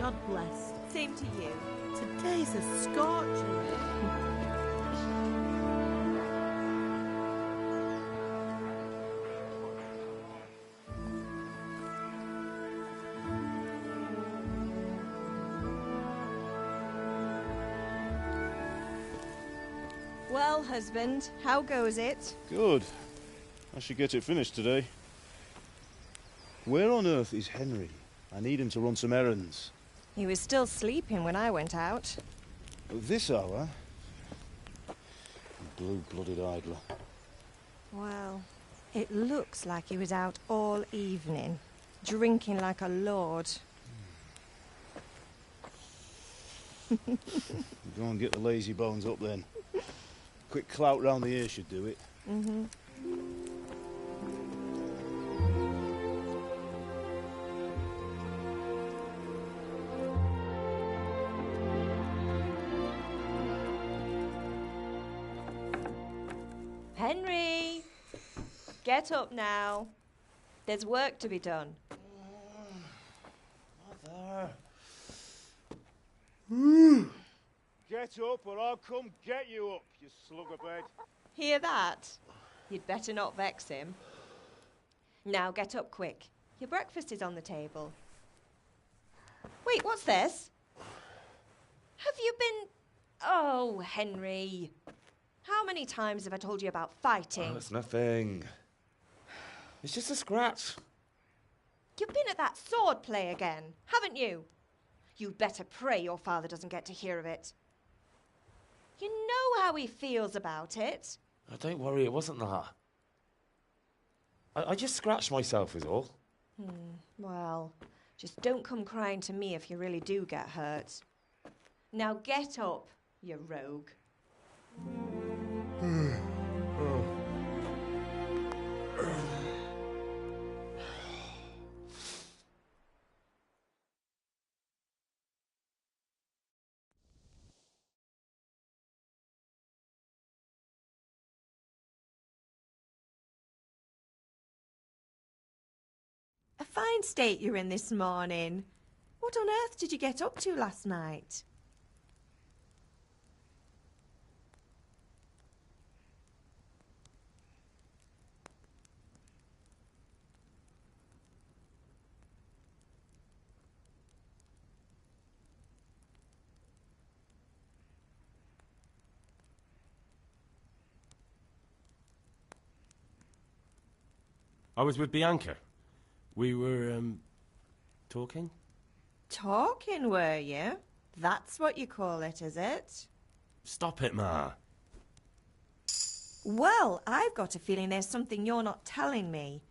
God bless. Same to you. Today's a scorcher. Well, husband, how goes it? Good. I should get it finished today. Where on earth is Henry? I need him to run some errands. He was still sleeping when I went out. At this hour? Blue-blooded idler. Well, it looks like he was out all evening, drinking like a lord. Go and get the lazy bones up then. Quick clout round the ear should do it. Mm-hmm. Henry! Get up now. There's work to be done. Mother. Get up or I'll come get you up, you slugabed. Hear that? You'd better not vex him. Now get up quick. Your breakfast is on the table. Wait, what's this? Have you been... Oh, Henry. How many times have I told you about fighting? Oh, it's nothing. It's just a scratch. You've been at that sword play again, haven't you? You'd better pray your father doesn't get to hear of it. You know how he feels about it. Oh, don't worry, it wasn't that. I just scratched myself is all. Well, just don't come crying to me if you really do get hurt. Now get up, you rogue. A fine state you're in this morning. What on earth did you get up to last night? I was with Bianca. We were, talking? Talking, were you? That's what you call it, is it? Stop it, Ma. Well, I've got a feeling there's something you're not telling me.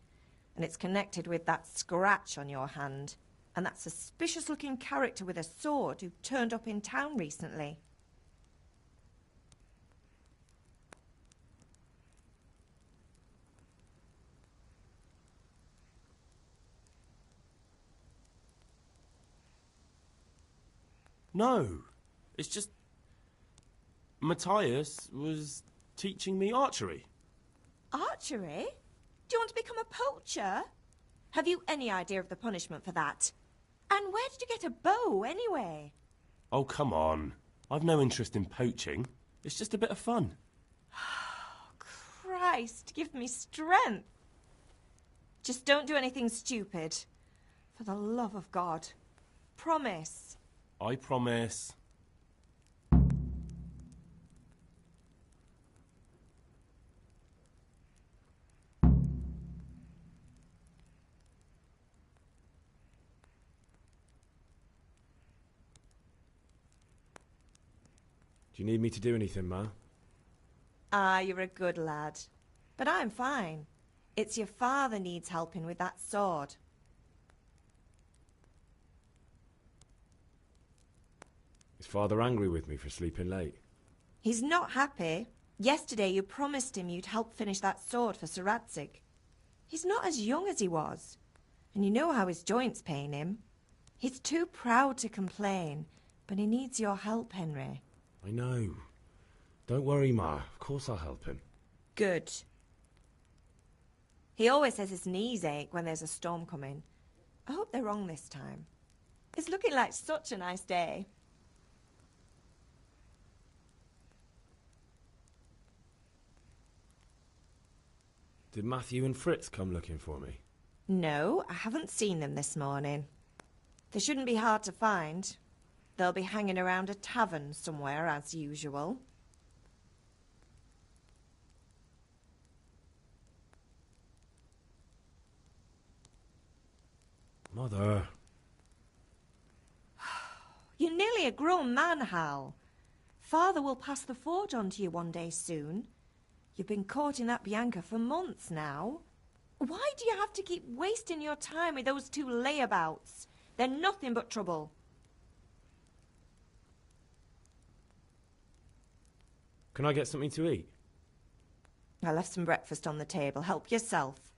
And it's connected with that scratch on your hand. And that suspicious-looking character with a sword who turned up in town recently. No. It's just... Matthias was teaching me archery. Archery? Do you want to become a poacher? Have you any idea of the punishment for that? And where did you get a bow, anyway? Oh, come on. I've no interest in poaching. It's just a bit of fun. Christ, give me strength. Just don't do anything stupid. For the love of God. Promise. I promise. Do you need me to do anything, Ma? Ah, you're a good lad. But I'm fine. It's your father needs helping with that sword. Is Father angry with me for sleeping late? He's not happy. Yesterday you promised him you'd help finish that sword for Sir Radzig. He's not as young as he was. And you know how his joints pain him. He's too proud to complain, but he needs your help, Henry. I know. Don't worry, Ma. Of course I'll help him. Good. He always says his knees ache when there's a storm coming. I hope they're wrong this time. It's looking like such a nice day. Did Matthew and Fritz come looking for me? No, I haven't seen them this morning. They shouldn't be hard to find. They'll be hanging around a tavern somewhere, as usual. Mother. You're nearly a grown man, Hal. Father will pass the forge on to you one day soon. You've been courting that Bianca for months now. Why do you have to keep wasting your time with those two layabouts? They're nothing but trouble. Can I get something to eat? I left some breakfast on the table. Help yourself.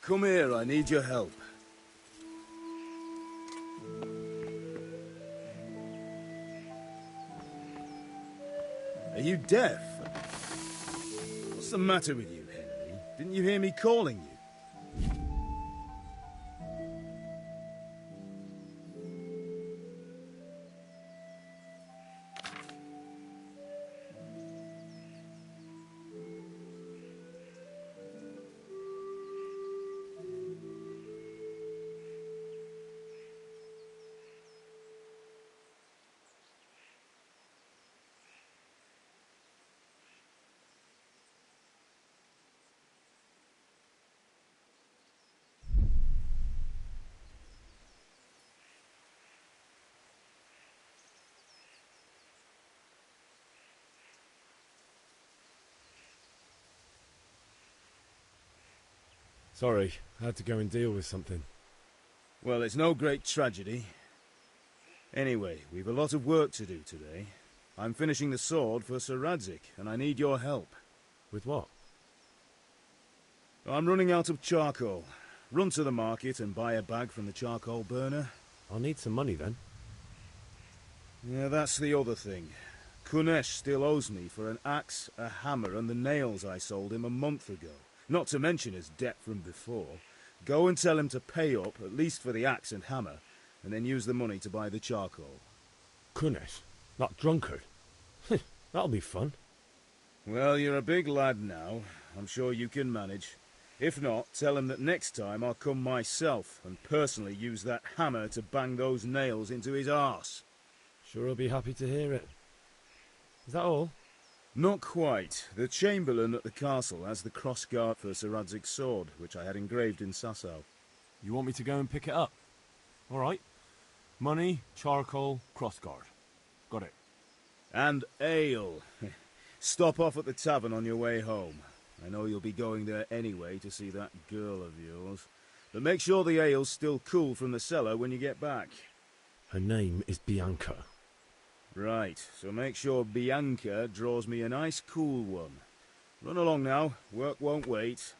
Come here, I need your help. Are you deaf? What's the matter with you, Henry? Didn't you hear me calling you? Sorry, I had to go and deal with something. Well, it's no great tragedy. Anyway, we've a lot of work to do today. I'm finishing the sword for Sir Radzig, and I need your help. With what? I'm running out of charcoal. Run to the market and buy a bag from the charcoal burner. I'll need some money then. Yeah, that's the other thing. Kunesh still owes me for an axe, a hammer, and the nails I sold him a month ago. Not to mention his debt from before. Go and tell him to pay up, at least for the axe and hammer, and then use the money to buy the charcoal. Kunesh? That drunkard? That'll be fun. Well, you're a big lad now. I'm sure you can manage. If not, tell him that next time I'll come myself and personally use that hammer to bang those nails into his arse. Sure, I'll be happy to hear it. Is that all? Not quite. The Chamberlain at the castle has the crossguard for Sir Radzig's sword, which I had engraved in Sasau. You want me to go and pick it up? All right. Money, charcoal, crossguard. Got it. And ale. Stop off at the tavern on your way home. I know you'll be going there anyway to see that girl of yours. But make sure the ale's still cool from the cellar when you get back. Her name is Bianca. Right, so make sure Bianca draws me a nice cool one. Run along now, work won't wait.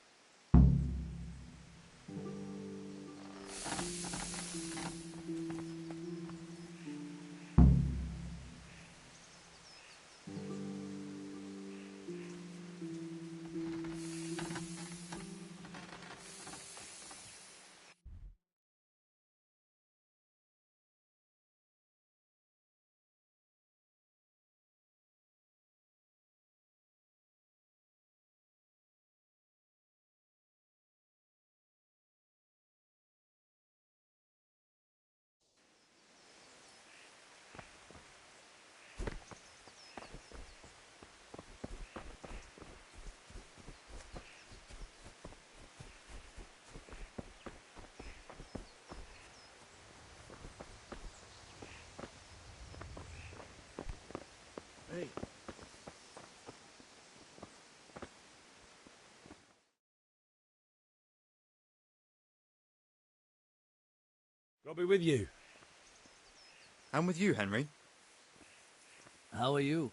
Hey. I'll be with you. I'm with you, Henry. How are you?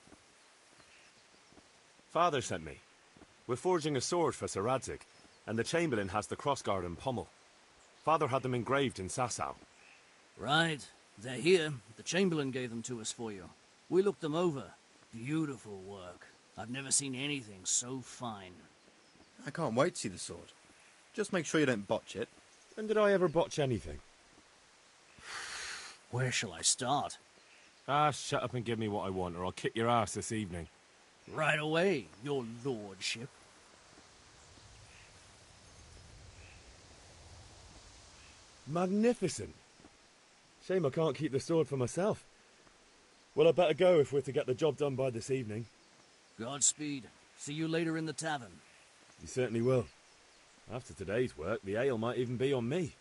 Father sent me. We're forging a sword for Sir Radzig, and the Chamberlain has the crossguard and pommel. Father had them engraved in Sasau. Right. They're here. The Chamberlain gave them to us for you. We looked them over. Beautiful work. I've never seen anything so fine. I can't wait to see the sword. Just make sure you don't botch it. When did I ever botch anything? Where shall I start? Shut up and give me what I want, or I'll kick your ass this evening. Right away, your lordship. Magnificent. Shame I can't keep the sword for myself. Well, I better go if we're to get the job done by this evening. Godspeed. See you later in the tavern. You certainly will. After today's work, the ale might even be on me.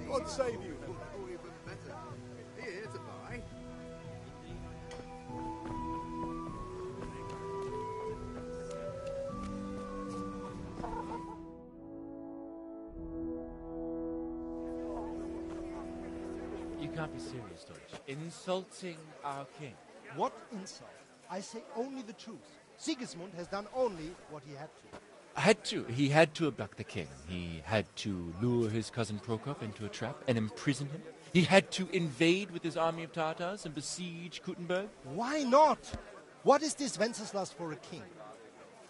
God save you. Oh, even better. Here to buy. You can't be serious, Deutsch. Insulting our king. What insult? I say only the truth. Sigismund has done only what he had to. He had to abduct the king. He had to lure his cousin Prokop into a trap and imprison him. He had to invade with his army of Tartars and besiege Kuttenberg. Why not? What is this Wenceslas for a king?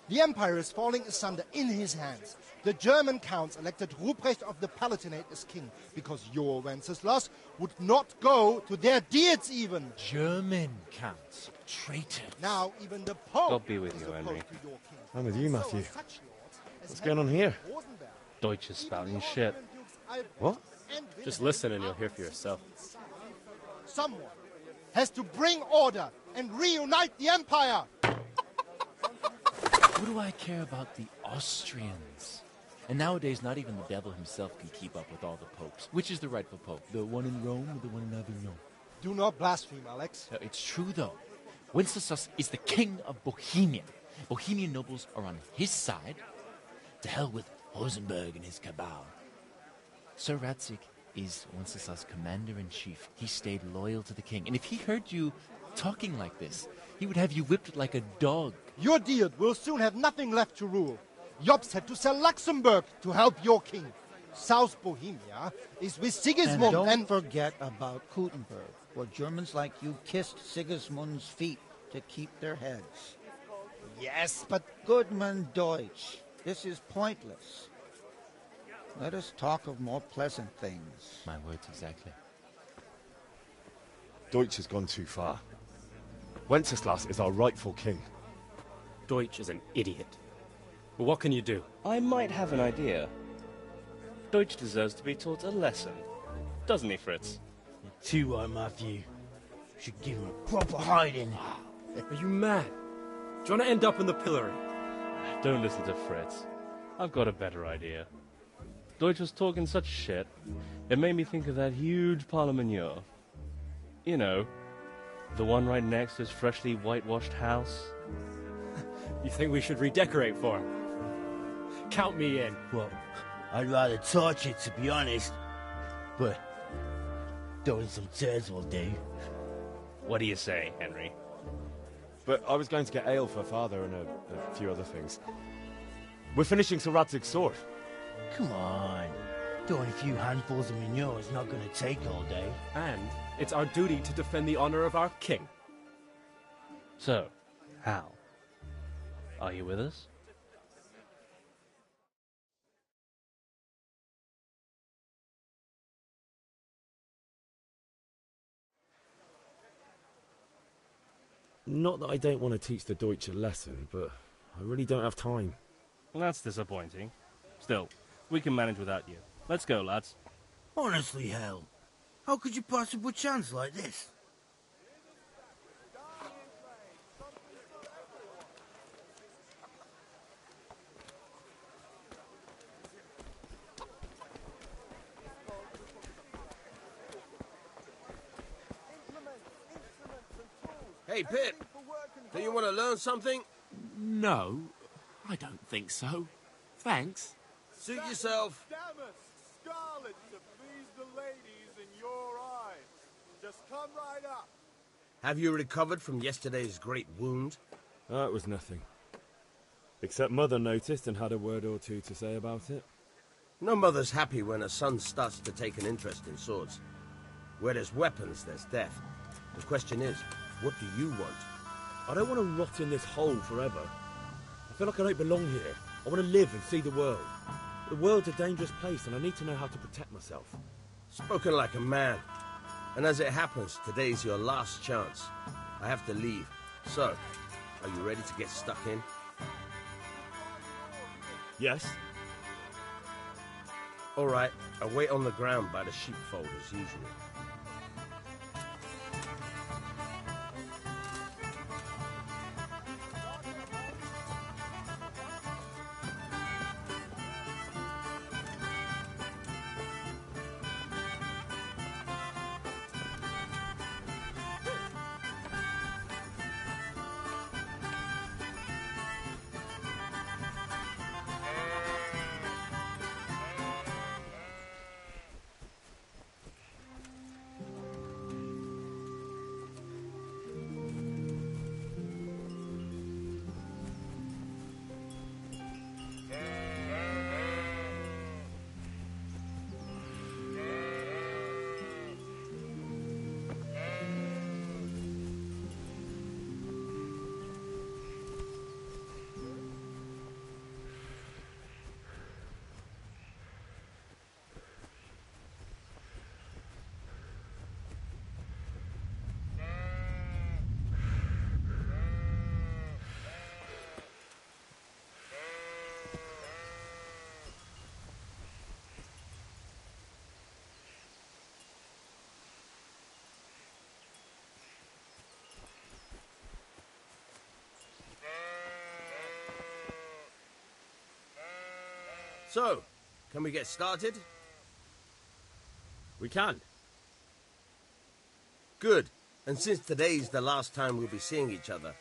The empire is falling asunder in his hands. The German counts elected Ruprecht of the Palatinate as king because your Wenceslas would not go to their deeds even. German counts. Traitors. Now even the Pope God be with is you, opposed Henry. to your king. I'm with you, So Matthew. are such lords as What's going on here? Rosenberg, Deutsch is even spouting the shit. Austrian dukes Albrecht What? and Just Wilhelm listen and you'll are hear for yourself. Someone has to bring order and reunite the empire. What do I care about the Austrians? And nowadays, not even the devil himself can keep up with all the popes. Which is the rightful pope? The one in Rome or the one in Avignon? Do not blaspheme, Alex. It's true, though. Wenceslas is the king of Bohemia. Bohemian nobles are on his side. To hell with Rosenberg and his cabal. Sir Radzig is Wenceslas' commander-in-chief. He stayed loyal to the king. And if he heard you talking like this, he would have you whipped like a dog. Your Diet will soon have nothing left to rule. Jobst had to sell Luxembourg to help your king. South Bohemia is with Sigismund and don't forget about Kuttenberg, where Germans like you kissed Sigismund's feet to keep their heads. Yes, but... Goodman Deutsch, this is pointless. Let us talk of more pleasant things. My words exactly. Deutsch has gone too far. Wenceslas is our rightful king. Deutsch is an idiot. Well, what can you do? I might have an idea. Deutsch deserves to be taught a lesson. Doesn't he, Fritz? You're too right, Matthew. Should give him a proper hiding. Are you mad? Do you want to end up in the pillory? Don't listen to Fritz. I've got a better idea. Deutsch was talking such shit, it made me think of that huge parliament. You know, the one right next to his freshly whitewashed house. You think we should redecorate for him? Count me in. Well, I'd rather torch it, to be honest. But throwing some chairs will do. What do you say, Henry? But I was going to get ale for Father and a few other things. We're finishing Sir Radzig's sword. Come on. Throwing a few handfuls of manure is not going to take all day. And it's our duty to defend the honor of our king. So, Hal, are you with us? Not that I don't want to teach the Deutsch a lesson, but I really don't have time. Well, that's disappointing. Still, we can manage without you. Let's go, lads. Honestly, Hal, how could you pass up a chance like this? Hey, Pip, do you want to learn something? No, I don't think so. Thanks. Suit yourself. Damas, scarlet to please the ladies in your eyes. Just come right up. Have you recovered from yesterday's great wound? It was nothing. Except Mother noticed and had a word or two to say about it. No mother's happy when her son starts to take an interest in swords. Where there's weapons, there's death. The question is, what do you want? I don't want to rot in this hole forever. I feel like I don't belong here. I want to live and see the world. The world's a dangerous place and I need to know how to protect myself. Spoken like a man. And as it happens, today's your last chance. I have to leave. So, are you ready to get stuck in? Yes. All right, I'll wait on the ground by the sheepfold as usual. So, can we get started? We can. Good. And since today's the last time we'll be seeing each other,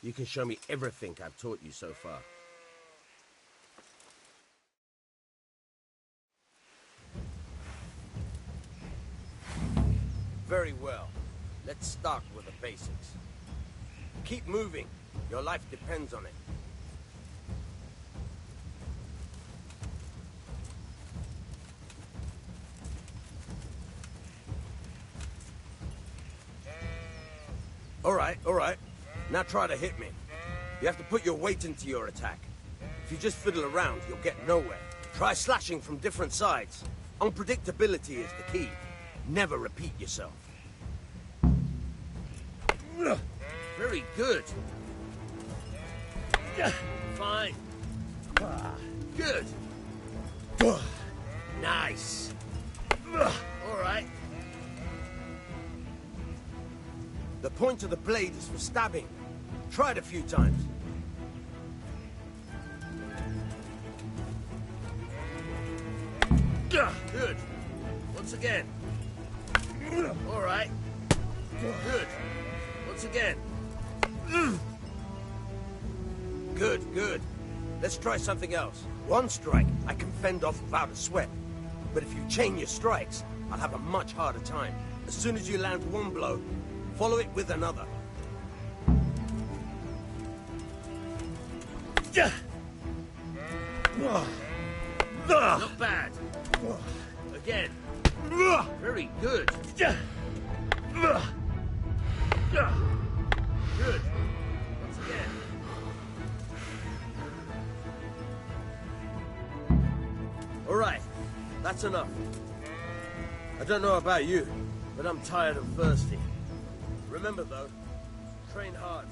you can show me everything I've taught you so far. Very well. Let's start with the basics. Keep moving. Your life depends on it. All right. Now try to hit me. You have to put your weight into your attack. If you just fiddle around, you'll get nowhere. Try slashing from different sides. Unpredictability is the key. Never repeat yourself. Very good. Fine. Good. Nice. All right. The point of the blade is for stabbing. Try it a few times. Good. Once again. All right. Good. Once again. Good. Let's try something else. One strike I can fend off without a sweat. But if you chain your strikes, I'll have a much harder time. As soon as you land one blow, follow it with another. Not bad. Again. Very good. Good. Once again. All right. That's enough. I don't know about you, but I'm tired and thirsty. Remember, though, train hard.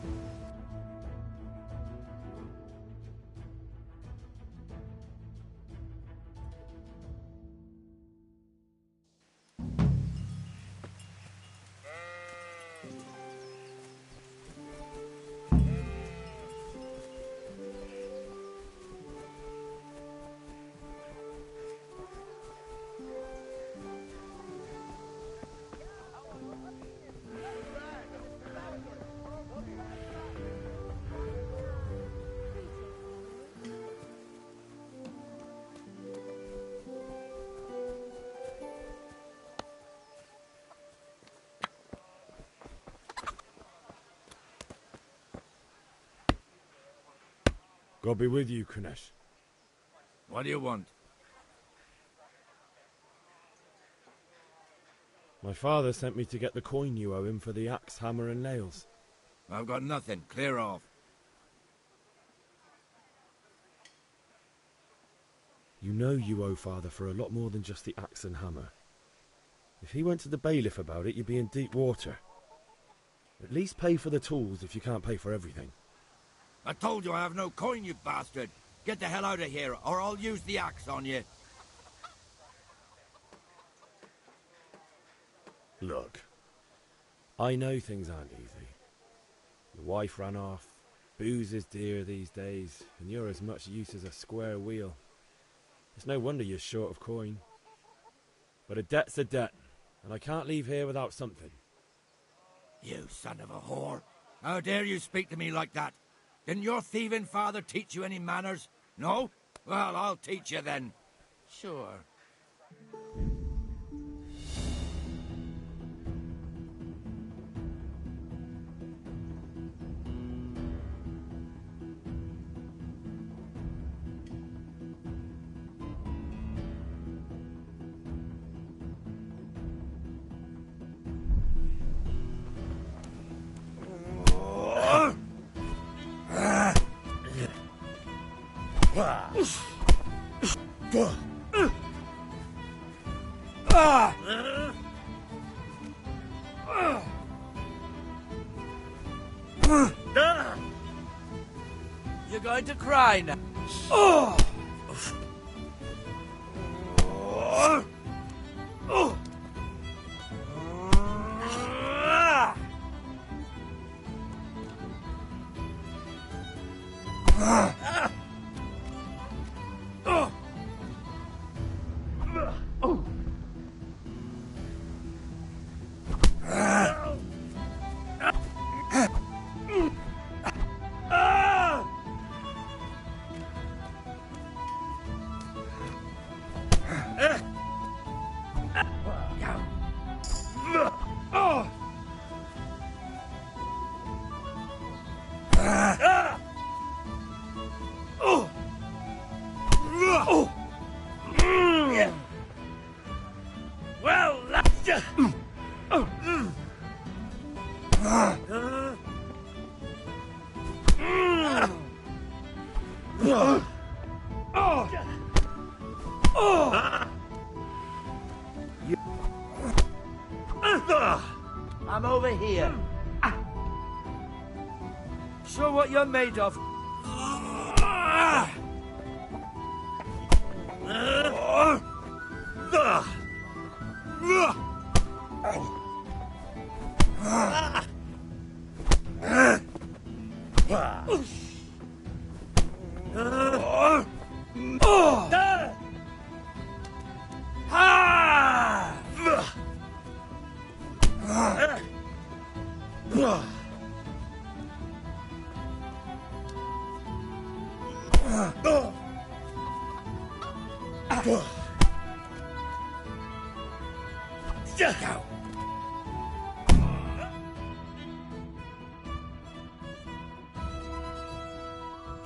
God be with you, Kunesh. What do you want? My father sent me to get the coin you owe him for the axe, hammer and nails. I've got nothing. Clear off. You know you owe father for a lot more than just the axe and hammer. If he went to the bailiff about it, you'd be in deep water. At least pay for the tools if you can't pay for everything. I told you I have no coin, you bastard. Get the hell out of here, or I'll use the axe on you. Look, I know things aren't easy. Your wife ran off, booze is dear these days, and you're as much use as a square wheel. It's no wonder you're short of coin. But a debt's a debt, and I can't leave here without something. You son of a whore. How dare you speak to me like that? Didn't your thieving father teach you any manners? No? Well, I'll teach you then. Sure. You're going to cry now. Oh! Well, I'm over here. show what you're made of.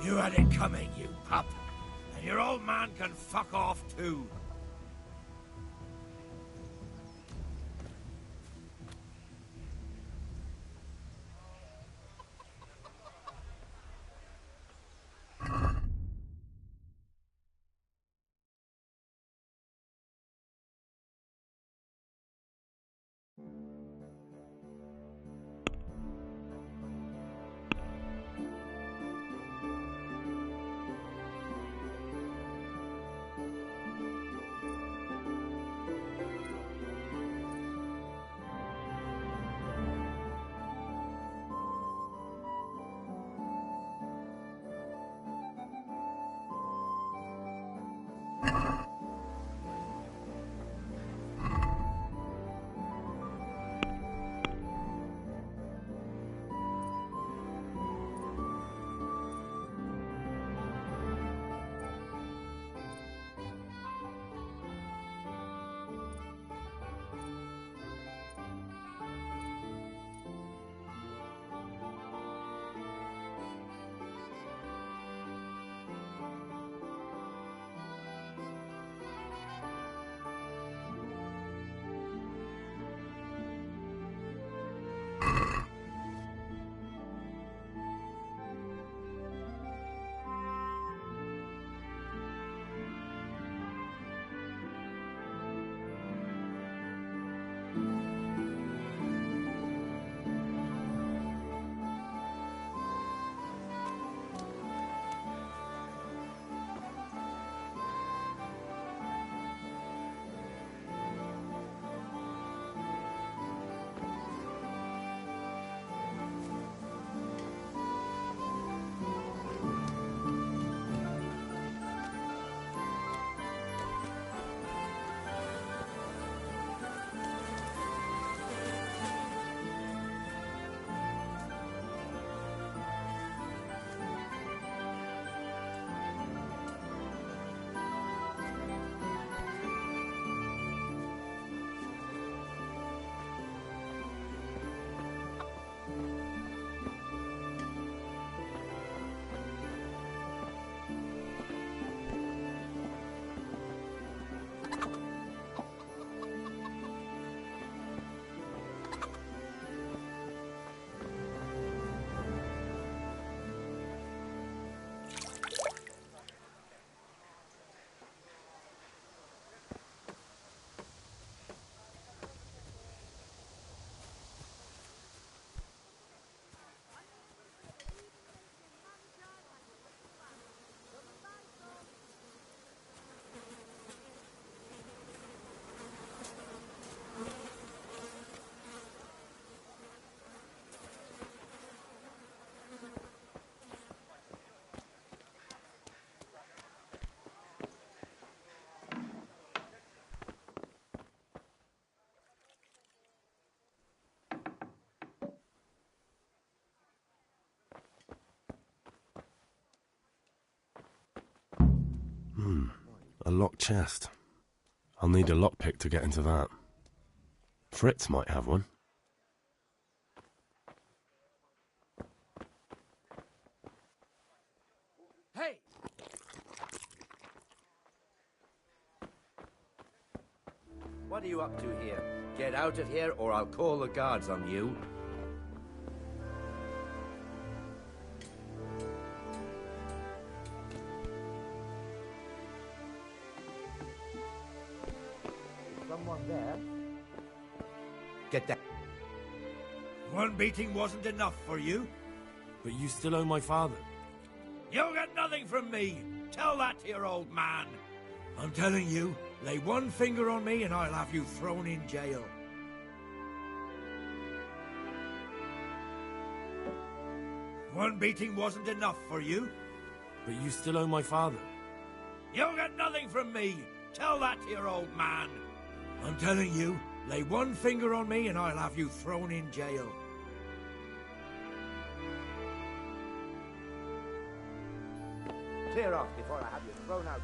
You had it coming, you pup. And your old man can fuck off too. A locked chest. I'll need a lockpick to get into that. Fritz might have one. Hey! What are you up to here? Get out of here or I'll call the guards on you. Is someone there? Get that. One beating wasn't enough for you? But you still owe my father. You'll get nothing from me. Tell that to your old man. I'm telling you, lay one finger on me and I'll have you thrown in jail. One beating wasn't enough for you? But you still owe my father. You'll get nothing from me. Tell that to your old man. I'm telling you, lay one finger on me and I'll have you thrown in jail. Clear off before I have you thrown out.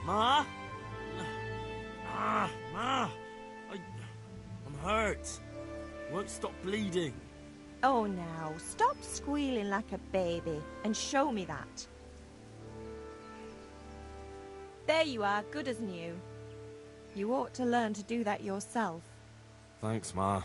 Ma? Ma! I'm hurt. Won't stop bleeding. Oh, now, stop squealing like a baby and show me that. There you are, good as new. You ought to learn to do that yourself. Thanks, Ma.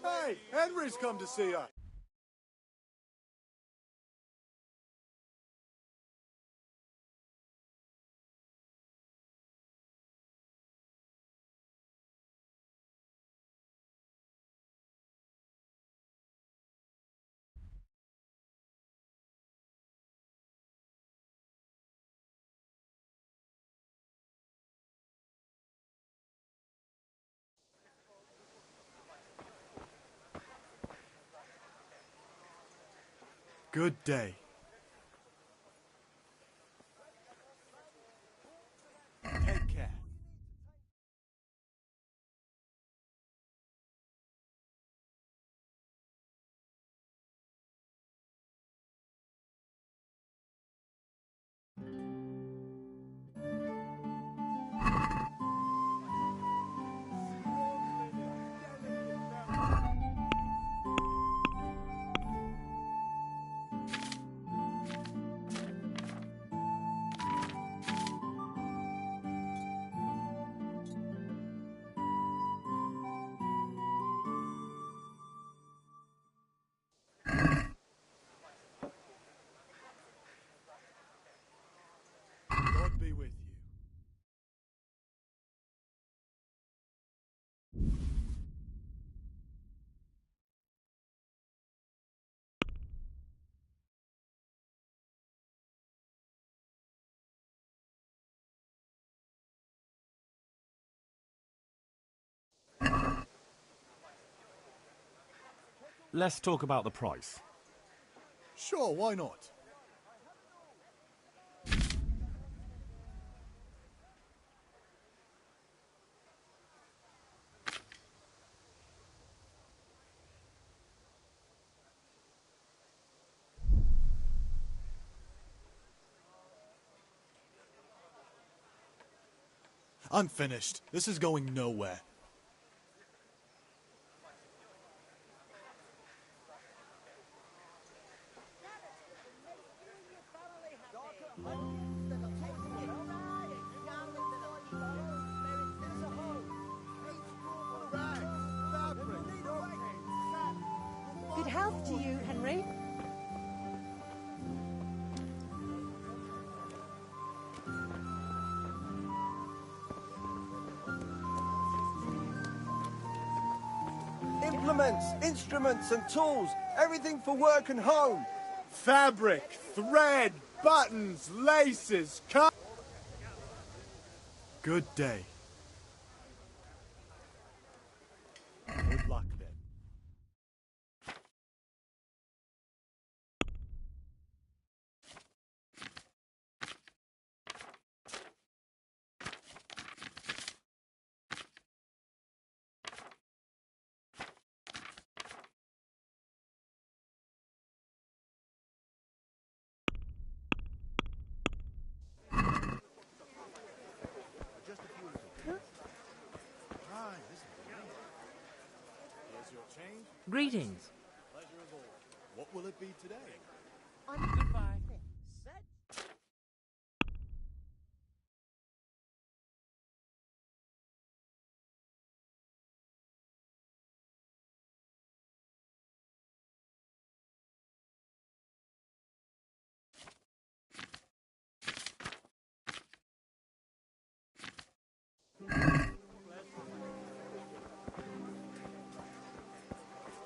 Hey, Henry's come to see us. Good day. Take care. God be with you. Let's talk about the price. Sure, why not? I'm finished. This is going nowhere. Good health to you, Henry. implements, instruments and tools. Everything for work and home. Fabric, thread, buttons, laces, cut. Good day. Good luck then. Here's your change. Greetings. Pleasure of all. What will it be today? Goodbye.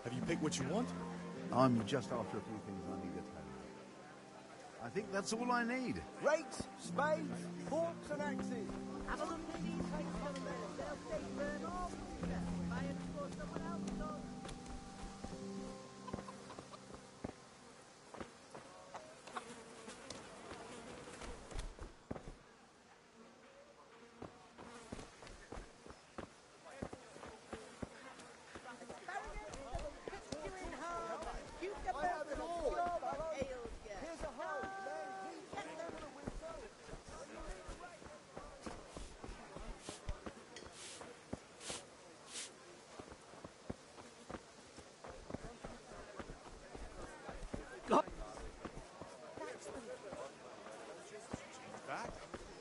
Have you picked what you want? I'm just after a few things I need at home. I think that's all I need. Rakes, spades, forks and axes. Have a look at these things on there. They'll stay burn all winter. Buy it before someone else does.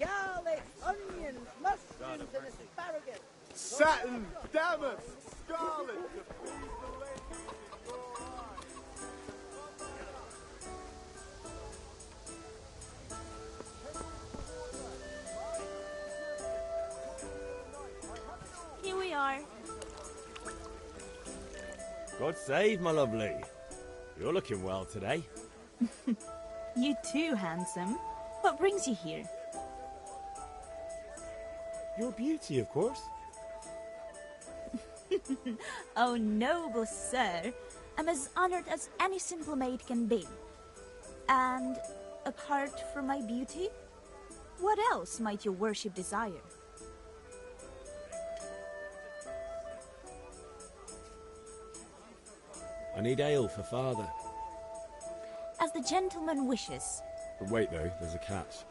Garlic, onions, mushrooms and asparagus. Satin, damask, scarlet to please the ladies in your Here we are. God save, my lovely. You're looking well today. You too, handsome. What brings you here? Your beauty, of course. Oh, noble sir. I'm as honored as any simple maid can be. And apart from my beauty, what else might your worship desire? I need ale for father. As the gentleman wishes. But wait though, there's a catch.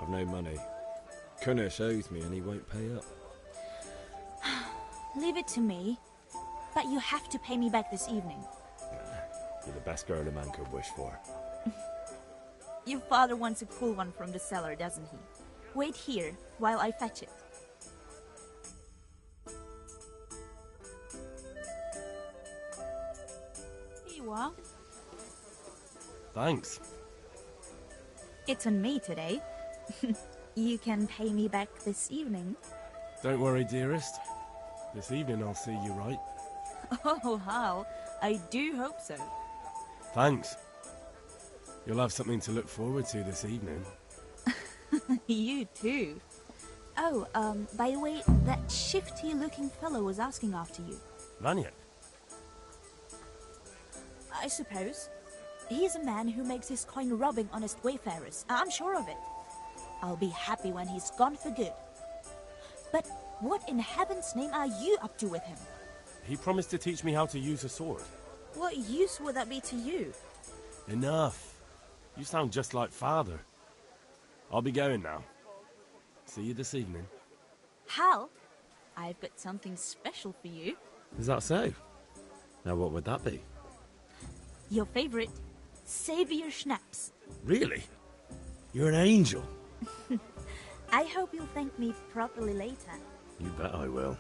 I've no money. Kunnish owes me and he won't pay up. Leave it to me. But you have to pay me back this evening. You're the best girl a man could wish for. Your father wants a cool one from the cellar, doesn't he? Wait here while I fetch it. Here you are. Thanks. It's on me today. You can pay me back this evening. Don't worry, dearest. This evening I'll see you right. Oh, Hal, I do hope so. Thanks. You'll have something to look forward to this evening. You too. Oh, by the way, that shifty-looking fellow was asking after you. Vanya? I suppose. He's a man who makes his coin robbing honest wayfarers. I'm sure of it. I'll be happy when he's gone for good. But what in heaven's name are you up to with him? He promised to teach me how to use a sword. What use would that be to you? Enough. You sound just like father. I'll be going now. See you this evening. Hal, I've got something special for you. Is that so? Now what would that be? Your favorite, Savior Schnapps. Really? You're an angel. I hope you'll thank me properly later. You bet I will.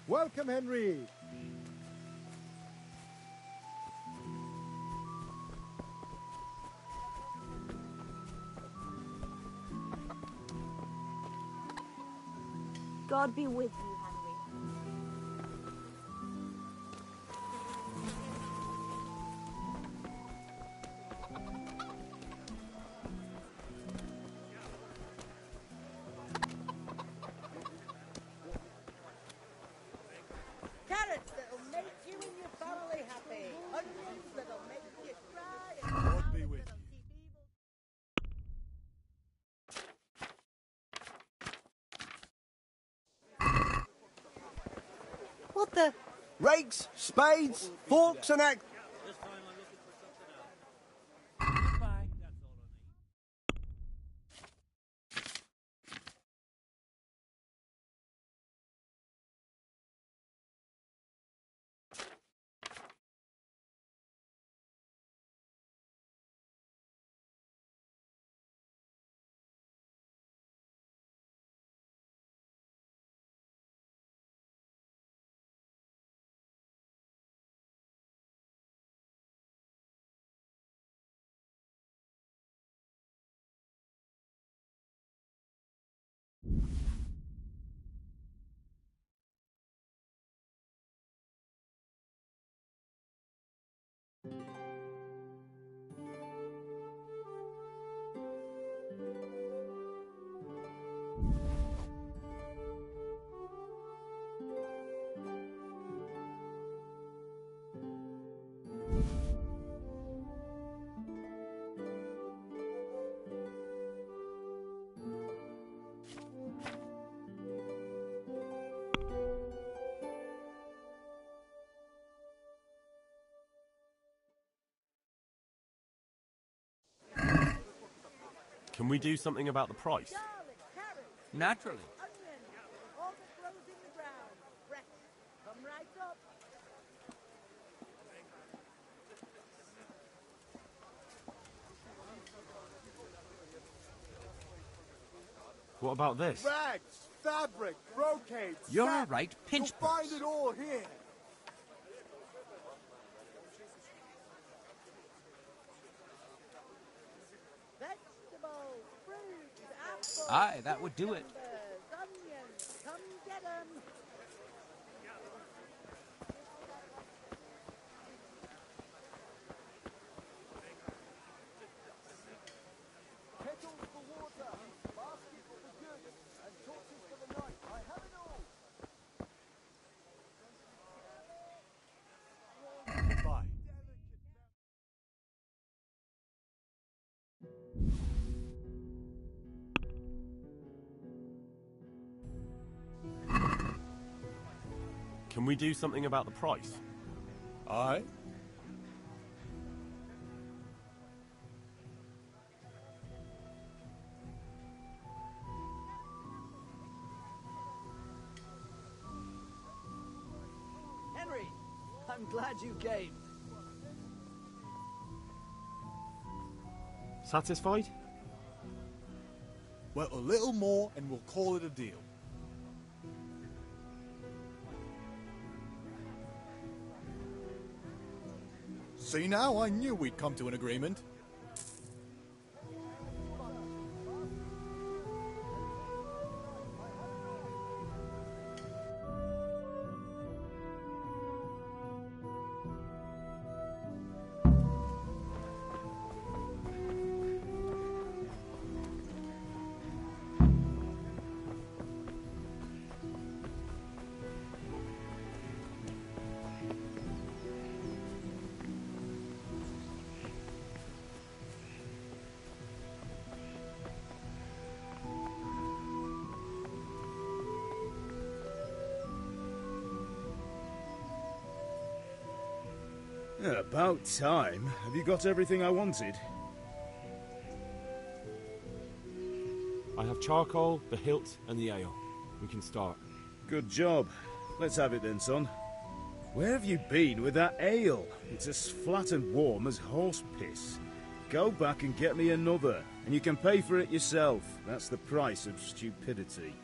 Welcome, Henry. God be with you, Henry. Carrots that'll make you and your family happy. Onions that'll make you cry. And God be with that'll you. What the? Rakes, spades, forks, and axe. Can we do something about the price? Naturally. All that grows in the ground. Fresh. Come right up. What about this? Rags, fabric, brocade. You're satin. a right pinch You'll find it all here. Vegetables, fruits, apples. Aye, that would do it. cucumbers, Onions. Come get 'em. Kettles for water, baskets for goods, and torches for the night. I have it all. Bye. Can we do something about the price? Aye. Henry, I'm glad you came. Satisfied? Well, a little more and we'll call it a deal. See now, I knew we'd come to an agreement. Yeah, about time. Have you got everything I wanted? I have charcoal, the hilt, and the ale. We can start. Good job. Let's have it then, son. Where have you been with that ale? It's as flat and warm as horse piss. Go back and get me another, and you can pay for it yourself. That's the price of stupidity.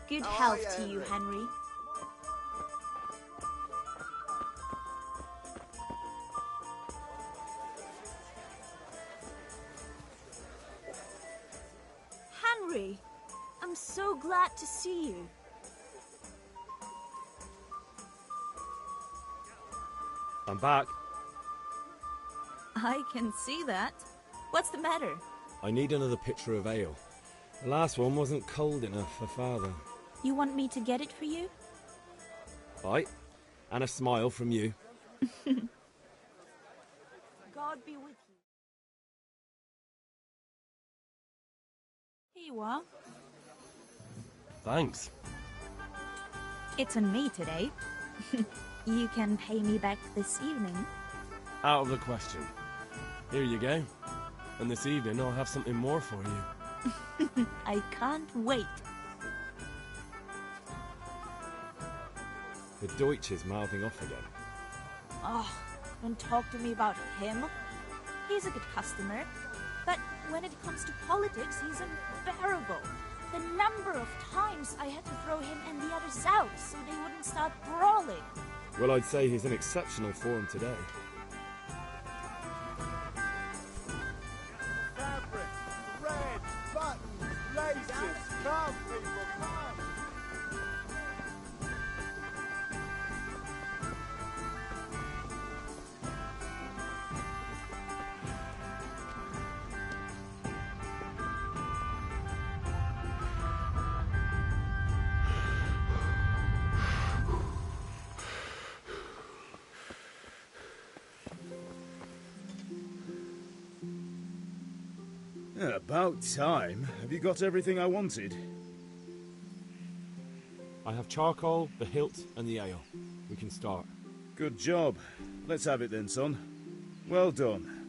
Good health to you, Henry. Henry, I'm so glad to see you. I'm back. I can see that. What's the matter? I need another pitcher of ale. The last one wasn't cold enough for Father. You want me to get it for you? Right. And a smile from you. God be with you. Here you are. Thanks. It's on me today. You can pay me back this evening. Out of the question. Here you go. And this evening I'll have something more for you. I can't wait. The Deutsch is mouthing off again. Oh, don't talk to me about him. He's a good customer. But when it comes to politics, he's unbearable. The number of times I had to throw him and the others out so they wouldn't start brawling. Well, I'd say he's in exceptional form today. Fabric, thread, buttons, laces. Come, people, come. Yeah, about time. Have you got everything I wanted? I have charcoal, the hilt, and the ale. We can start. Good job. Let's have it then, son. Well done.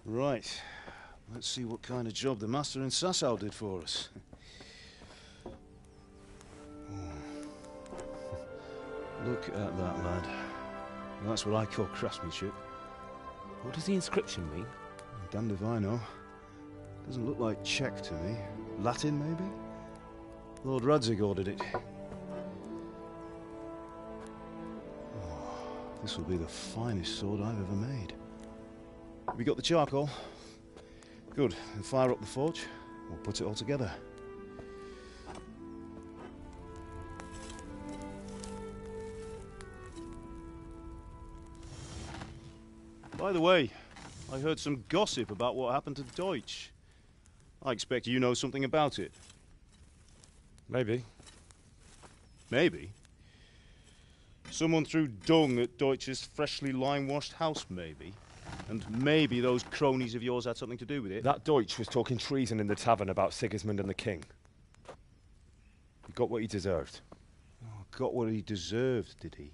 Right. Let's see what kind of job the master in Sasau did for us. Look at that, lad. That's what I call craftsmanship. What does the inscription mean? Damned if I know. Doesn't look like Czech to me. Latin, maybe? Lord Radzig ordered it. Oh, this will be the finest sword I've ever made. Have you got the charcoal? Good. Then fire up the forge. We'll put it all together. By the way, I heard some gossip about what happened to Deutsch. I expect you know something about it. Maybe. Maybe? Someone threw dung at Deutsch's freshly lime-washed house, maybe? And maybe those cronies of yours had something to do with it? That Deutsch was talking treason in the tavern about Sigismund and the king. He got what he deserved. Oh, got what he deserved, did he?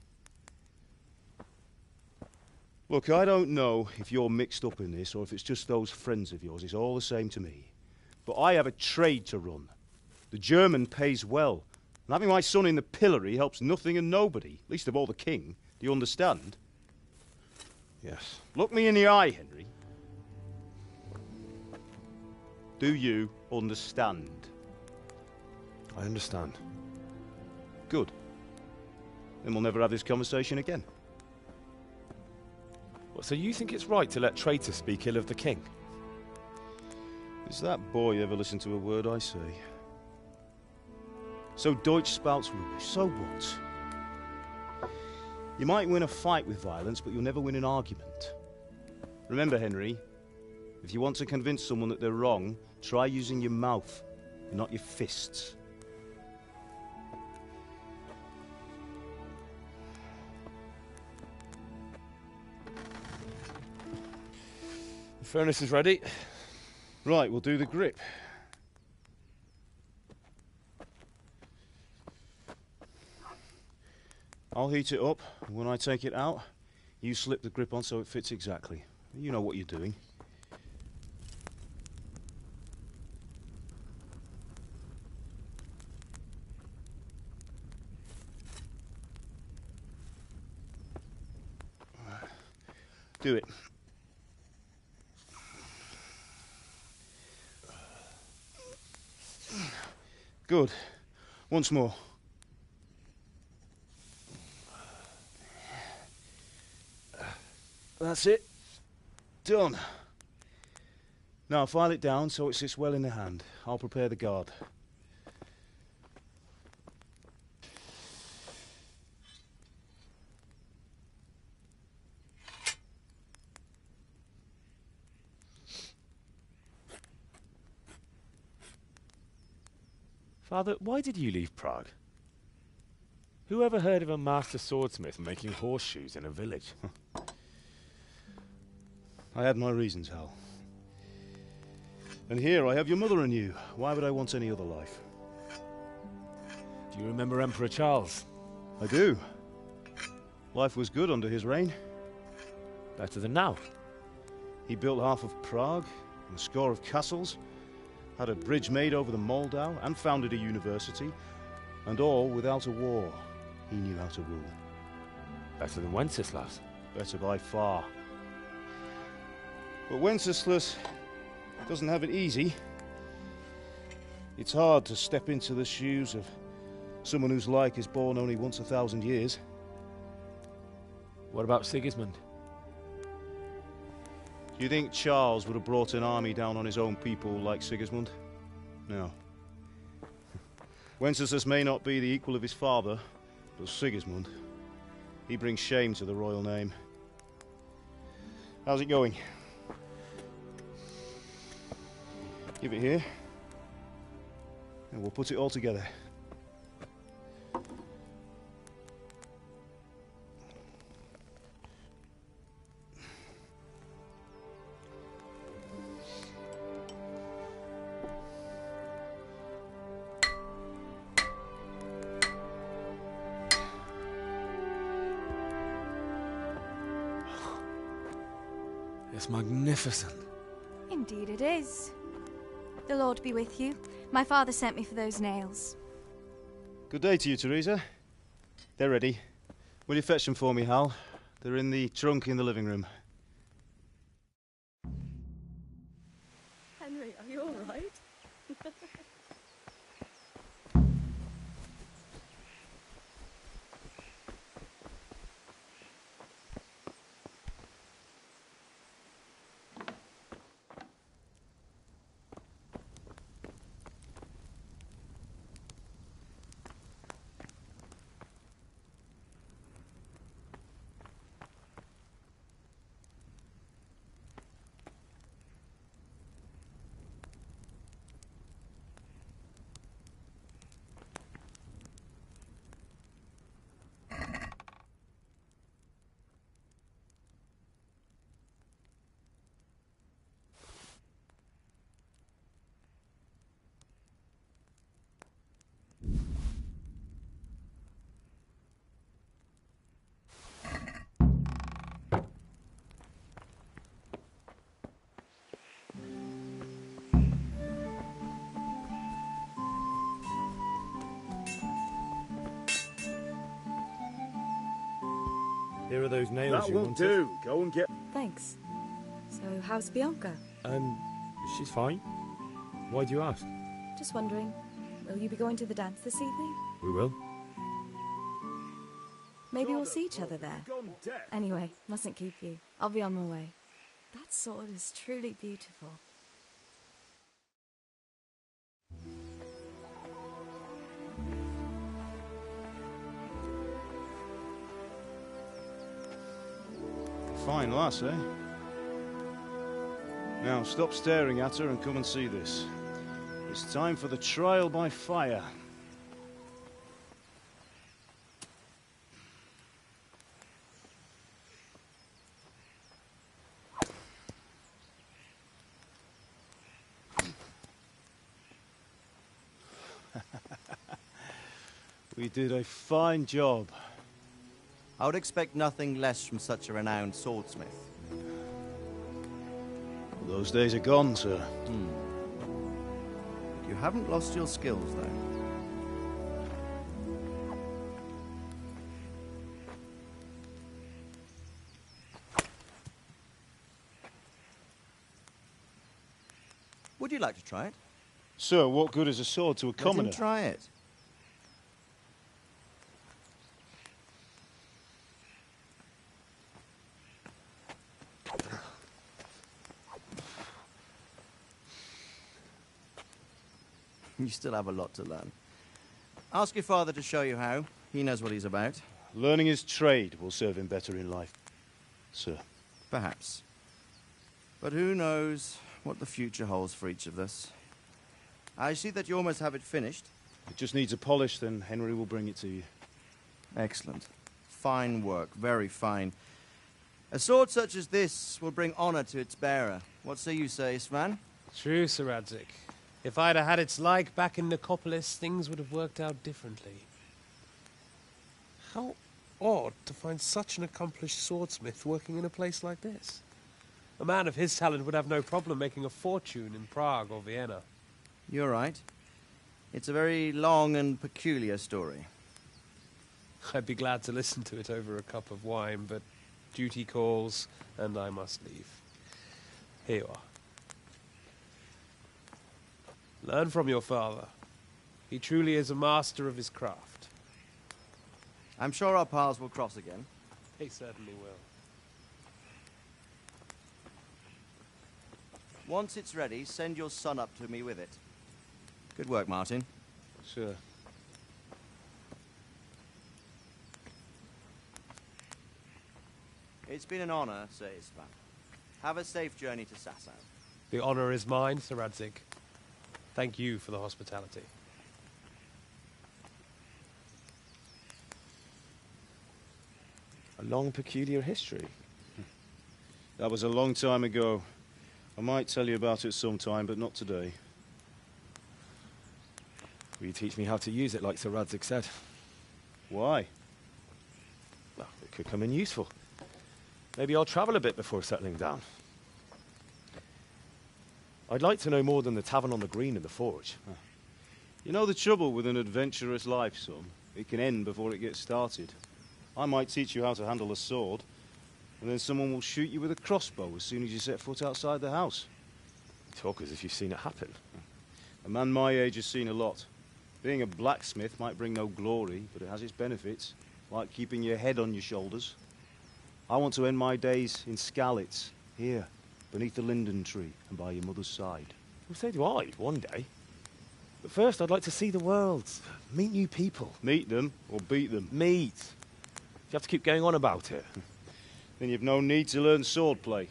Look, I don't know if you're mixed up in this or if it's just those friends of yours. It's all the same to me. But I have a trade to run. The German pays well. And having my son in the pillory helps nothing and nobody, least of all the king. Do you understand? Yes. Look me in the eye, Henry. Do you understand? I understand. Good. Then we'll never have this conversation again. So you think it's right to let traitors speak ill of the king? Does that boy ever listen to a word I say? So Deutsch spouts rubbish. So what? You might win a fight with violence, but you'll never win an argument. Remember, Henry, if you want to convince someone that they're wrong, try using your mouth, not your fists. The furnace is ready. Right, we'll do the grip. I'll heat it up, and when I take it out, you slip the grip on so it fits exactly. You know what you're doing. Do it. Good. Once more. That's it. Done. Now file it down so it sits well in the hand. I'll prepare the guard. Father, why did you leave Prague? Who ever heard of a master swordsmith making horseshoes in a village? I had my reasons, Hal. And here I have your mother and you. Why would I want any other life? Do you remember Emperor Charles? I do. Life was good under his reign. Better than now. He built half of Prague, and a score of castles, had a bridge made over the Moldau, and founded a university, and all without a war. He knew how to rule. Better than Wenceslas. Better by far. But Wenceslas doesn't have it easy. It's hard to step into the shoes of someone whose like is born only once 1,000 years. What about Sigismund? Do you think Charles would have brought an army down on his own people like Sigismund? No. Wenceslas may not be the equal of his father, but Sigismund, he brings shame to the royal name. How's it going? Give it here, and we'll put it all together. It's magnificent. Indeed it is. The Lord be with you. My father sent me for those nails. Good day to you, Teresa. They're ready. Will you fetch them for me, Hal? They're in the trunk in the living room. Henry, are you all right? Here are those nails That you won't wanted. do. Go and get... Thanks. So, how's Bianca? She's fine. Why do you ask? Just wondering, will you be going to the dance this evening? We will. Maybe we'll see each other there. Anyway, mustn't keep you. I'll be on my way. That sword is truly beautiful. Fine lass, eh? Now, stop staring at her and come and see this. It's time for the trial by fire. We did a fine job. I would expect nothing less from such a renowned swordsmith. Those days are gone, sir. You haven't lost your skills, though. Would you like to try it? Sir, what good is a sword to a commoner? Let him try it. You still have a lot to learn. Ask your father to show you how. He knows what he's about. Learning his trade will serve him better in life, sir. Perhaps. But who knows what the future holds for each of us. I see that you almost have it finished. It just needs a polish, then Henry will bring it to you. Excellent. Fine work, very fine. A sword such as this will bring honor to its bearer. What say you, Svan? True, Sir Radzik. If I'd have had its like back in Nicopolis, things would have worked out differently. How odd to find such an accomplished swordsmith working in a place like this. A man of his talent would have no problem making a fortune in Prague or Vienna. You're right. It's a very long and peculiar story. I'd be glad to listen to it over a cup of wine, but duty calls, and I must leave. Here you are. Learn from your father. He truly is a master of his craft. I'm sure our paths will cross again. He certainly will. Once it's ready, send your son up to me with it. Good work, Martin. Sure. It's been an honor, Sir Istvan. Have a safe journey to Sasau. The honor is mine, Sir Radzik. Thank you for the hospitality. A long, peculiar history. That was a long time ago. I might tell you about it sometime, but not today. Will you teach me how to use it, like Sir Radzik said? Why? Well, it could come in useful. Maybe I'll travel a bit before settling down. I'd like to know more than the tavern on the green and the forge. You know the trouble with an adventurous life, son? It can end before it gets started. I might teach you how to handle a sword, and then someone will shoot you with a crossbow as soon as you set foot outside the house. You talk as if you've seen it happen. A man my age has seen a lot. Being a blacksmith might bring no glory, but it has its benefits, like keeping your head on your shoulders. I want to end my days in Skalitz, here, beneath the linden tree and by your mother's side. Well, so do I, one day. But first, I'd like to see the world, meet new people. Meet them or beat them? Meet. You have to keep going on about it. Then you've no need to learn swordplay.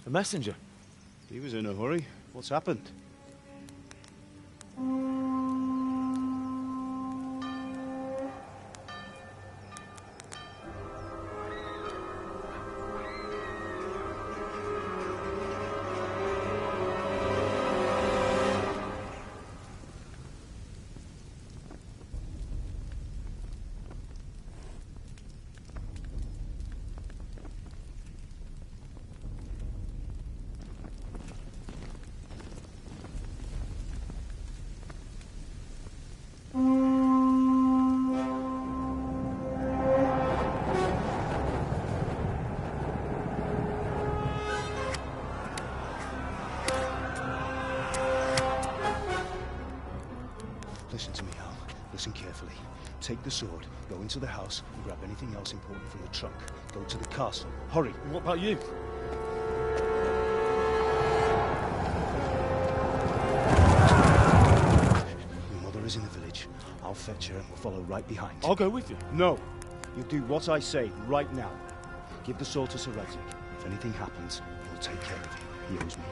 A messenger. He was in a hurry. What's happened? Listen to me, Al. Listen carefully. Take the sword, go into the house, and grab anything else important from the trunk. Go to the castle. Hurry. What about you? Your mother is in the village. I'll fetch her and we'll follow right behind. I'll go with you. No. You do what I say right now. Give the sword to Sir Radzik. If anything happens, he'll take care of you. He owes me.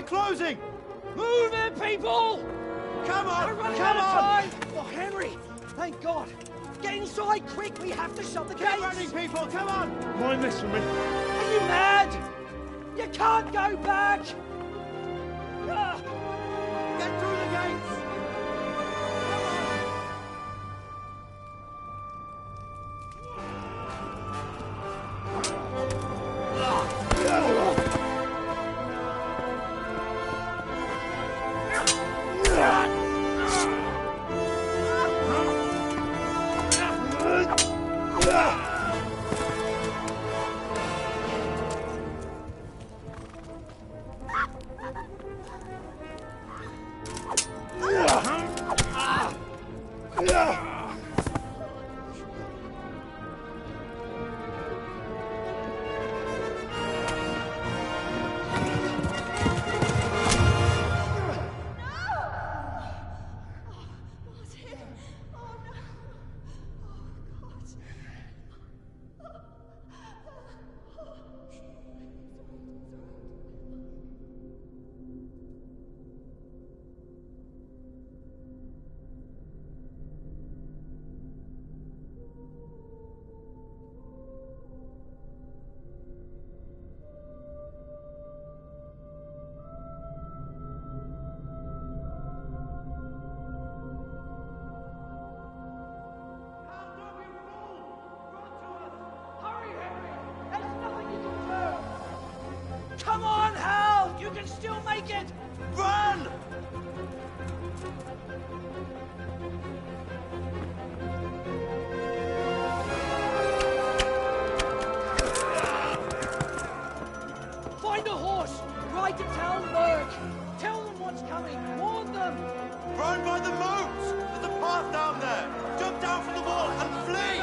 Closing! Move it, people! Come on! We're running Come out of on! time! Oh, Henry! Thank God! Get inside, quick! We have to shut the gates! Get running, people! Come on! Mind this for me. Are you mad? You can't go back! Ah! Get through the gates! Come on, Hal! You can still make it! Run! Find a horse! Ride to town, Merc! Tell them what's coming! Warn them! Run by the moat! There's a path down there! Jump down from the wall and flee!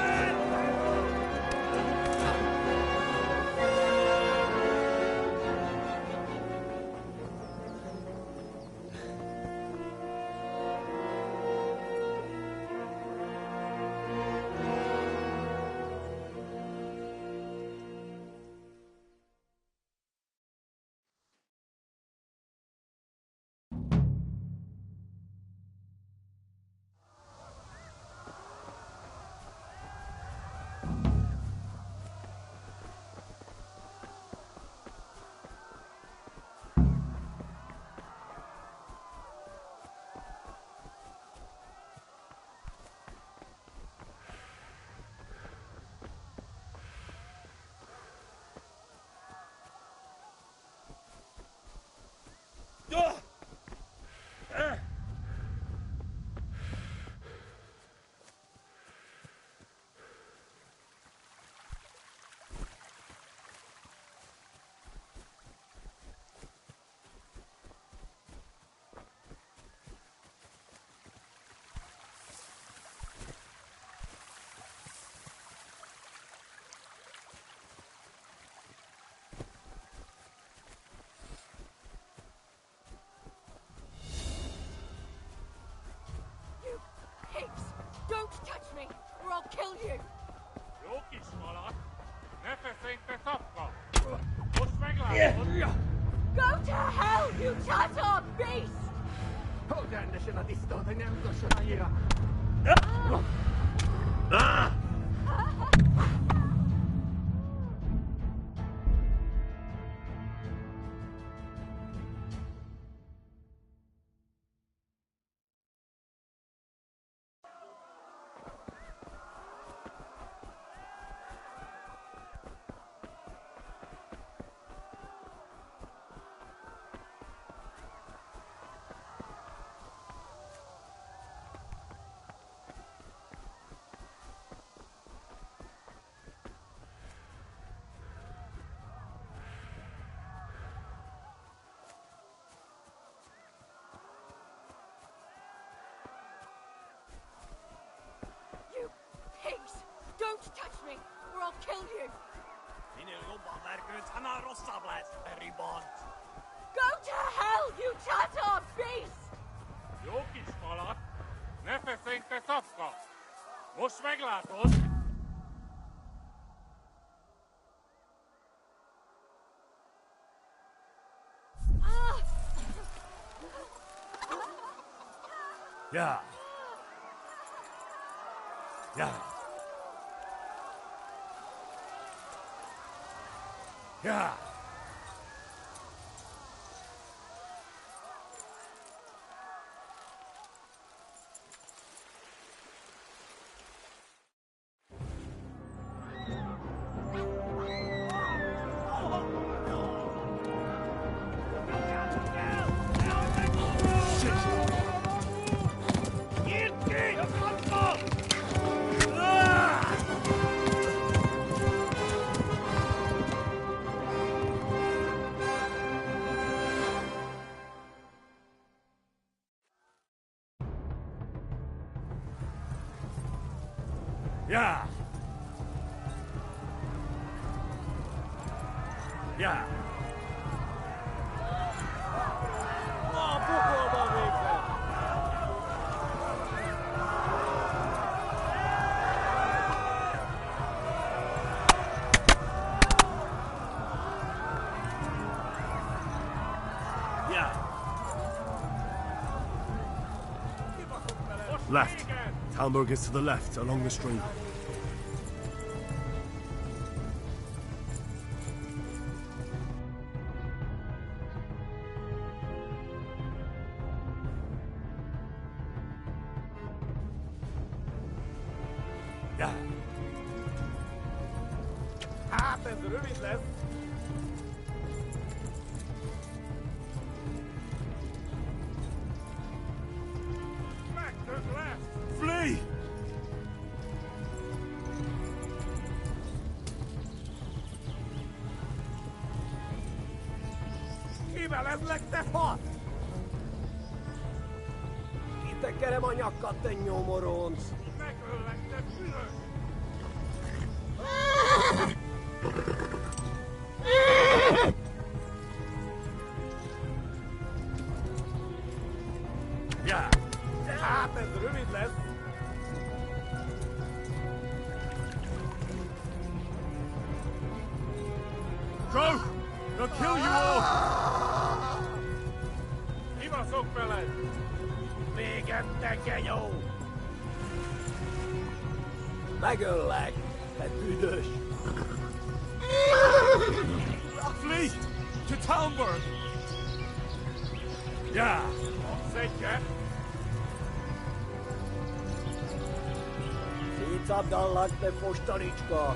Don't touch me, or I'll kill you! Go to hell, you Tatar beast! Don't touch me, or I'll kill you! Go to hell, you Tatar beast! Yeah. Yeah. Yeah. Yeah. Yeah. Left. Talmberg is to the left, along the stream. Yeah. Flee! Kiveles lette fat! Kitekerem a nyakkad, te nyomoronc! Megöllek, te bűnös! Yeah. Hát ez rövid lesz! Go! They'll kill you all! Kibaszok veled! Véged, te genyó! Megöllek, te büdös! Flee! To Talmberg! Yeah! Szedje! Szétszabdallak, te fostanicska!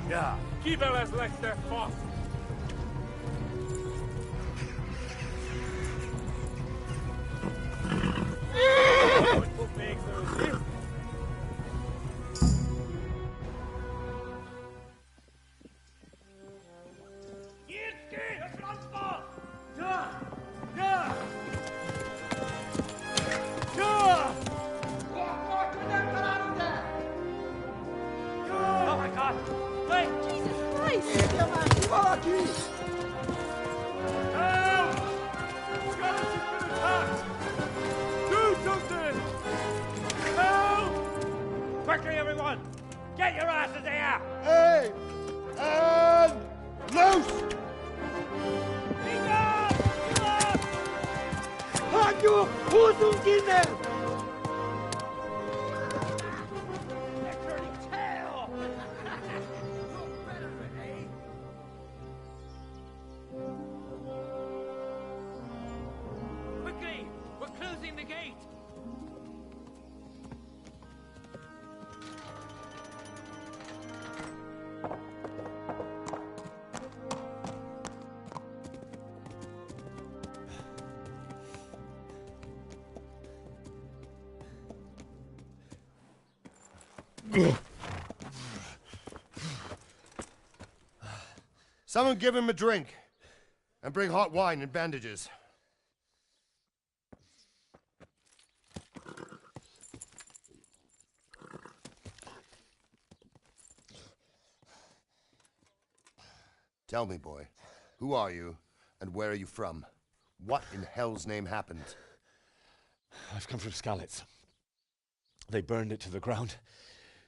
Yeah! Kivelezlek, te fasz! Hogy fog végződni? Nyitd ki a francba! Ja! Ja! Ja! Oh my God! Wait! Jesus Christ! Érje már ki valaki! Help! Scarlet has been attacked! Do something! Help! Quickly, everyone! Get your asses here! Hey! And loose! Hagyjuk! Húzzunk innen! They're turning tail! Quickly! We're closing the gate! Someone give him a drink. And bring hot wine and bandages. Tell me, boy, who are you, and where are you from? What in hell's name happened? I've come from Skalitz. They burned it to the ground.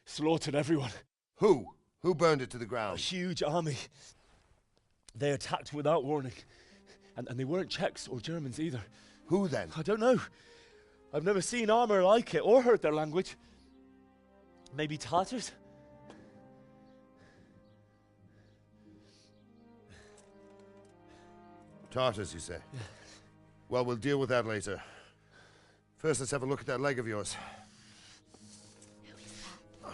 slaughtered everyone. Who? Who burned it to the A ground? huge army. They attacked without warning. And they weren't Czechs or Germans either. Who then? I don't know. I've never seen armor like it or heard their language. Maybe Tatars? Tartars, you say? Yeah. Well, we'll deal with that later. First, let's have a look at that leg of yours. I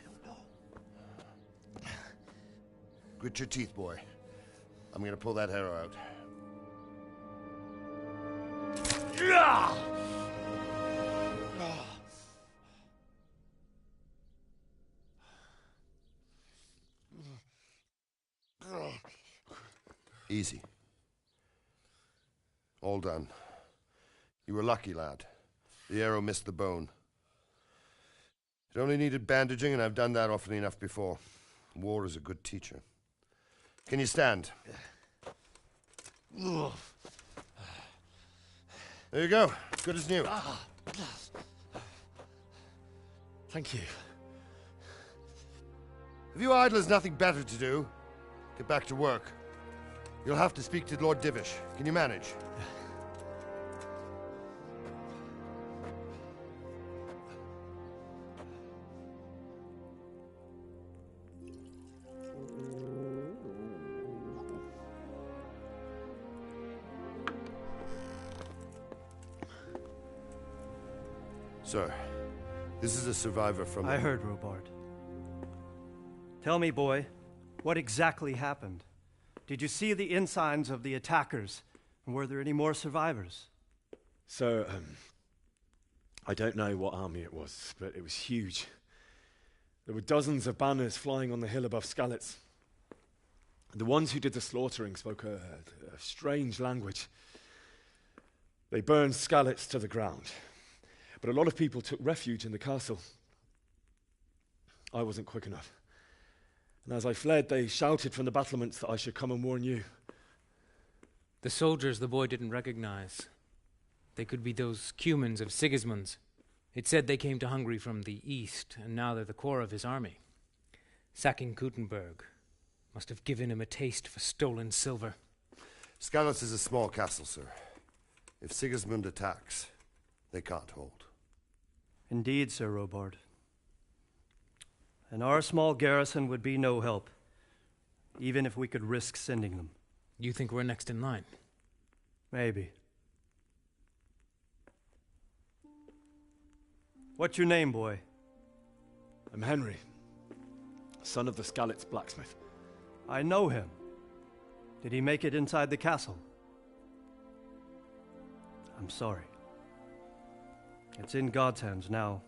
don't know. Grit your teeth, boy. I'm gonna pull that arrow out. Easy. All done. You were lucky, lad. The arrow missed the bone. It only needed bandaging, and I've done that often enough before. War is a good teacher. Can you stand? There you go. Good as new. Thank you. If you idlers nothing better to do, get back to work. You'll have to speak to Lord Divish. Can you manage? Sir, this is a survivor from... I heard, Robard. Tell me, boy, what exactly happened? Did you see the ensigns of the attackers? And were there any more survivors? So, I don't know what army it was, but it was huge. There were dozens of banners flying on the hill above Skalitz. The ones who did the slaughtering spoke a strange language. They burned Skalitz to the ground. But a lot of people took refuge in the castle. I wasn't quick enough. And as I fled, they shouted from the battlements that I should come and warn you. The soldiers the boy didn't recognize. They could be those Cumans of Sigismund's. It said they came to Hungary from the east, and now they're the core of his army. Sacking Gutenberg must have given him a taste for stolen silver. Skalitz is a small castle, sir. If Sigismund attacks, they can't hold. Indeed, Sir Robard. And our small garrison would be no help, even if we could risk sending them. You think we're next in line? Maybe. What's your name, boy? I'm Henry, son of the Skalitz blacksmith. I know him. Did he make it inside the castle? I'm sorry. It's in God's hands now.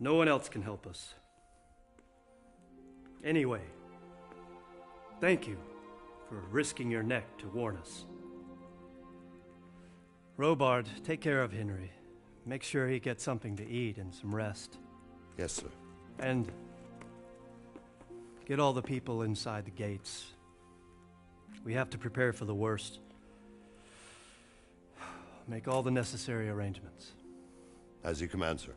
No one else can help us. Anyway, thank you for risking your neck to warn us. Robard, take care of Henry. Make sure he gets something to eat and some rest. Yes, sir. And get all the people inside the gates. We have to prepare for the worst. Make all the necessary arrangements. As you command, sir.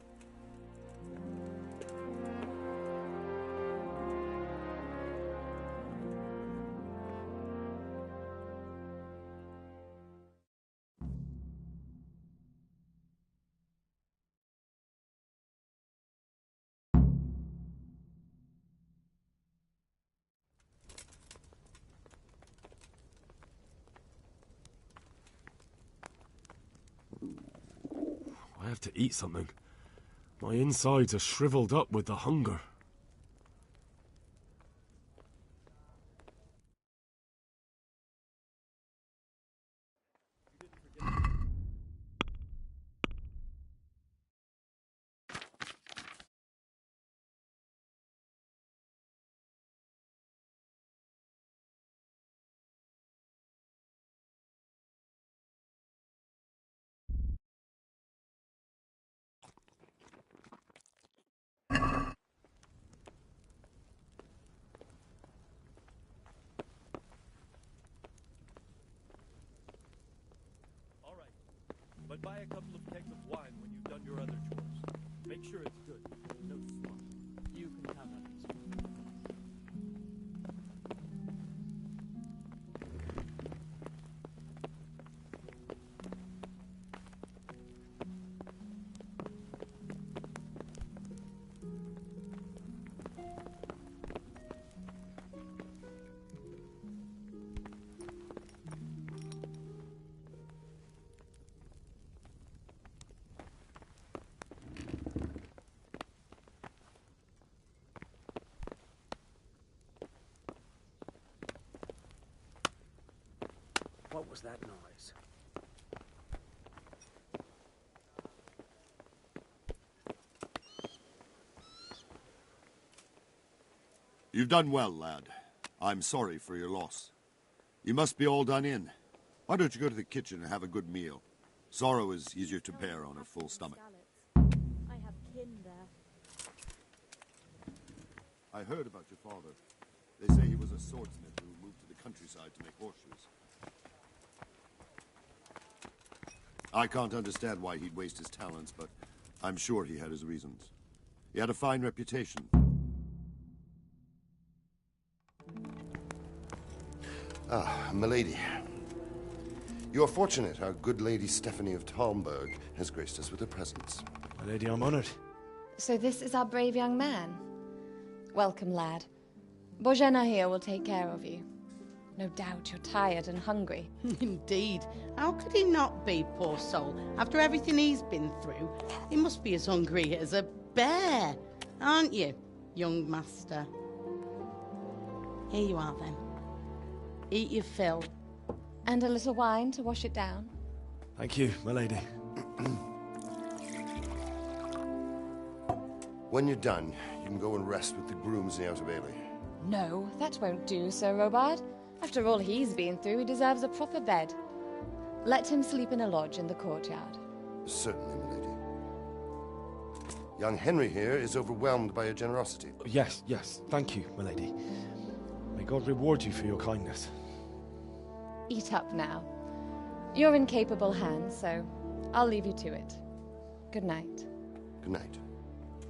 I have to eat something. My insides are shriveled up with the hunger. But buy a couple of kegs of wine when you've done your other chores. Make sure it's good. No What was that noise? You've done well, lad. I'm sorry for your loss. You must be all done in. Why don't you go to the kitchen and have a good meal? Sorrow is easier to bear on a full stomach. I have kin there. I heard about your father. They say he was a swordsmith who moved to the countryside to make horseshoes. I can't understand why he'd waste his talents, but I'm sure he had his reasons. He had a fine reputation. Ah, milady. You are fortunate our good lady Stephanie of Talmberg has graced us with her presence. My lady, I'm honored. So this is our brave young man. Welcome, lad. Bojena here will take care of you. No doubt you're tired and hungry. Indeed. How could he not be, poor soul? After everything he's been through, he must be as hungry as a bear. Aren't you, young master? Here you are, then. Eat your fill. And a little wine to wash it down. Thank you, my lady. When you're done, you can go and rest with the grooms in the Outer Bailey. No, that won't do, Sir Robard. After all he's been through, he deserves a proper bed. Let him sleep in a lodge in the courtyard. Certainly, milady. Young Henry here is overwhelmed by your generosity. Yes, yes. Thank you, my lady. May God reward you for your kindness. Eat up now. You're in capable hands, so I'll leave you to it. Good night. Good night.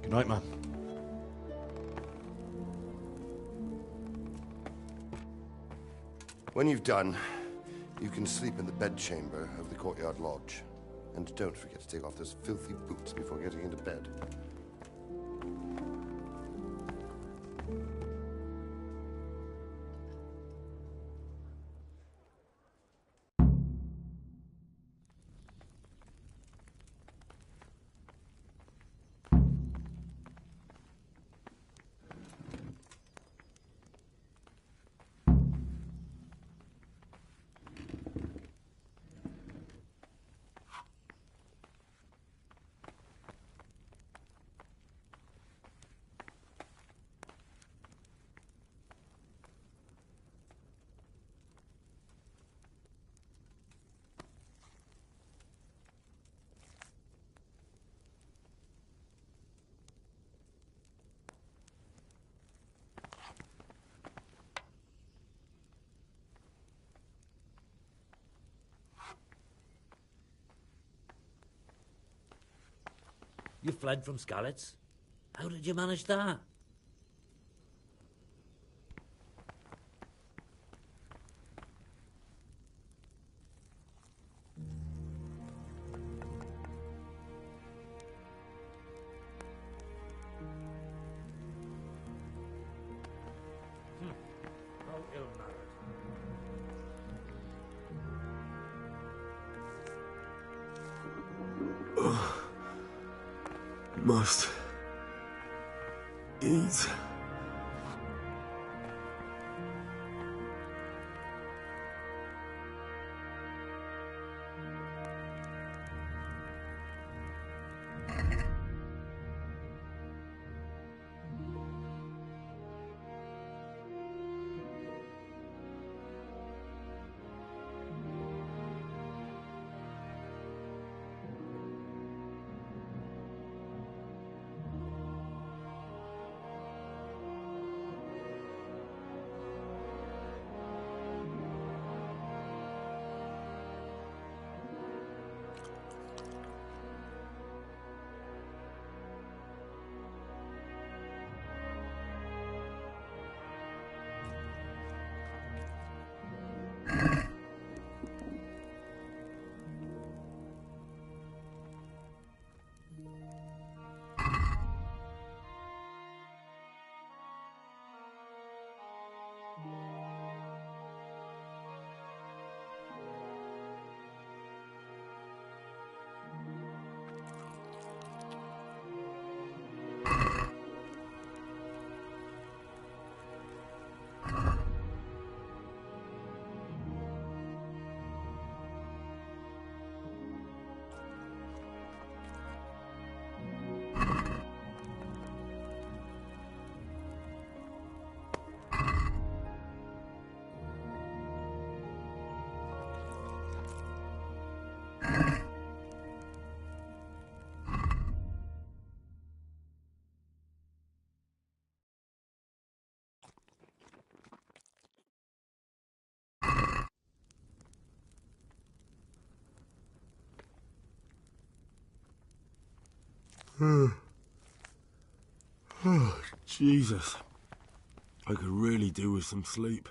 Good night, ma'am. When you've done, you can sleep in the bedchamber of the courtyard lodge. And don't forget to take off those filthy boots before getting into bed. You fled from Skalitz? How did you manage that? How ill-mannered. Must eat. Oh, Jesus. I could really do with some sleep.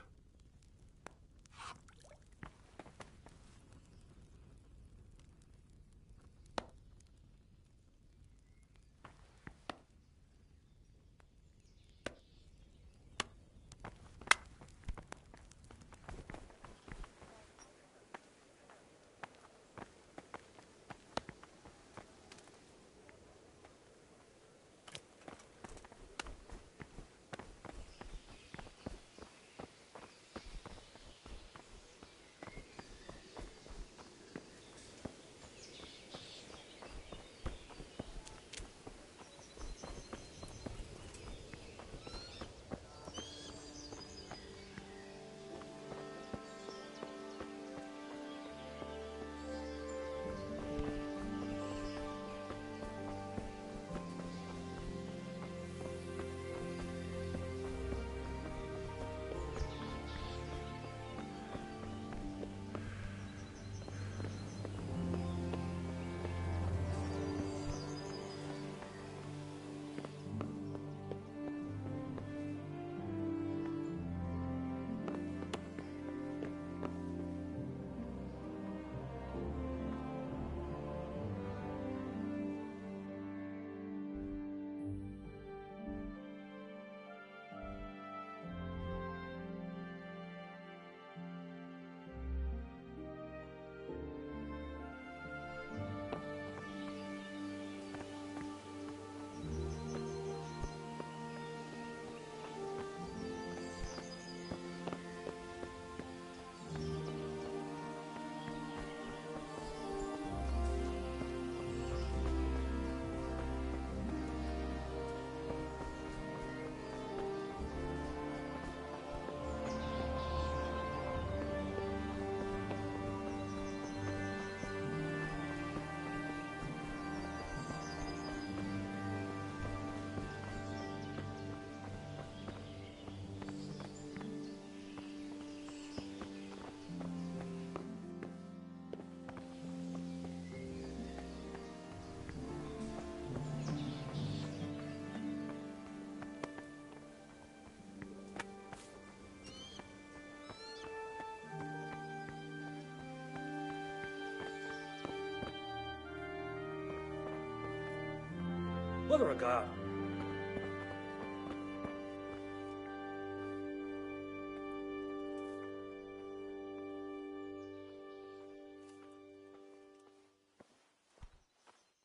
Mother of God.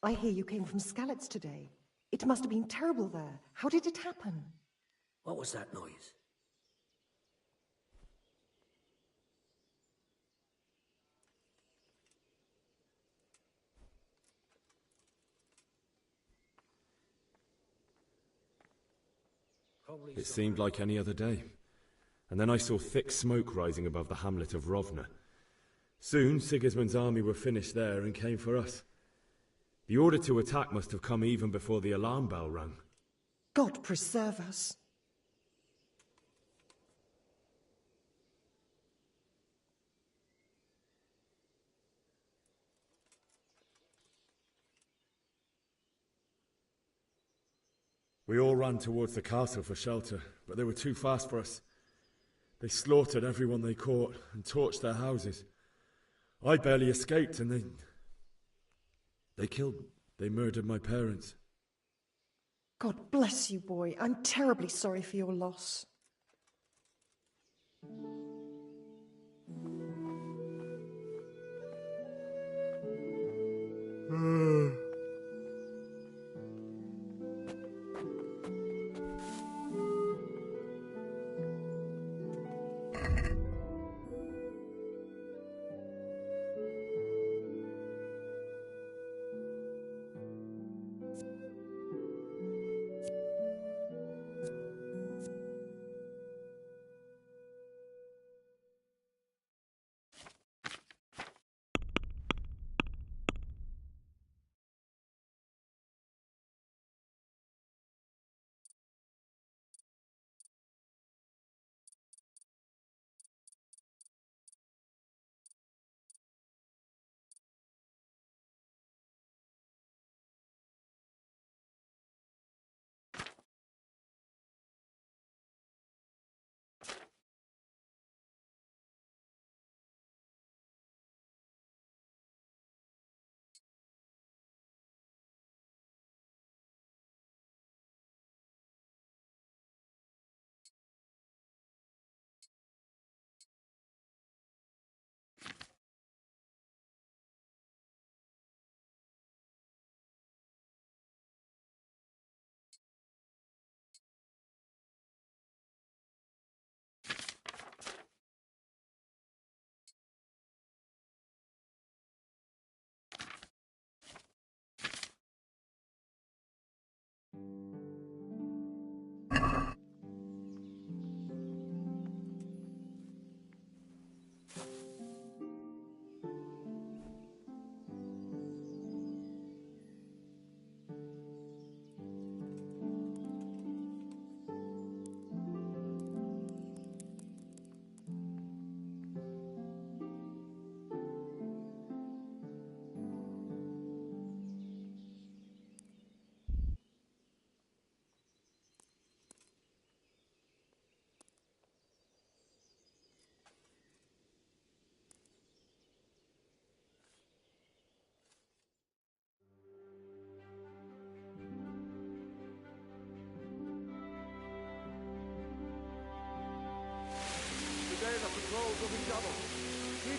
I hear you came from Skalitz today. It must have been terrible there. How did it happen? What was that noise? It seemed like any other day. And then I saw thick smoke rising above the hamlet of Rovna. Soon Sigismund's army were finished there and came for us. The order to attack must have come even before the alarm bell rang. God preserve us. We all ran towards the castle for shelter, but they were too fast for us. They slaughtered everyone they caught and torched their houses. I barely escaped, and they murdered my parents. God bless you, boy. I'm terribly sorry for your loss.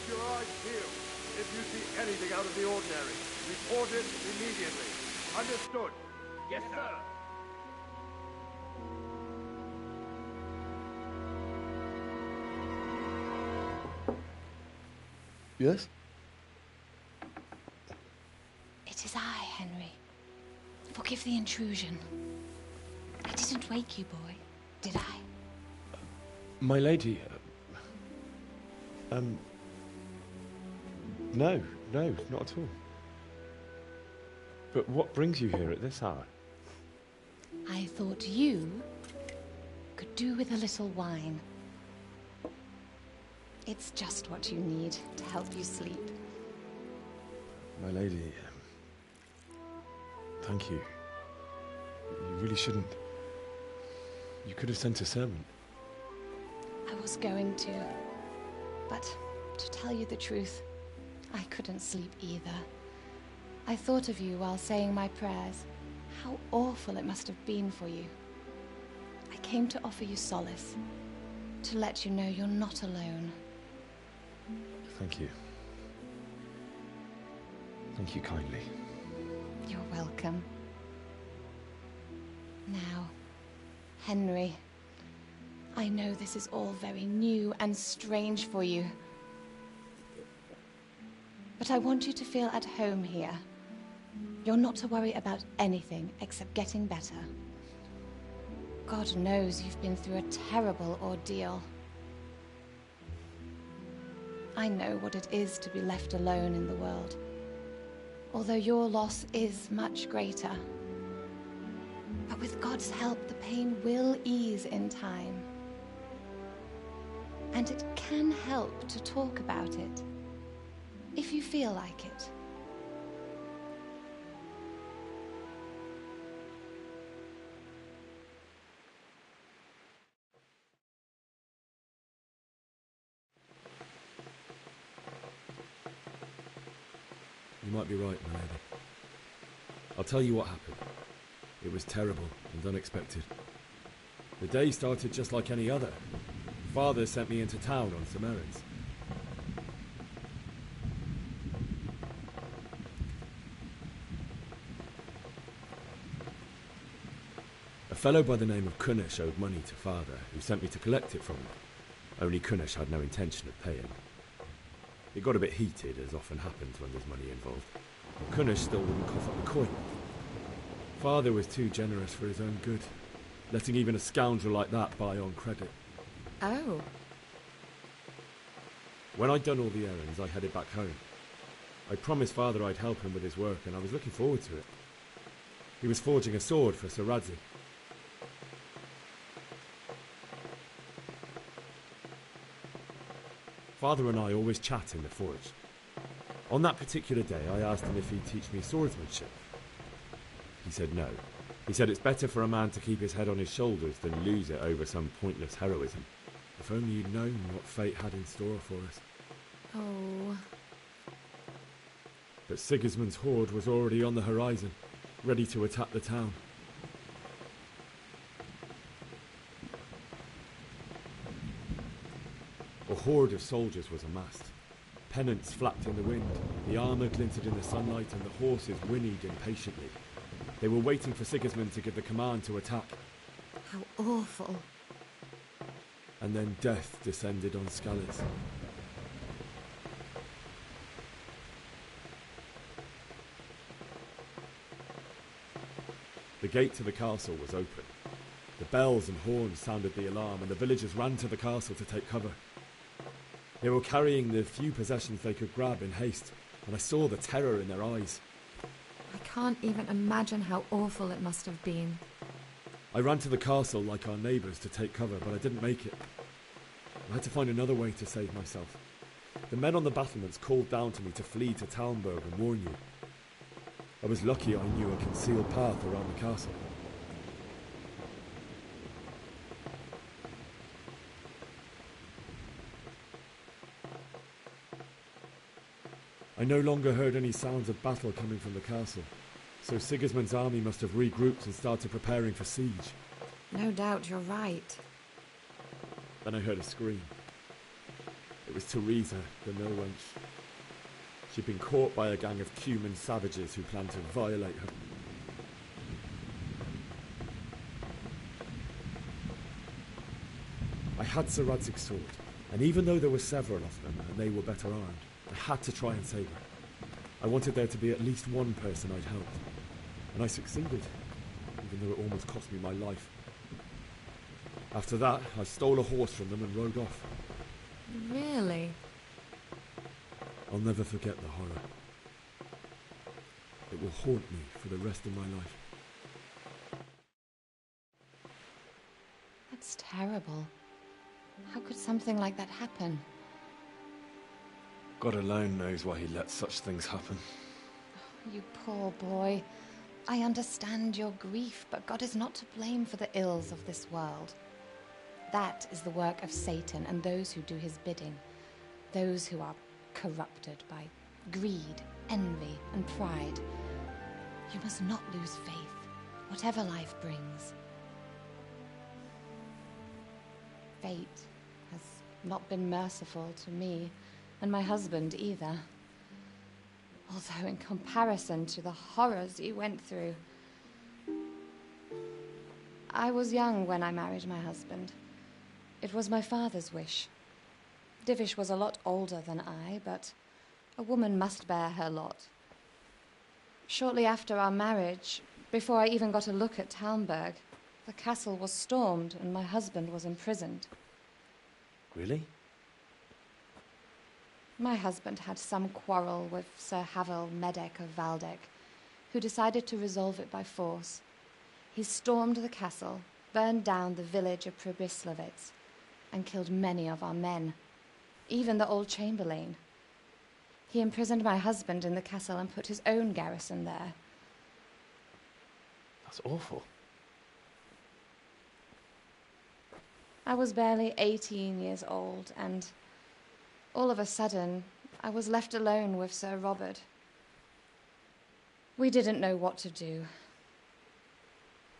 your eyes peeled. If you see anything out of the ordinary, report it immediately. Understood? Yes, sir. Yes? It is I, Henry. Forgive the intrusion. I didn't wake you, boy, did I? My lady, no, not at all. But what brings you here at this hour? I thought you could do with a little wine. It's just what you need to help you sleep. My lady, thank you. You really shouldn't. You could have sent a servant. I was going to, but to tell you the truth, I couldn't sleep either. I thought of you while saying my prayers. How awful it must have been for you. I came to offer you solace, to let you know you're not alone. Thank you. Thank you kindly. You're welcome. Now, Henry, I know this is all very new and strange for you. But I want you to feel at home here. You're not to worry about anything except getting better. God knows you've been through a terrible ordeal. I know what it is to be left alone in the world, although your loss is much greater. But with God's help, the pain will ease in time. And it can help to talk about it, if you feel like it. You might be right, my lady. I'll tell you what happened. It was terrible and unexpected. The day started just like any other. Father sent me into town on some errands. A fellow by the name of Kunnish owed money to Father, who sent me to collect it from him. Only Kunnish had no intention of paying. It got a bit heated, as often happens when there's money involved. Kunnish still wouldn't cough up the coin. Father was too generous for his own good, letting even a scoundrel like that buy on credit. Oh. When I'd done all the errands, I headed back home. I promised Father I'd help him with his work, and I was looking forward to it. He was forging a sword for Sir Radzik. Father and I always chat in the forge. On that particular day, I asked him if he'd teach me swordsmanship. He said no. He said it's better for a man to keep his head on his shoulders than lose it over some pointless heroism. If only you'd known what fate had in store for us. Oh. But Sigismund's horde was already on the horizon, ready to attack the town. A horde of soldiers was amassed. Pennants flapped in the wind, the armour glinted in the sunlight, and the horses whinnied impatiently. They were waiting for Sigismund to give the command to attack. How awful. And then death descended on Skalitz. The gate to the castle was open. The bells and horns sounded the alarm, and the villagers ran to the castle to take cover. They were carrying the few possessions they could grab in haste, and I saw the terror in their eyes. I can't even imagine how awful it must have been. I ran to the castle like our neighbours to take cover, but I didn't make it. I had to find another way to save myself. The men on the battlements called down to me to flee to Talmberg and warn you. I was lucky I knew a concealed path around the castle. I no longer heard any sounds of battle coming from the castle, so Sigismund's army must have regrouped and started preparing for siege. No doubt you're right. Then I heard a scream. It was Teresa, the mill wench. She'd been caught by a gang of Cuman savages who planned to violate her. I had Sir Radzig's sword, and even though there were several of them and they were better armed, I had to try and save her. I wanted there to be at least one person I'd helped, and I succeeded, even though it almost cost me my life. After that, I stole a horse from them and rode off. Really? I'll never forget the horror. It will haunt me for the rest of my life. That's terrible. How could something like that happen? God alone knows why he lets such things happen. You poor boy. I understand your grief, but God is not to blame for the ills of this world. That is the work of Satan and those who do his bidding. Those who are corrupted by greed, envy, and pride. You must not lose faith, whatever life brings. Fate has not been merciful to me, and my husband either. Although in comparison to the horrors you went through. I was young when I married my husband. It was my father's wish. Divish was a lot older than I, but a woman must bear her lot. Shortly after our marriage, before I even got a look at Talmberg, the castle was stormed and my husband was imprisoned. Really? My husband had some quarrel with Sir Havel Medek of Valdek, who decided to resolve it by force. He stormed the castle, burned down the village of Pribyslavitz, and killed many of our men, even the old chamberlain. He imprisoned my husband in the castle and put his own garrison there. That's awful. I was barely 18 years old, and all of a sudden, I was left alone with Sir Robert. We didn't know what to do.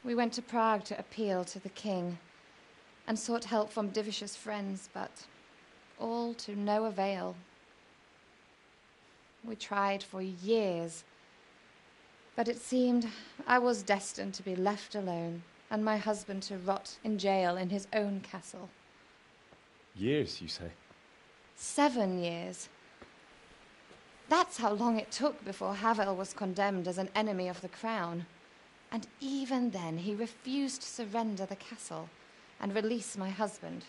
We went to Prague to appeal to the king and sought help from Divish's friends, but all to no avail. We tried for years, but it seemed I was destined to be left alone and my husband to rot in jail in his own castle. Years, you say? 7 years. That's how long it took before Havel was condemned as an enemy of the crown. And even then, he refused to surrender the castle and release my husband.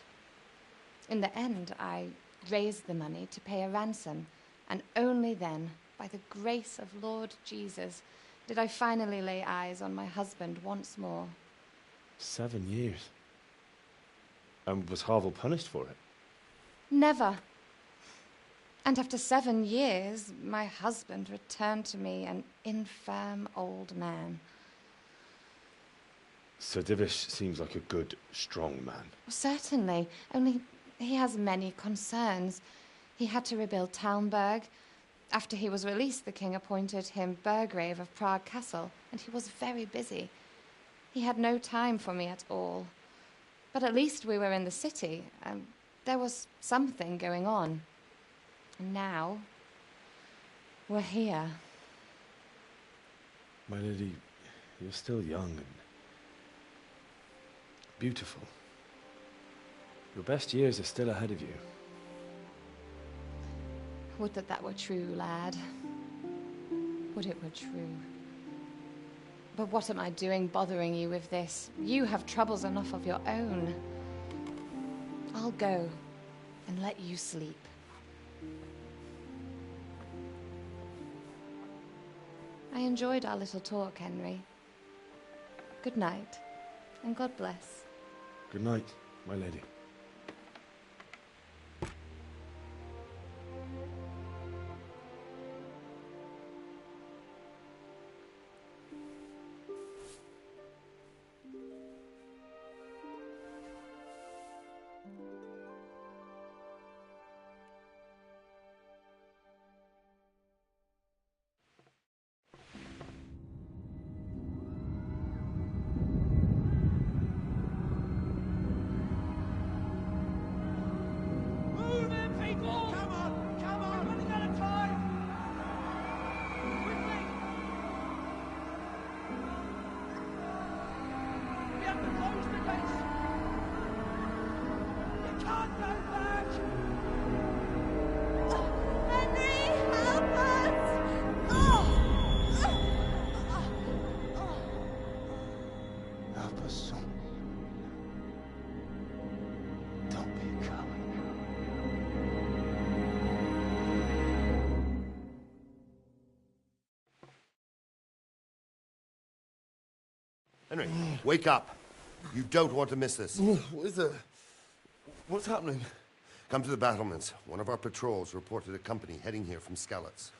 In the end, I raised the money to pay a ransom, and only then, by the grace of Lord Jesus, did I finally lay eyes on my husband once more. 7 years? And was Havel punished for it? Never. And after 7 years, my husband returned to me an infirm old man. Sir Divish seems like a good, strong man. Certainly, only he has many concerns. He had to rebuild Talmberg. After he was released, the king appointed him Burgrave of Prague Castle, and he was very busy. He had no time for me at all. But at least we were in the city, and there was something going on. And now, we're here. My lady, you're still young and beautiful. Your best years are still ahead of you. Would that that were true, lad. Would it were true. But what am I doing bothering you with this? You have troubles enough of your own. I'll go and let you sleep. I enjoyed our little talk, Henry. Good night, and God bless. Good night, my lady. Henry, wake up. You don't want to miss this. What is it? What's happening? Come to the battlements. One of our patrols reported a company heading here from Skalitz.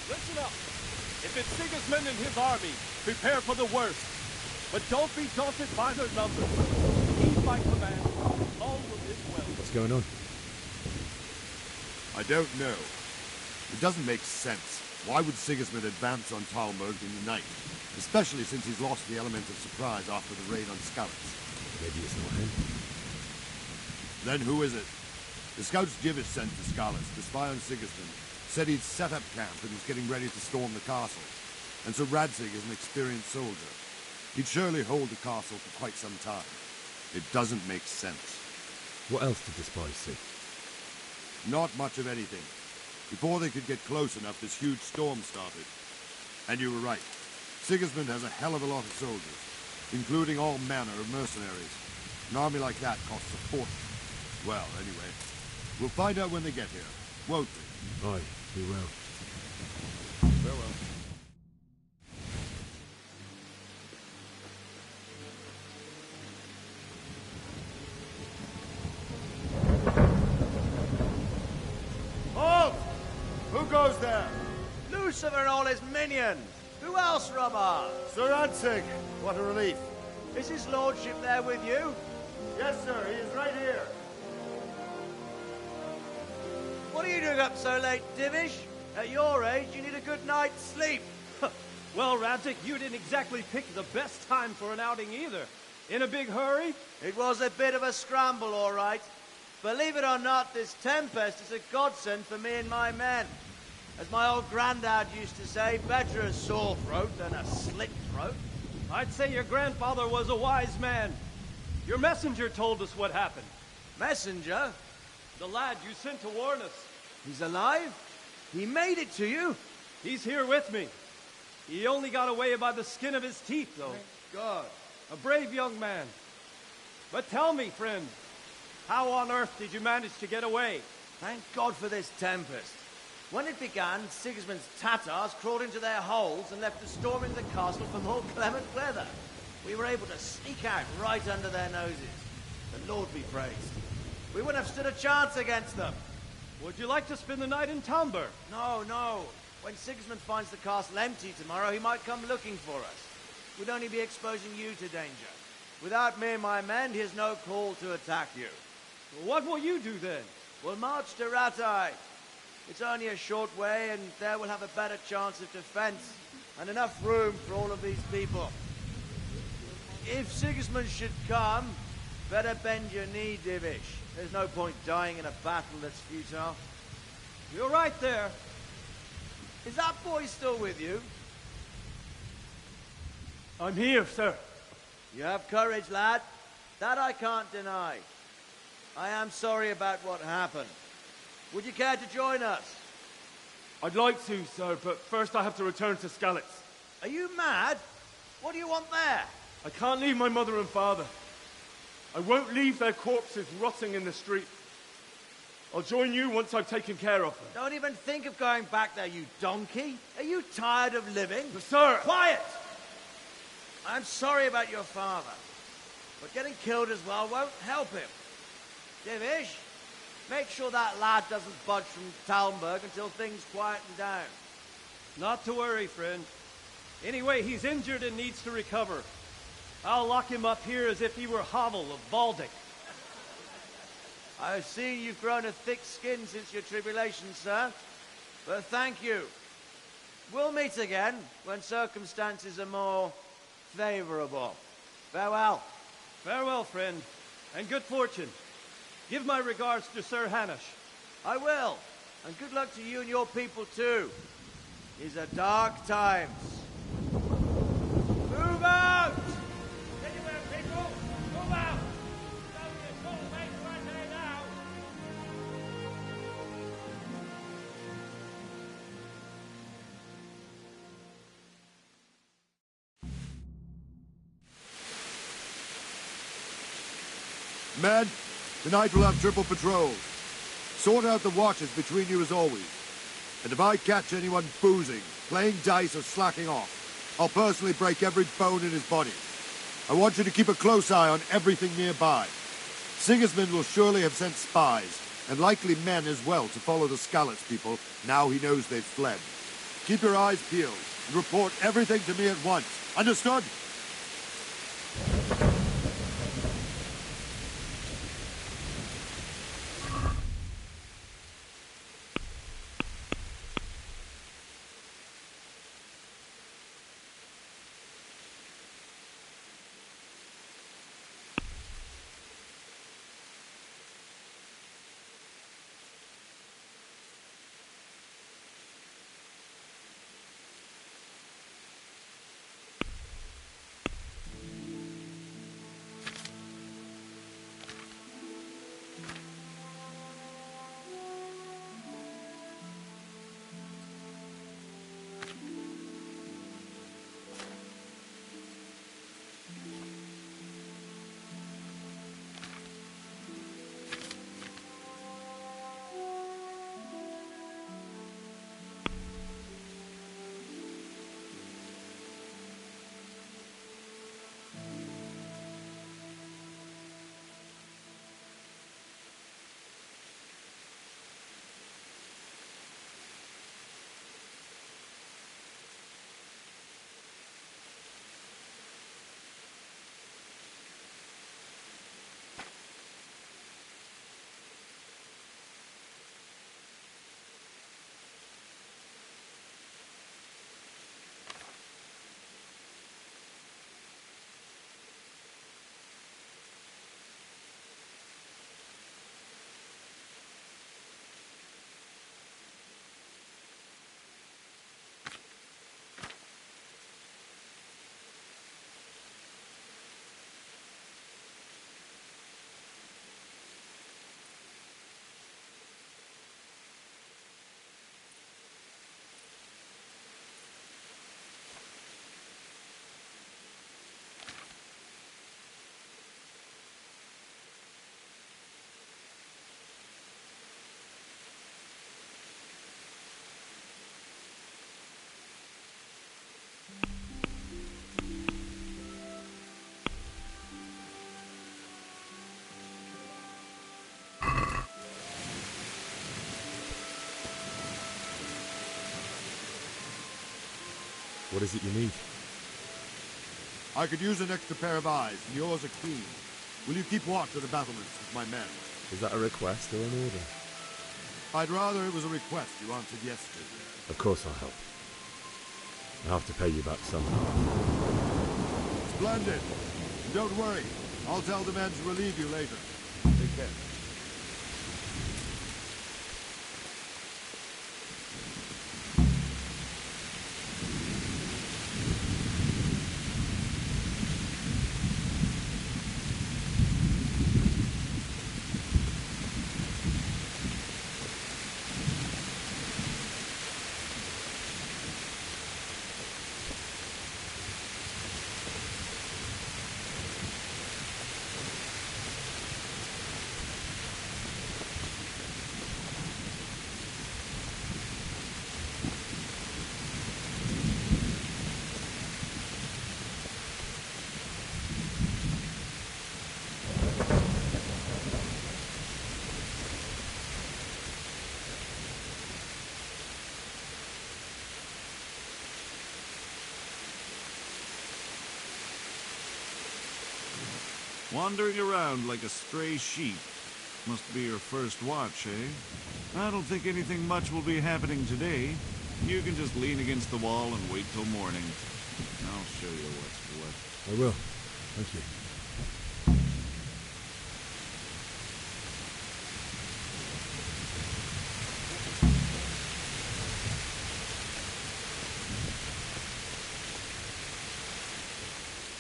Listen up. If it's Sigismund and his army, prepare for the worst. But don't be daunted by their numbers. Heed my command. All will live well. What's going on? I don't know. It doesn't make sense. Why would Sigismund advance on Talmberg in the night? Especially since he's lost the element of surprise after the raid on Skalitz. Maybe it's not him. Then who is it? The scouts Jivish sent to Skalitz to spy on Sigismund said he'd set up camp and was getting ready to storm the castle. And so Radzig is an experienced soldier. He'd surely hold the castle for quite some time. It doesn't make sense. What else did the spies see? Not much of anything. Before they could get close enough, this huge storm started. And you were right. Sigismund has a hell of a lot of soldiers, including all manner of mercenaries. An army like that costs a fortune. Well, anyway, we'll find out when they get here, won't we? Aye, we will. Farewell. Halt! Who goes there? Lucifer and all his minions. Who else, Robber? Sir Radzig. What a relief. Is his lordship there with you? Yes, sir. He is right here. What are you doing up so late, Divish? At your age, you need a good night's sleep. Well, Radzig, you didn't exactly pick the best time for an outing either. In a big hurry? It was a bit of a scramble, all right. Believe it or not, this tempest is a godsend for me and my men. As my old granddad used to say, better a sore throat than a slit throat. I'd say your grandfather was a wise man. Your messenger told us what happened. Messenger? The lad you sent to warn us. He's alive? He made it to you? He's here with me. He only got away by the skin of his teeth, though. Thank God. A brave young man. But tell me, friend, how on earth did you manage to get away? Thank God for this tempest. When it began, Sigismund's Tatars crawled into their holes and left us storming the castle for more clement weather. We were able to sneak out right under their noses. The Lord be praised. We wouldn't have stood a chance against them. Would you like to spend the night in Talmberg? No, no. When Sigismund finds the castle empty tomorrow, he might come looking for us. We'd only be exposing you to danger. Without me and my men, he has no call to attack you. What will you do then? We'll march to Ratai. It's only a short way, and there we'll have a better chance of defense. and enough room for all of these people. If Sigismund should come, better bend your knee, Divish. There's no point dying in a battle that's futile. You're right there. Is that boy still with you? I'm here, sir. You have courage, lad. That I can't deny. I am sorry about what happened. Would you care to join us? I'd like to, sir, but first I have to return to Skalitz. Are you mad? What do you want there? I can't leave my mother and father. I won't leave their corpses rotting in the street. I'll join you once I've taken care of them. Don't even think of going back there, you donkey. Are you tired of living? But sir! Quiet! I'm sorry about your father, but getting killed as well won't help him. Divish, make sure that lad doesn't budge from Talmberg until things quieten down. Not to worry, friend. Anyway, he's injured and needs to recover. I'll lock him up here as if he were Havel of Baldic. I've seen you've grown a thick skin since your tribulation, sir. But thank you. We'll meet again when circumstances are more favorable. Farewell. Farewell, friend, and good fortune. Give my regards to Sir Hanush. I will, and good luck to you and your people too. These are dark times. Move out! Anywhere, people! Move out! Don't get told make right there now! Men, tonight we'll have triple patrols. Sort out the watches between you as always. And if I catch anyone boozing, playing dice or slacking off, I'll personally break every bone in his body. I want you to keep a close eye on everything nearby. Sigismund will surely have sent spies, and likely men as well, to follow the Skalitz people now he knows they've fled. Keep your eyes peeled, and report everything to me at once. Understood? What is it you need? I could use an extra pair of eyes, and yours are keen. Will you keep watch of the battlements with my men? Is that a request or an order? I'd rather it was a request you answered yes to. Of course I'll help. I'll have to pay you back somehow. Splendid. Don't worry. I'll tell the men to relieve you later. Take care. Wandering around like a stray sheep. Must be your first watch, eh? I don't think anything much will be happening today. You can just lean against the wall and wait till morning. I'll show you what's what. I will. Thank you.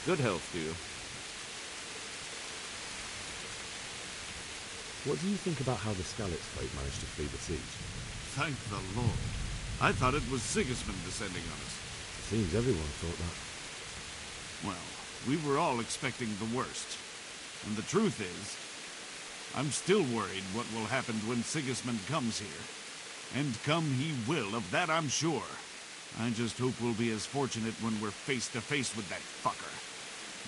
Good health to you. What do you think about how the Skalitz folk managed to flee the siege? Thank the Lord. I thought it was Sigismund descending on us. It seems everyone thought that. Well, we were all expecting the worst. And the truth is, I'm still worried what will happen when Sigismund comes here. And come he will, of that I'm sure. I just hope we'll be as fortunate when we're face to face with that fucker.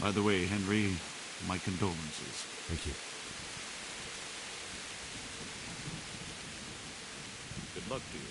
By the way, Henry, my condolences. Thank you. Good luck to you.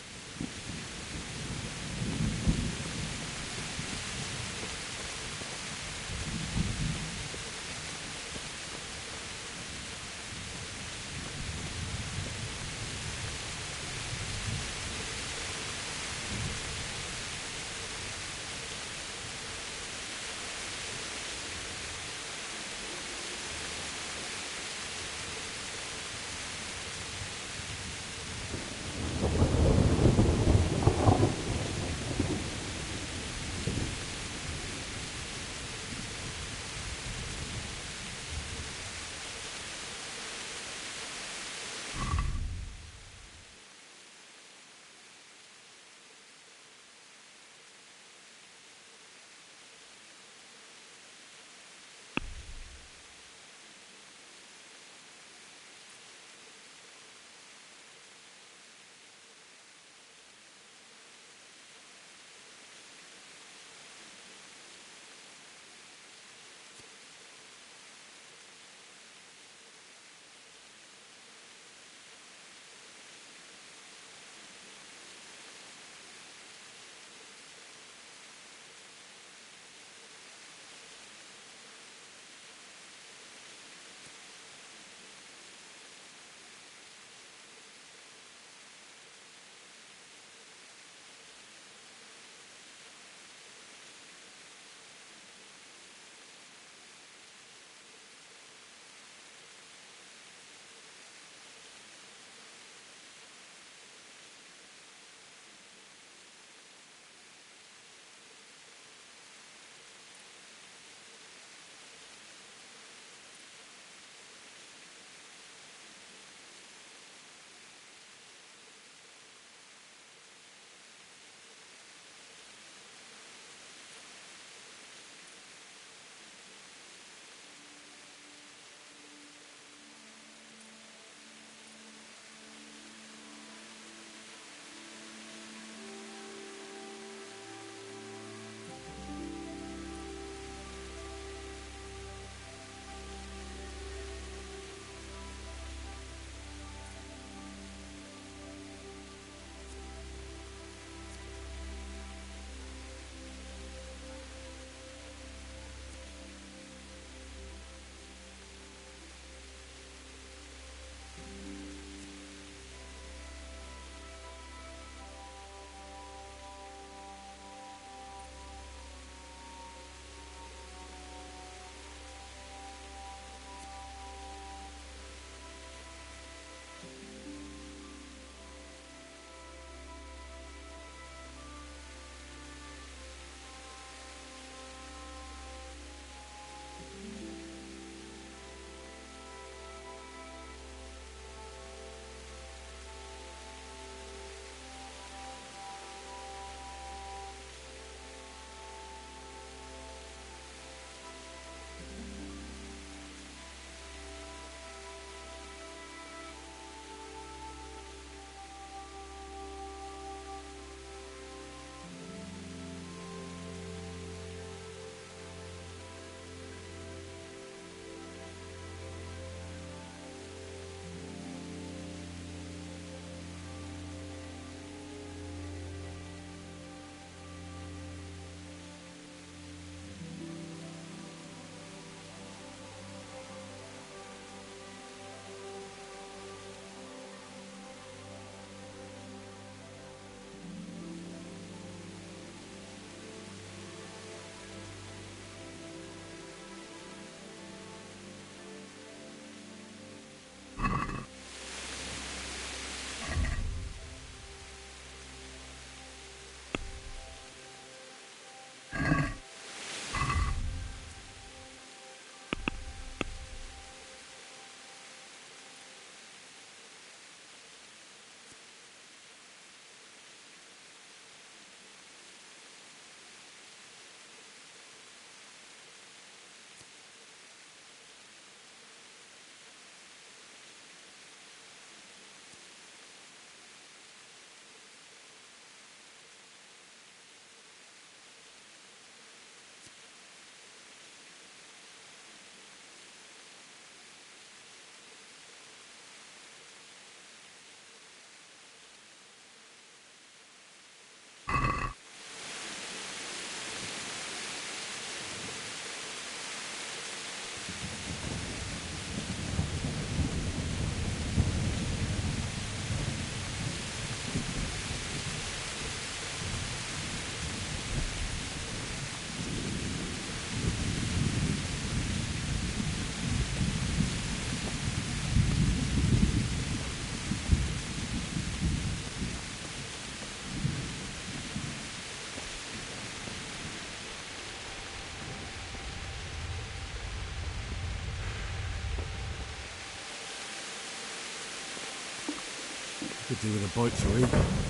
Could do with a bite to eat.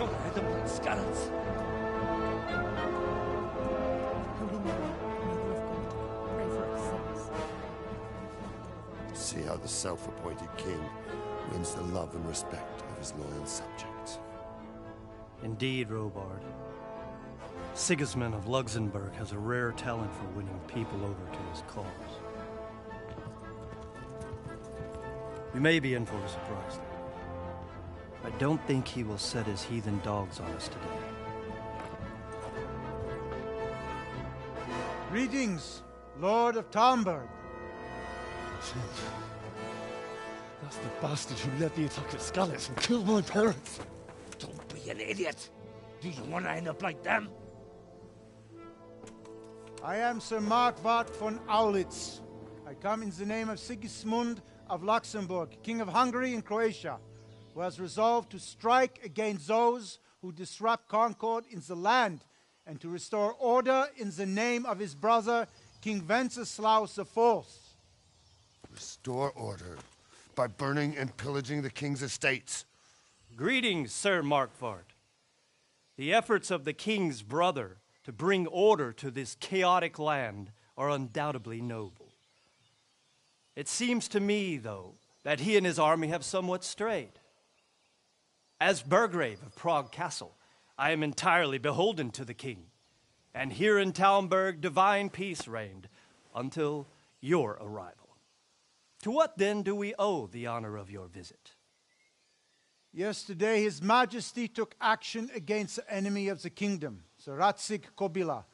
I don't want Scarlets. See how the self-appointed king wins the love and respect of his loyal subjects. Indeed, Robard. Sigismund of Luxembourg has a rare talent for winning people over to his cause. You may be in for a surprise, though. I don't think he will set his heathen dogs on us today. Greetings, Lord of Talmberg. That's the bastard who led the attack at Scarlets and killed my parents. Don't be an idiot. Do you want to end up like them? I am Sir Markwart von Aulitz. I come in the name of Sigismund of Luxembourg, King of Hungary and Croatia, who has resolved to strike against those who disrupt concord in the land and to restore order in the name of his brother, King Wenceslaus IV. Restore order by burning and pillaging the king's estates. Greetings, Sir Markwart. The efforts of the king's brother to bring order to this chaotic land are undoubtedly noble. It seems to me, though, that he and his army have somewhat strayed. As Burgrave of Prague Castle, I am entirely beholden to the king, and here in Talmberg divine peace reigned until your arrival. To what then do we owe the honor of your visit? Yesterday, His Majesty took action against the enemy of the kingdom, Sir Radzig Kobyla,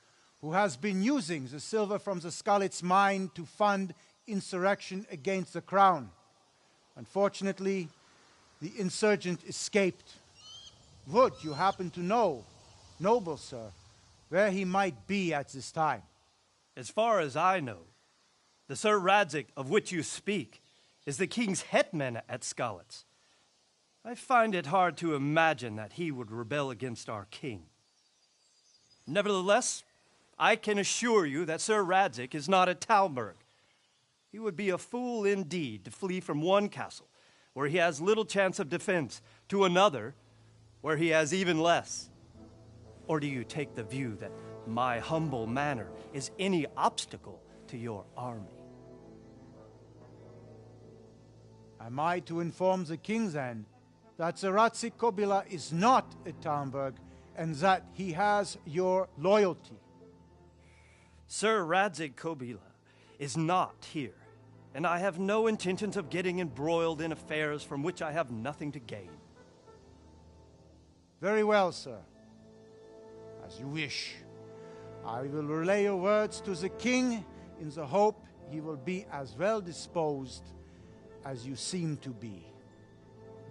who has been using the silver from the Skalitz mine to fund insurrection against the crown. Unfortunately, the insurgent escaped. Would you happen to know, noble sir, where he might be at this time? As far as I know, the Sir Radzig of which you speak is the king's hetman at Skalitz. I find it hard to imagine that he would rebel against our king. Nevertheless, I can assure you that Sir Radzig is not at Talmberg. He would be a fool indeed to flee from one castle, where he has little chance of defense, to another, where he has even less. Or do you take the view that my humble manner is any obstacle to your army? Am I to inform the king then that Sir Radzig Kobyla is not at Talmberg and that he has your loyalty? Sir Radzig Kobyla is not here, and I have no intentions of getting embroiled in affairs from which I have nothing to gain. Very well, sir. As you wish. I will relay your words to the king in the hope he will be as well disposed as you seem to be.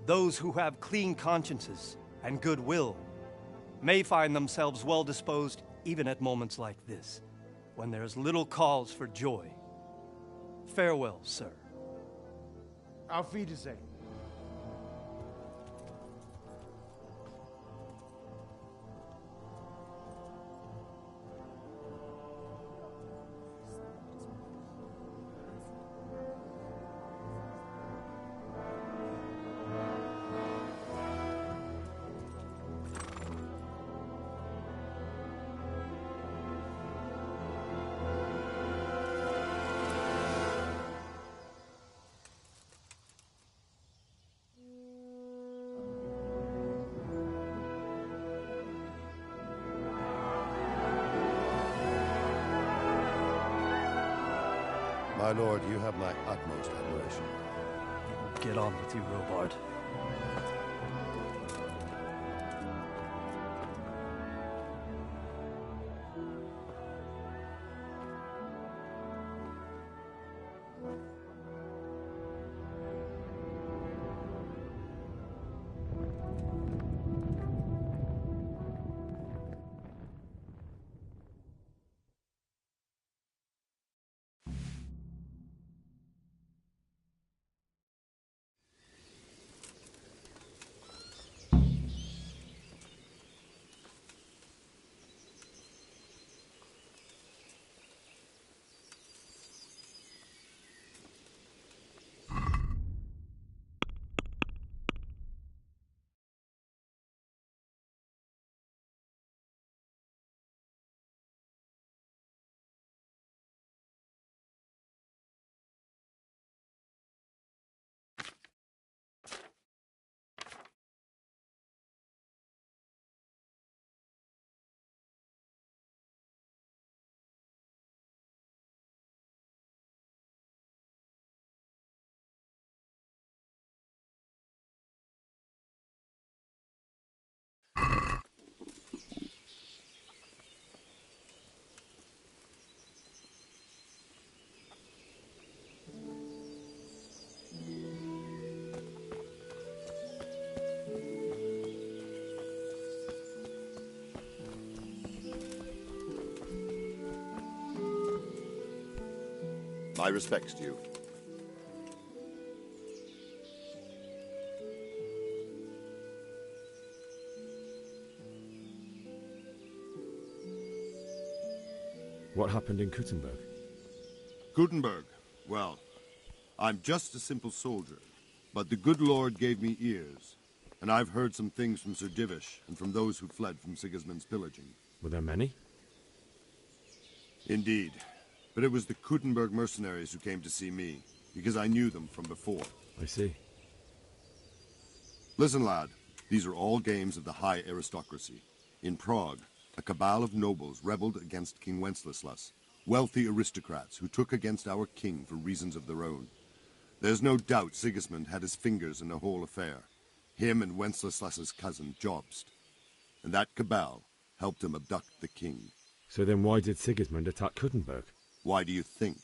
Those who have clean consciences and goodwill may find themselves well disposed even at moments like this, when there is little cause for joy. Farewell, sir. Auf Wiedersehen. My lord, you have my utmost admiration. Get on with you, Robard. My respects to you. What happened in Kuttenberg? Gutenberg. Well, I'm just a simple soldier, but the good Lord gave me ears, and I've heard some things from Sir Divish and from those who fled from Sigismund's pillaging. Were there many? Indeed, but it was the Kuttenberg mercenaries who came to see me, because I knew them from before. I see. Listen, lad, these are all games of the high aristocracy. In Prague, a cabal of nobles rebelled against King Wenceslas, wealthy aristocrats who took against our king for reasons of their own. There's no doubt Sigismund had his fingers in the whole affair, him and Wenceslas's cousin Jobst. And that cabal helped him abduct the king. So then why did Sigismund attack Kuttenberg? Why do you think?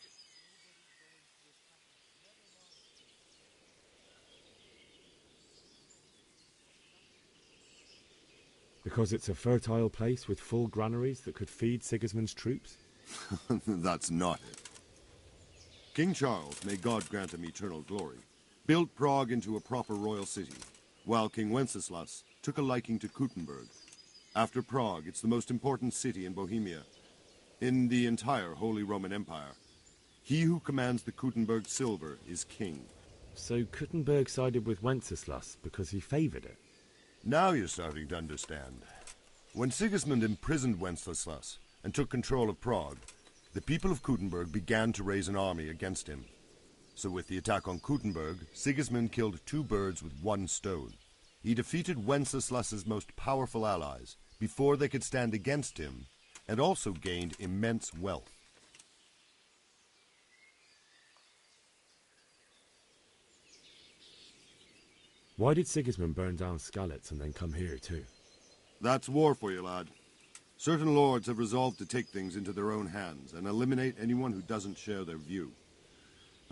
Because it's a fertile place with full granaries that could feed Sigismund's troops? That's not it. King Charles, may God grant him eternal glory, built Prague into a proper royal city, while King Wenceslas took a liking to Kuttenberg. After Prague, it's the most important city in Bohemia, in the entire Holy Roman Empire. He who commands the Kuttenberg silver is king. So Kuttenberg sided with Wenceslas because he favoured it? Now you're starting to understand. When Sigismund imprisoned Wenceslas and took control of Prague, the people of Kuttenberg began to raise an army against him. So with the attack on Kuttenberg, Sigismund killed 2 birds with 1 stone. He defeated Wenceslas's most powerful allies before they could stand against him, and also gained immense wealth. Why did Sigismund burn down Skalitz and then come here too? That's war for you, lad. Certain lords have resolved to take things into their own hands and eliminate anyone who doesn't share their view.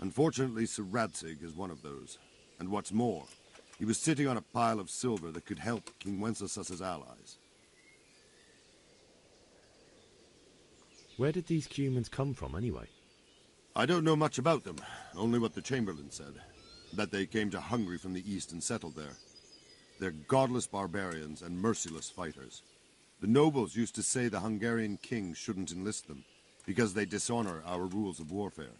Unfortunately, Sir Radzig is one of those. And what's more, he was sitting on a pile of silver that could help King Wenceslas's allies. Where did these Cumans come from anyway? I don't know much about them, only what the Chamberlain said. That they came to Hungary from the east and settled there. They're godless barbarians and merciless fighters. The nobles used to say the Hungarian king shouldn't enlist them, because they dishonor our rules of warfare.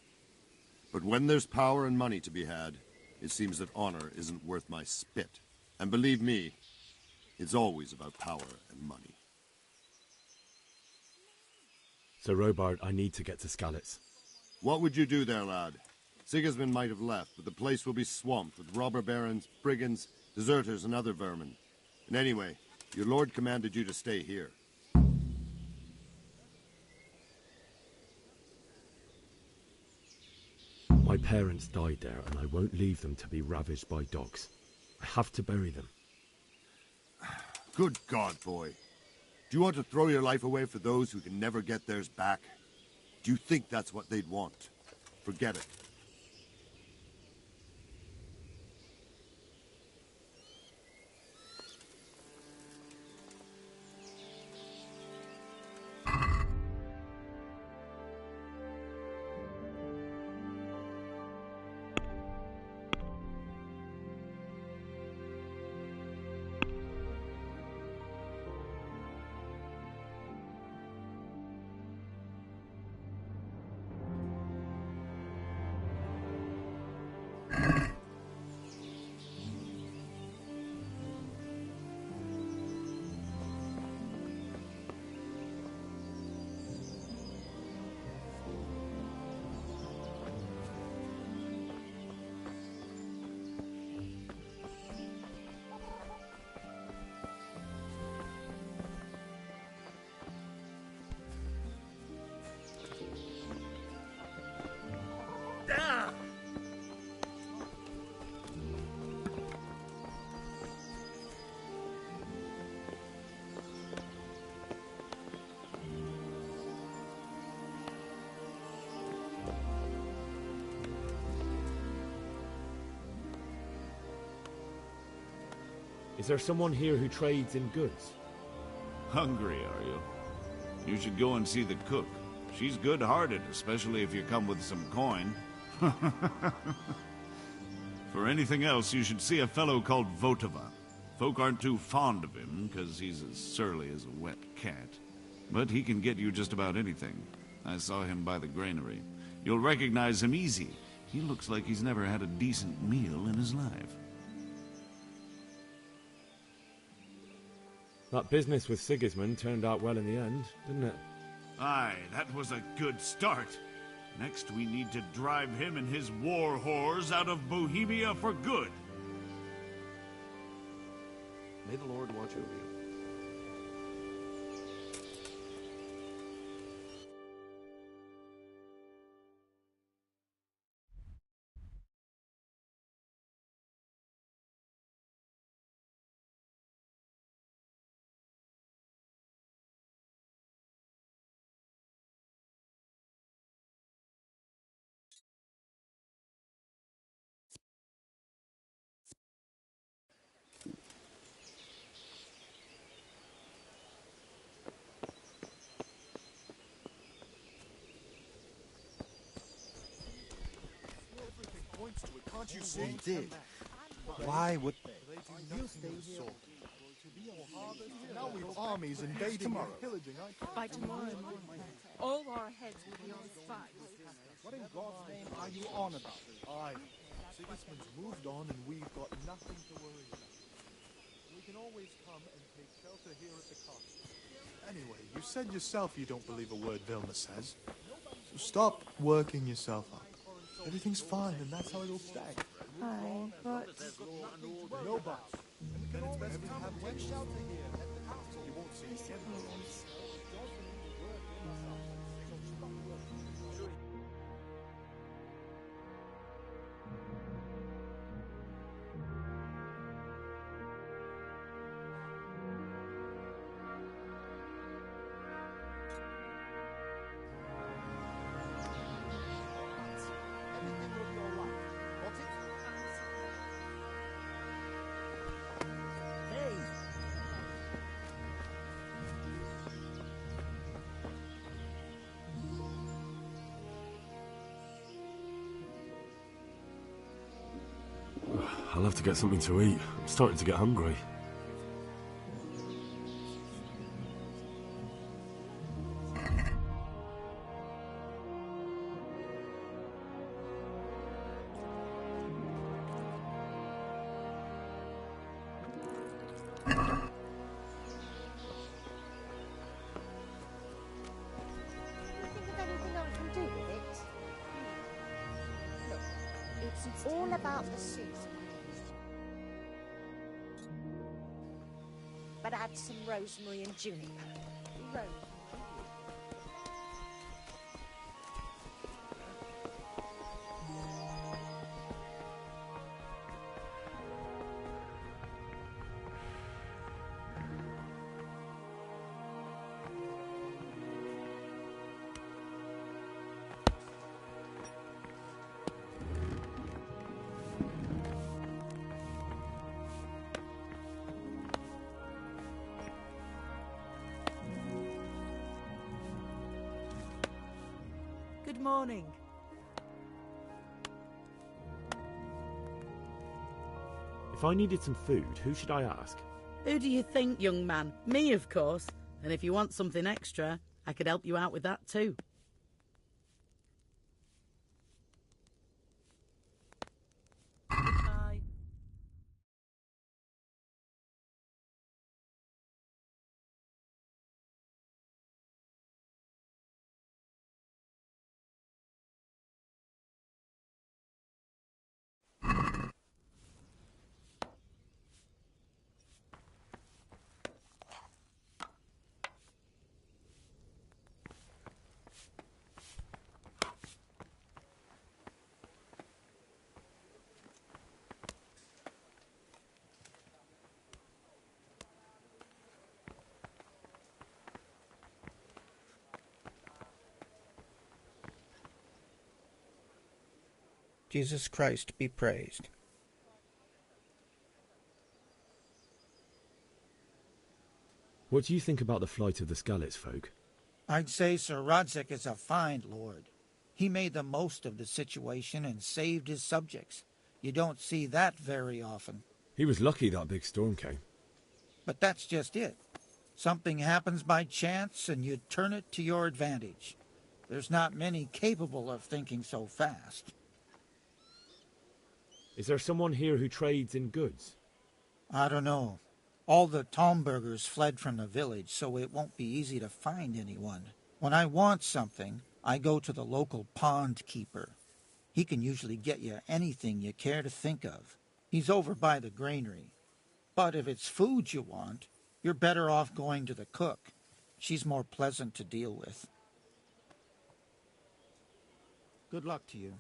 But when there's power and money to be had, it seems that honor isn't worth my spit. And believe me, it's always about power and money. Sir Robard, I need to get to Skalitz. What would you do there, lad? Sigismund might have left, but the place will be swamped with robber barons, brigands, deserters, and other vermin. And anyway, your lord commanded you to stay here. My parents died there, and I won't leave them to be ravaged by dogs. I have to bury them. Good God, boy. Do you want to throw your life away for those who can never get theirs back? Do you think that's what they'd want? Forget it. Is there someone here who trades in goods? Hungry, are you? You should go and see the cook. She's good-hearted, especially if you come with some coin. For anything else, you should see a fellow called Votava. Folk aren't too fond of him, because he's as surly as a wet cat. But he can get you just about anything. I saw him by the granary. You'll recognize him easy. He looks like he's never had a decent meal in his life. That business with Sigismund turned out well in the end, didn't it? Aye, that was a good start. Next, we need to drive him and his war whores out of Bohemia for good. May the Lord watch over you. Can't you see? They did. Why would you stay here? Now we've armies invading and pillaging. By tomorrow morning, all our heads will be on fire. What in God's name are you on about? Aye, Sigismund's moved on and we've got nothing to worry about. We can always come and take shelter here at the castle. Anyway, you said yourself you don't believe a word Vilma says. So stop working yourself up. Everything's fine, and that's how it'll stay. Aye, but... No buts. Then it's best to have wet shelter here at the castle. You won't see it anywhere else. I'll have to get something to eat. I'm starting to get hungry. It's all about the season. But add some rosemary and juniper. Good morning. If I needed some food, who should I ask? Who do you think, young man? Me, of course. And if you want something extra, I could help you out with that too. Bye. Jesus Christ be praised. What do you think about the flight of the Skalitz folk? I'd say Sir Rodzik is a fine lord. He made the most of the situation and saved his subjects. You don't see that very often. He was lucky that big storm came. But that's just it. Something happens by chance and you turn it to your advantage. There's not many capable of thinking so fast. Is there someone here who trades in goods? I don't know. All the Talmbergers fled from the village, so it won't be easy to find anyone. When I want something, I go to the local pond keeper. He can usually get you anything you care to think of. He's over by the granary. But if it's food you want, you're better off going to the cook. She's more pleasant to deal with. Good luck to you.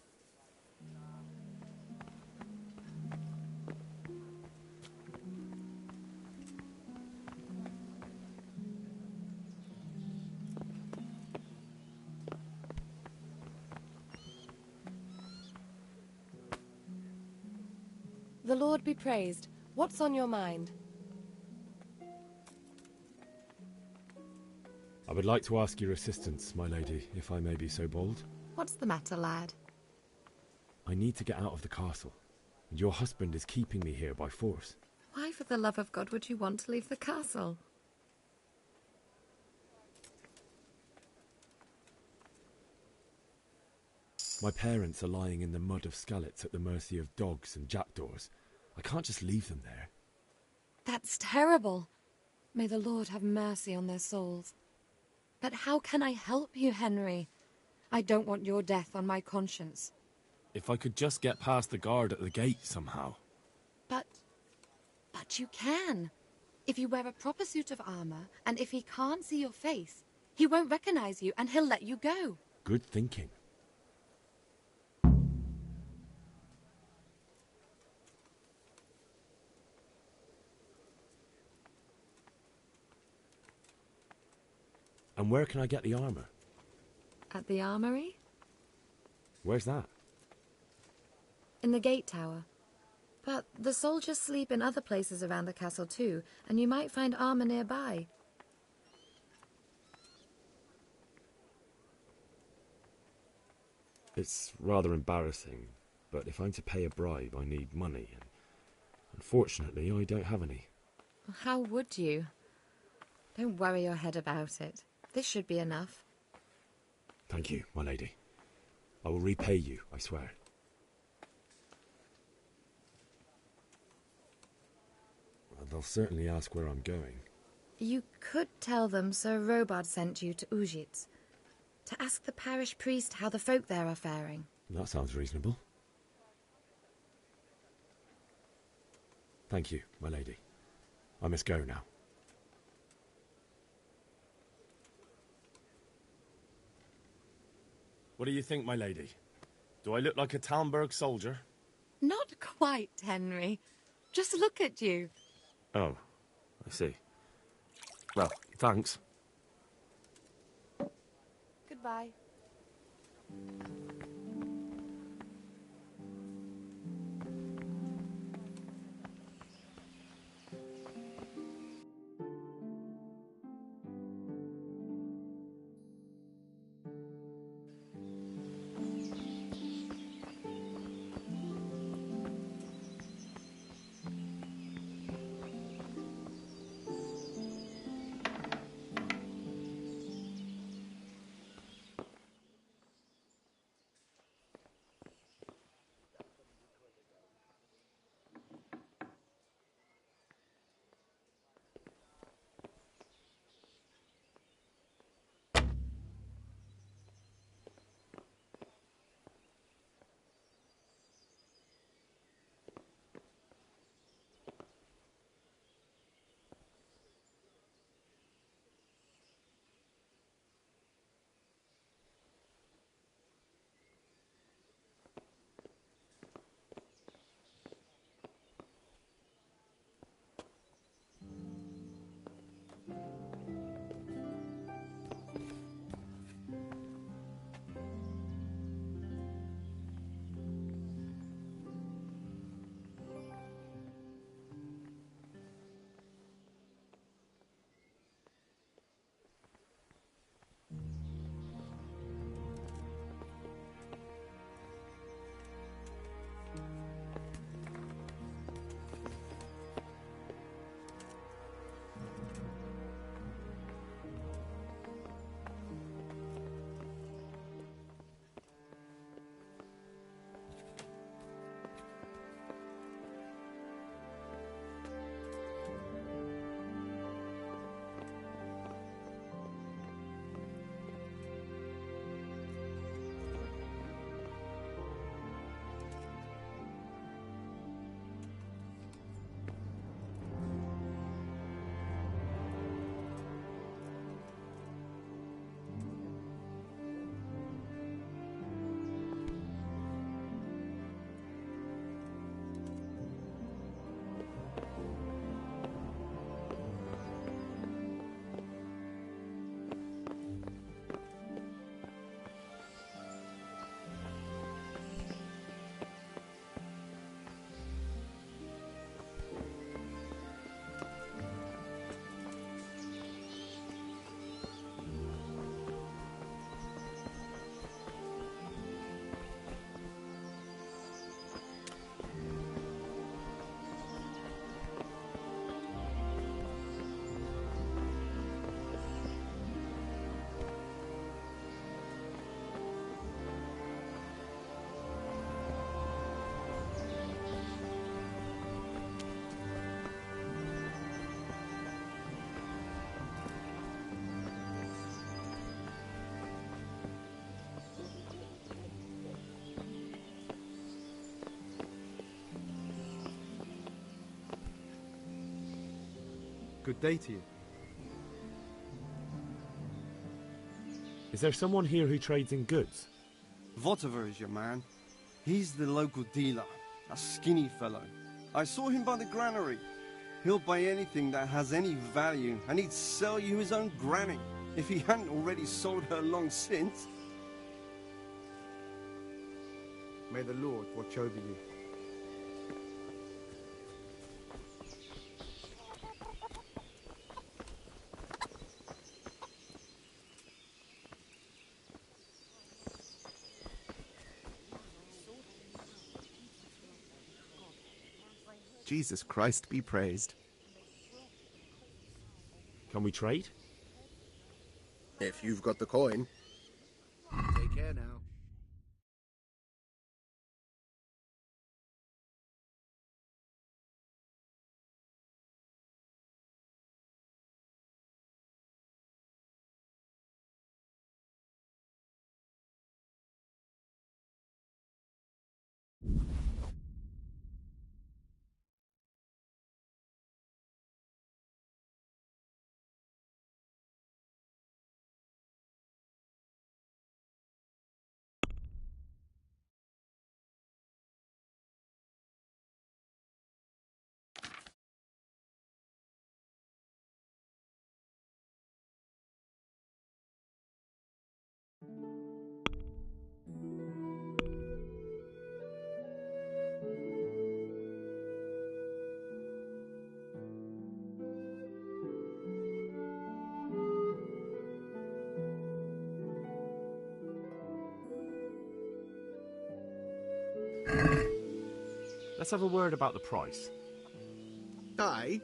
The Lord be praised. What's on your mind? I would like to ask your assistance, my lady, if I may be so bold. What's the matter, lad? I need to get out of the castle, and your husband is keeping me here by force. Why, for the love of God, would you want to leave the castle? My parents are lying in the mud of Skalitz at the mercy of dogs and jackdaws. I can't just leave them there. That's terrible. May the Lord have mercy on their souls. But how can I help you, Henry? I don't want your death on my conscience. If I could just get past the guard at the gate somehow. But you can. If you wear a proper suit of armor, and if he can't see your face, he won't recognize you and he'll let you go. Good thinking. And where can I get the armor? At the armory? Where's that? In the gate tower. But the soldiers sleep in other places around the castle too, and you might find armor nearby. It's rather embarrassing, but if I'm to pay a bribe, I need money, and unfortunately, I don't have any. How would you? Don't worry your head about it. This should be enough. Thank you, my lady. I will repay you, I swear. Well, they'll certainly ask where I'm going. You could tell them Sir Robard sent you to Ujitz, to ask the parish priest how the folk there are faring. That sounds reasonable. Thank you, my lady. I must go now. What do you think, my lady? Do I look like a Talmberg soldier? Not quite, Henry. Just look at you. Oh, I see. Well, thanks. Goodbye. Good day to you. Is there someone here who trades in goods? Whatever is your man? He's the local dealer, a skinny fellow. I saw him by the granary. He'll buy anything that has any value, and he'd sell you his own granny, if he hadn't already sold her long since. May the Lord watch over you. Jesus Christ be praised. Can we trade? If you've got the coin. Take care now. Let's have a word about the price. Aye.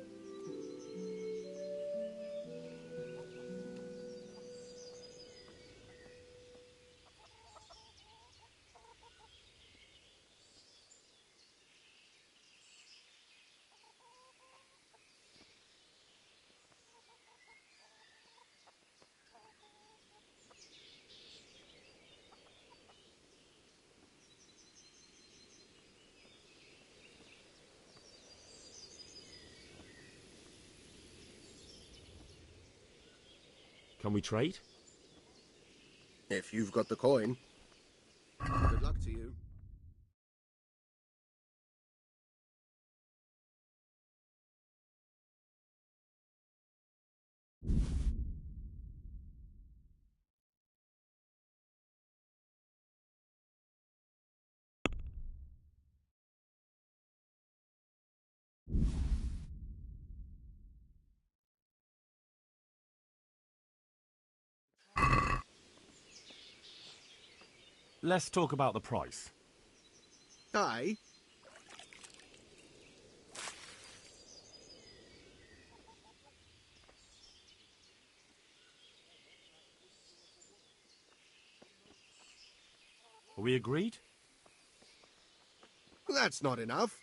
Can we trade? If you've got the coin. Good luck to you. Let's talk about the price. Aye. Are we agreed? That's not enough.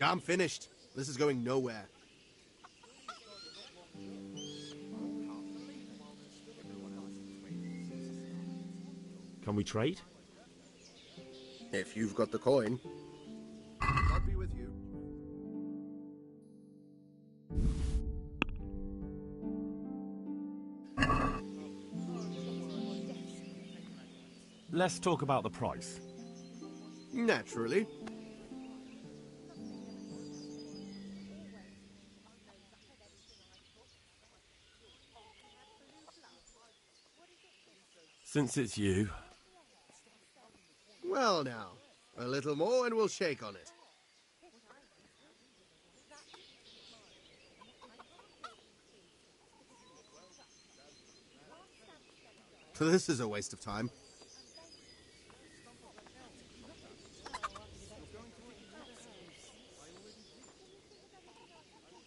I'm finished. This is going nowhere. Can we trade? If you've got the coin. God be with you. Let's talk about the price. Naturally. Since it's you. Well now, a little more and we'll shake on it. This is a waste of time.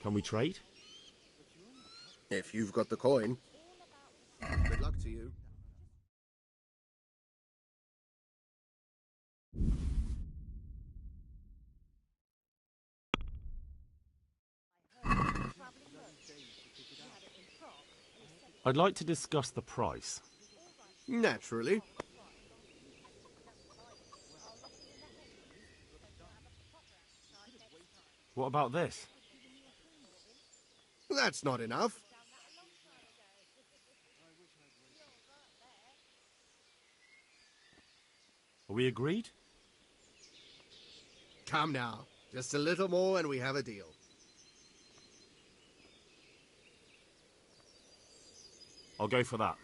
Can we trade? If you've got the coin. Good luck to you. I'd like to discuss the price. Naturally. What about this? That's not enough. Are we agreed? Come now. Just a little more and we have a deal. I'll go for that.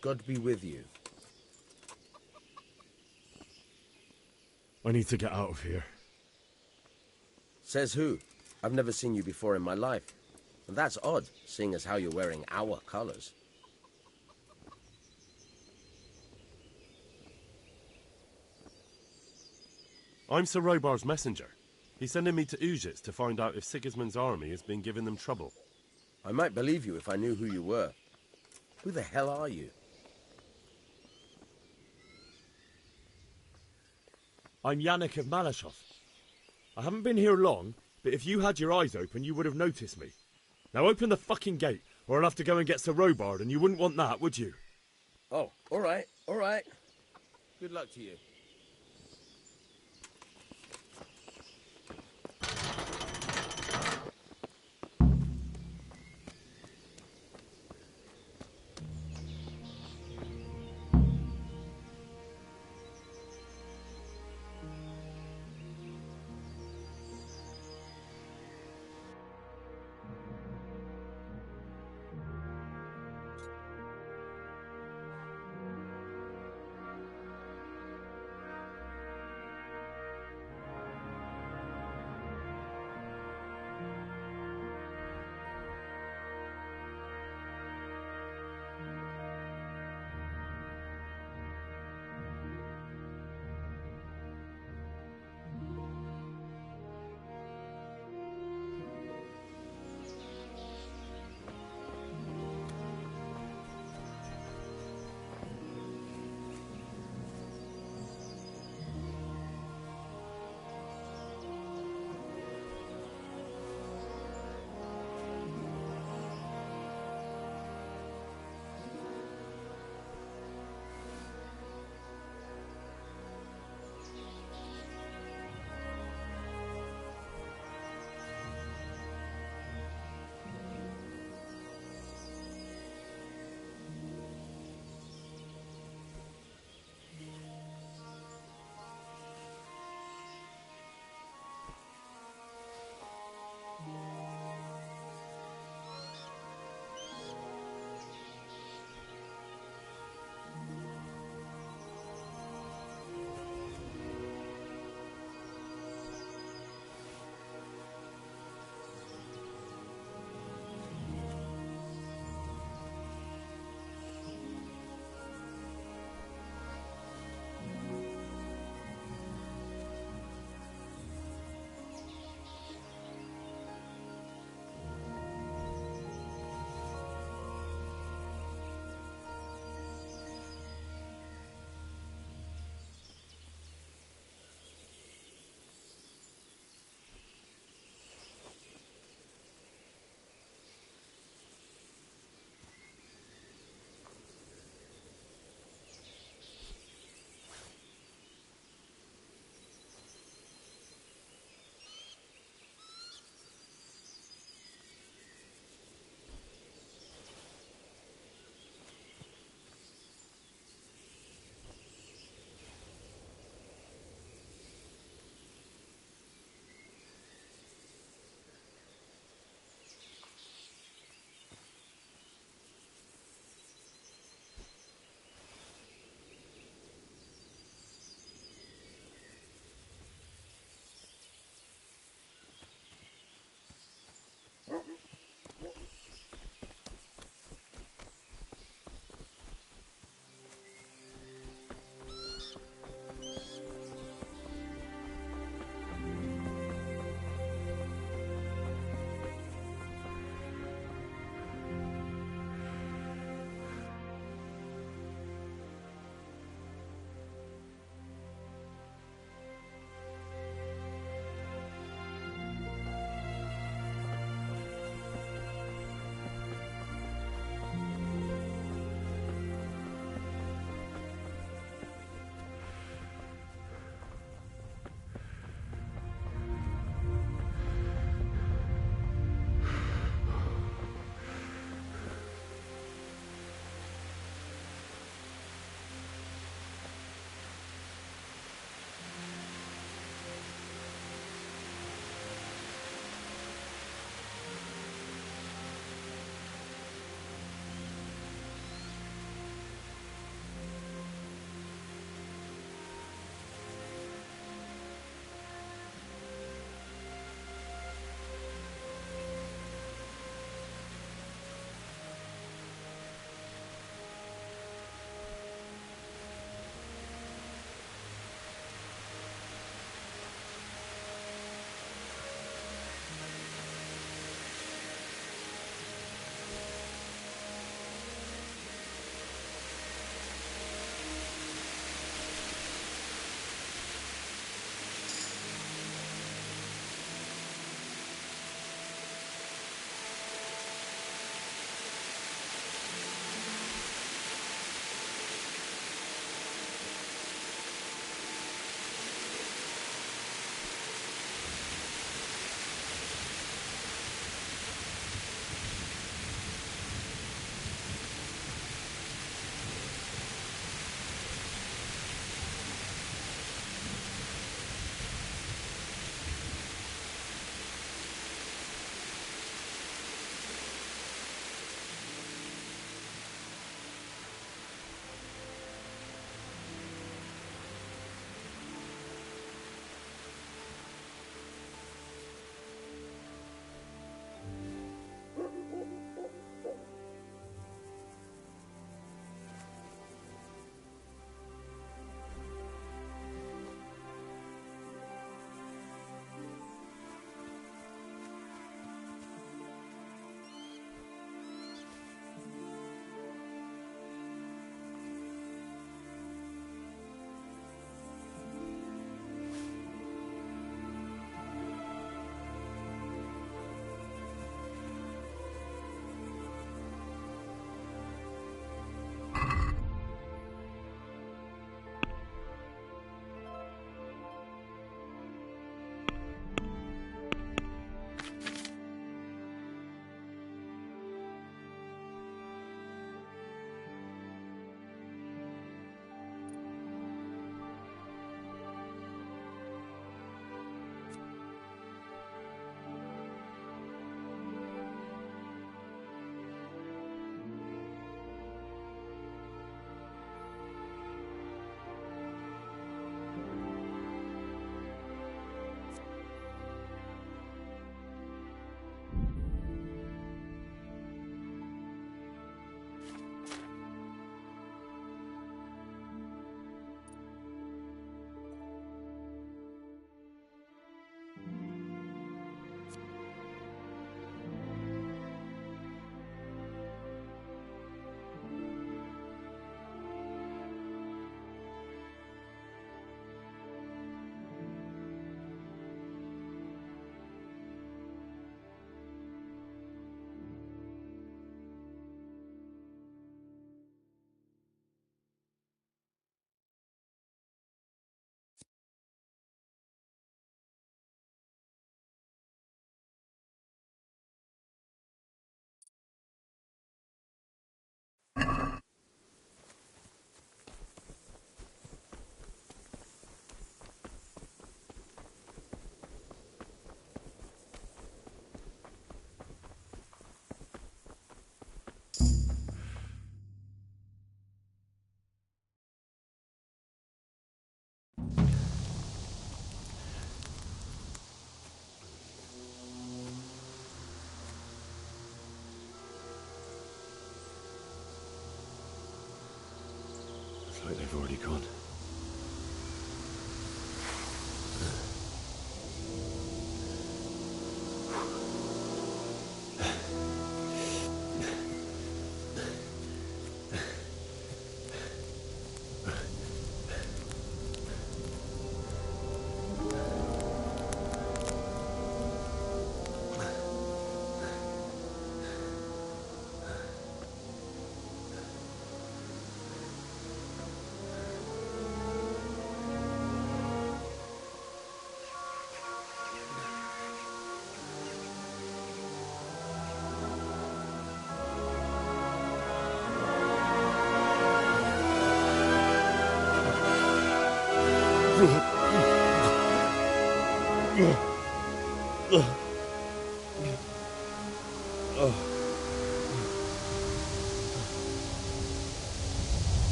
God be with you. I need to get out of here. Says who? I've never seen you before in my life. And that's odd, seeing as how you're wearing our colours. I'm Sir Robar's messenger. He's sending me to Ujits to find out if Sigismund's army has been giving them trouble. I might believe you if I knew who you were. Who the hell are you? I'm Yannick of Malashov. I haven't been here long, but if you had your eyes open, you would have noticed me. Now open the fucking gate, or I'll have to go and get Sir Robard, and you wouldn't want that, would you? Oh, all right, all right. Good luck to you. they've already gone.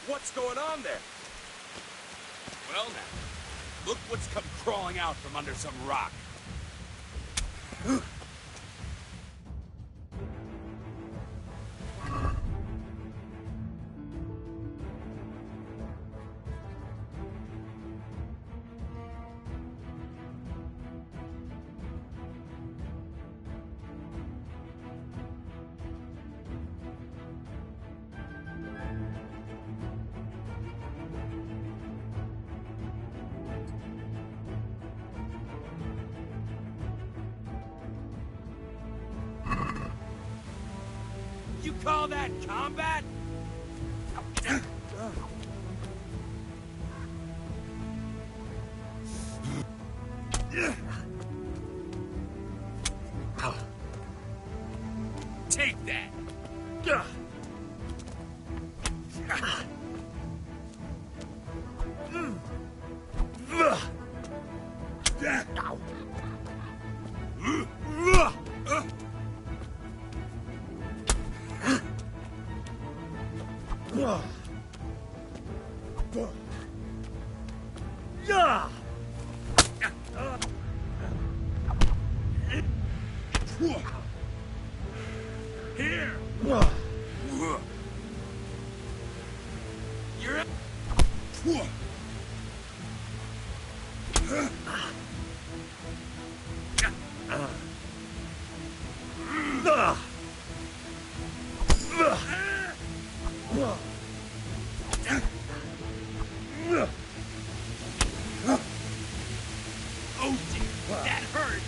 What's going on there? Well now, look what's come crawling out from under some rock. You call that combat? Take that. Here. You're oh dear, that hurt.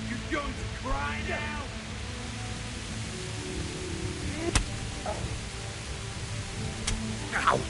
You're going to cry now? Ow.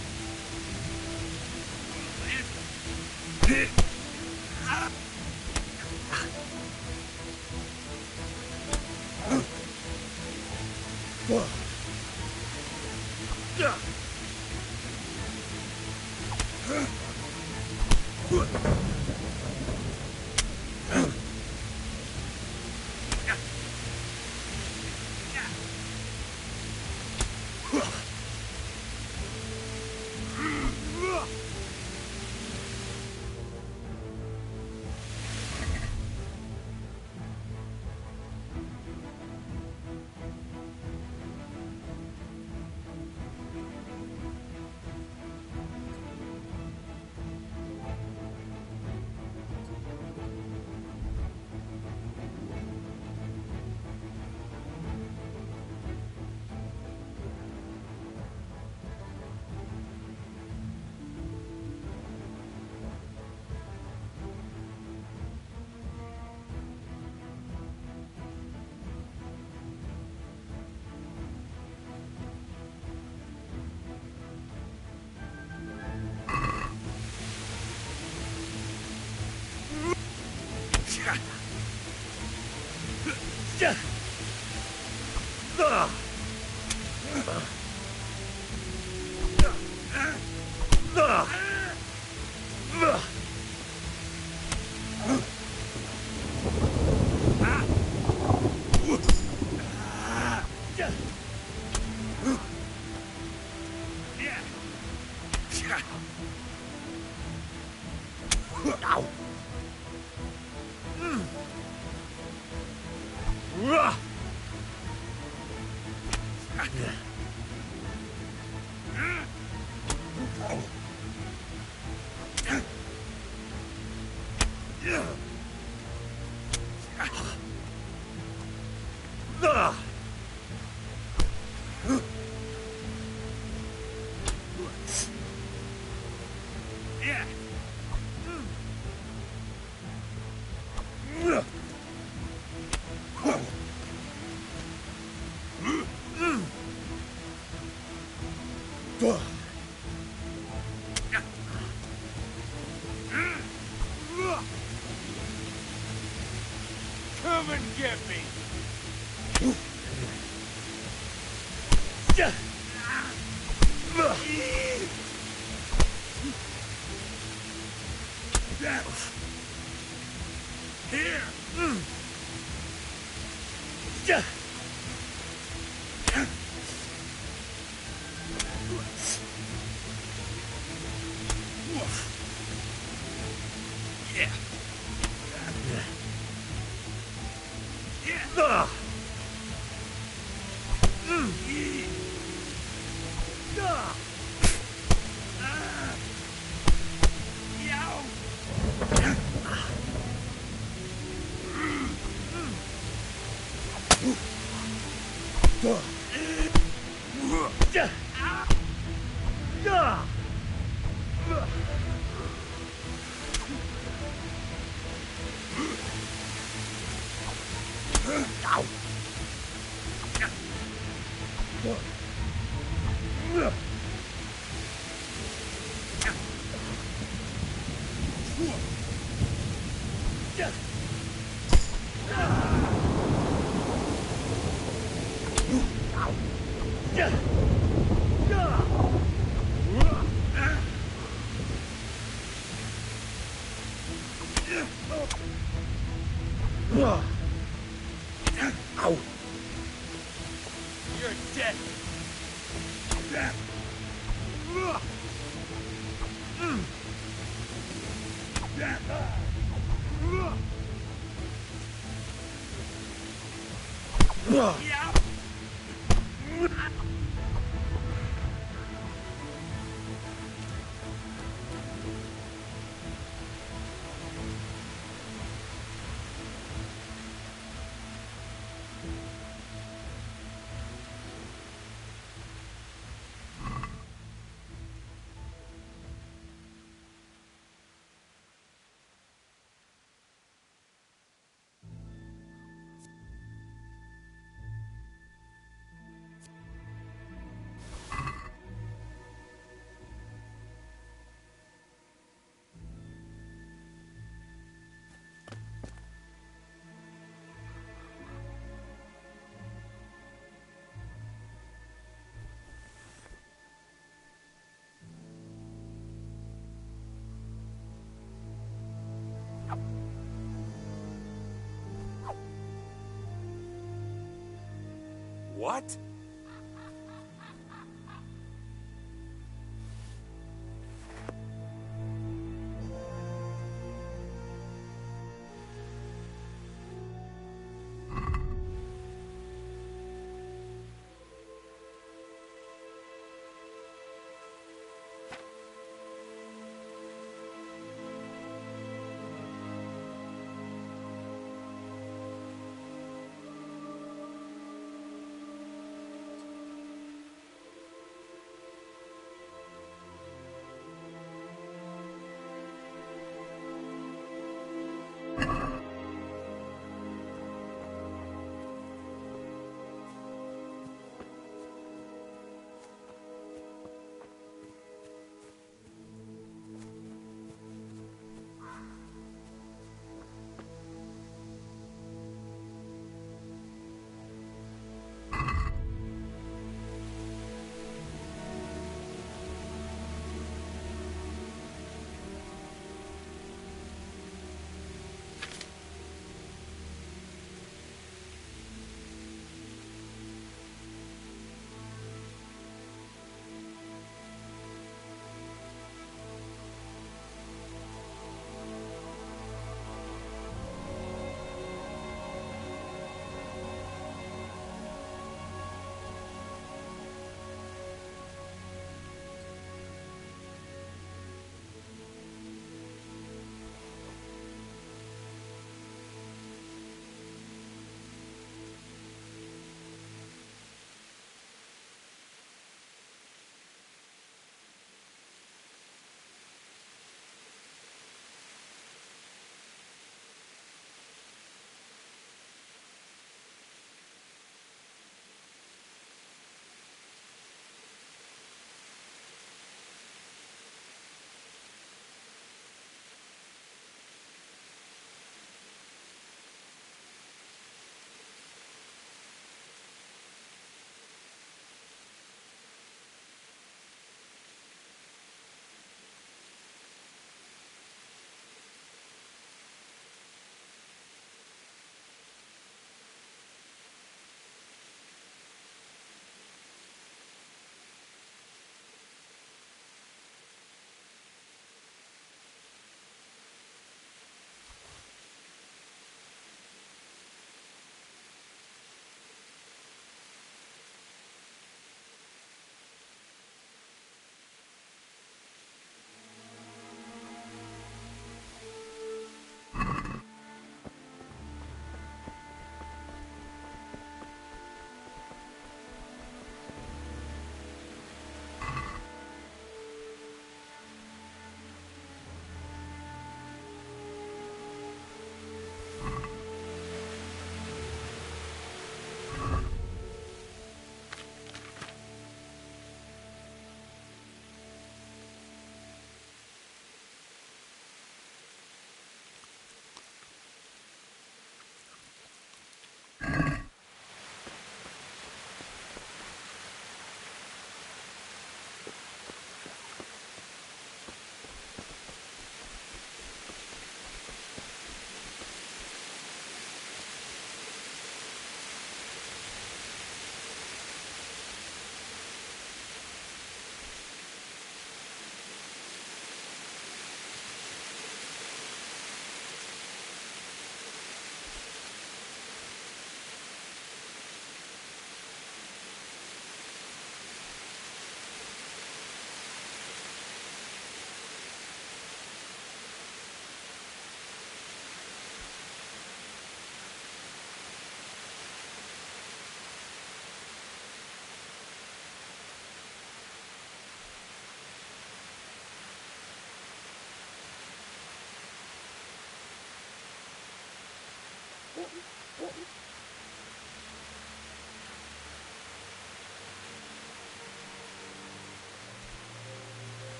Come and get me! Here! Yeah. Ow! You're dead. Yeah. What?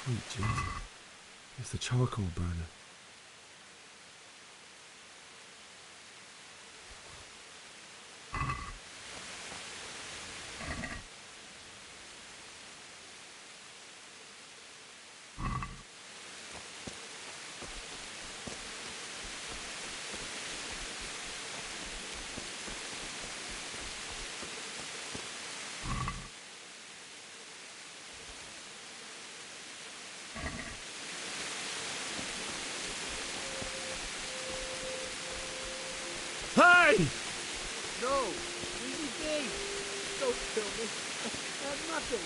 Sweet Jesus. It's the charcoal burner. Hey! No! Leave me be! Don't kill me. I have nothing.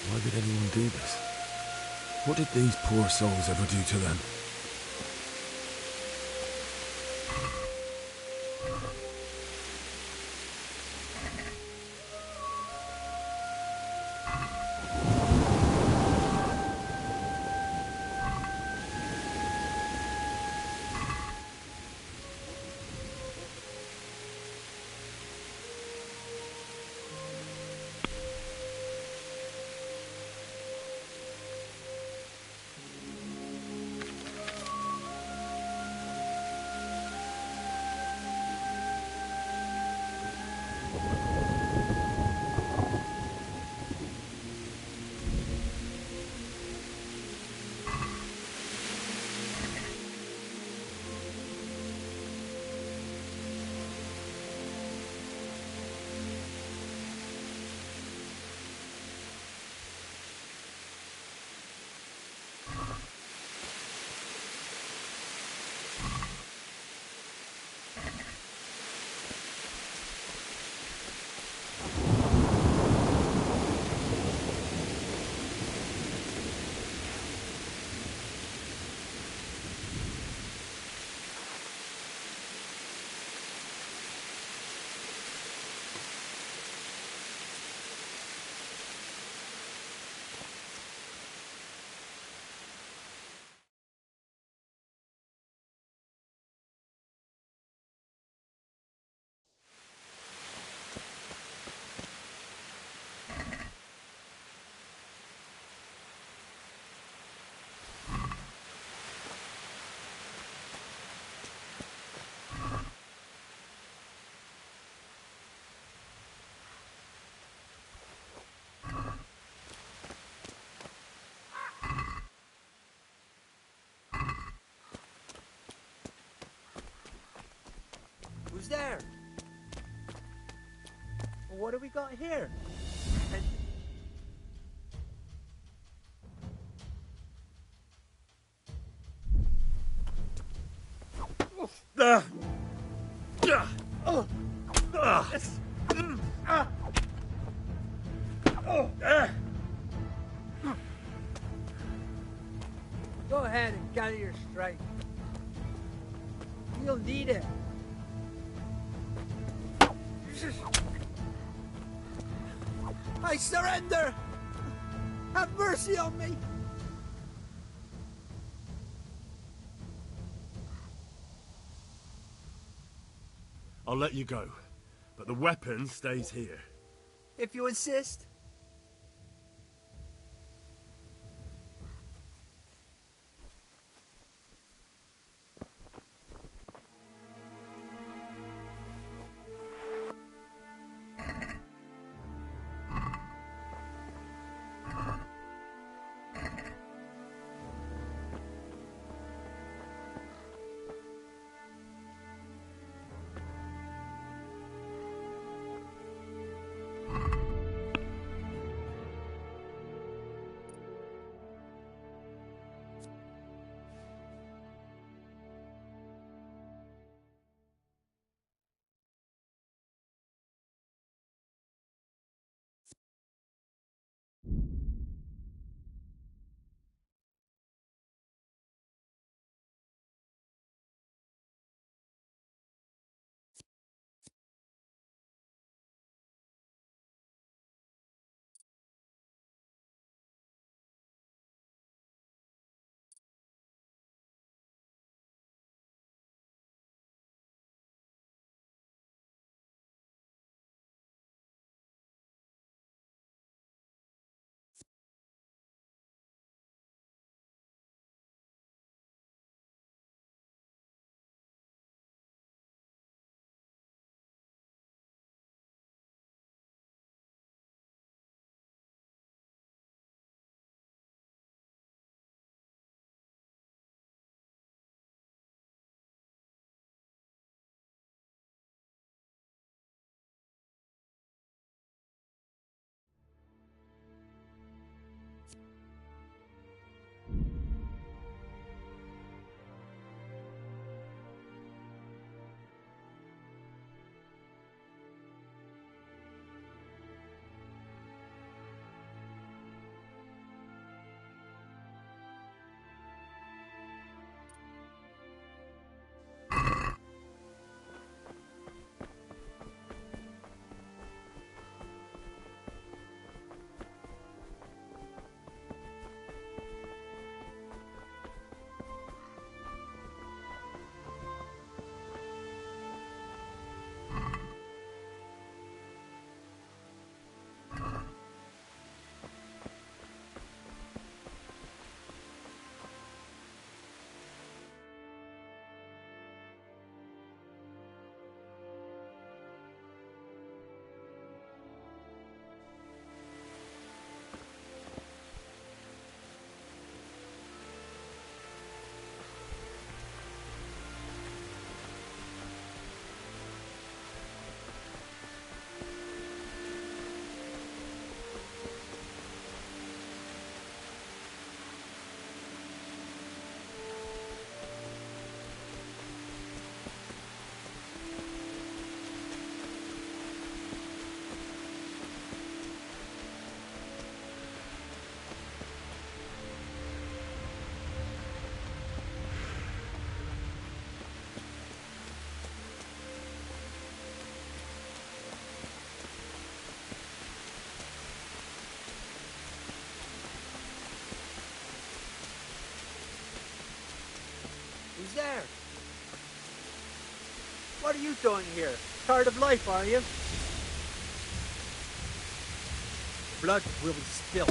Why would anyone do this? What did these poor souls ever do to them? Who's there? What do we got here? Go ahead and gather your strength. You'll need it. I surrender! Have mercy on me! I'll let you go, but the weapon stays here. If you insist. Who's there? What are you doing here? Tired of life, are you? Blood will be spilled.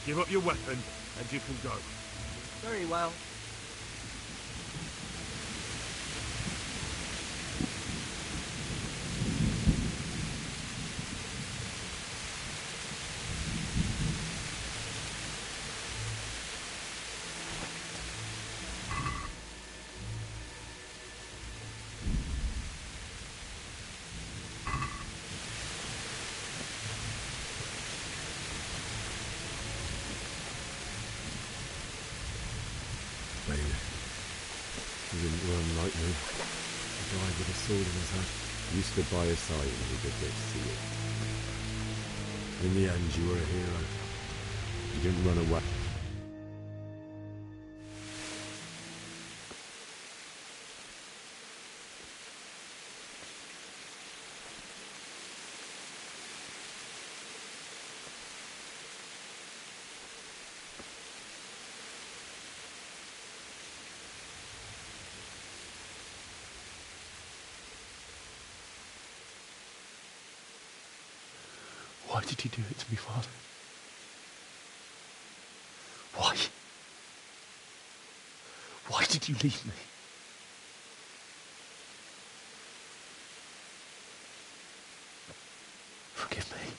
Give up your weapon, and you can go. Very well. He didn't run like me. He died with a sword in his hand. You stood by his side and he did this to you. In the end, you were a hero. You didn't run away. Why did you do it to me, Father? Why? Why did you leave me? Forgive me.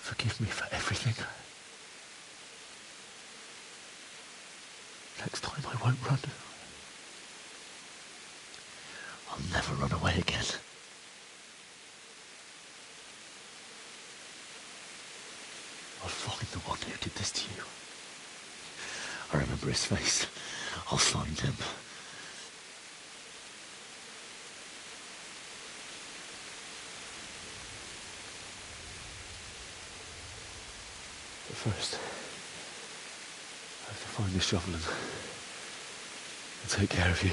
Forgive me for everything. Next time I won't run. I'll never run away again. I'll find the one who did this to you. I remember his face. I'll find him. But first, I have to find the shovel and take care of you.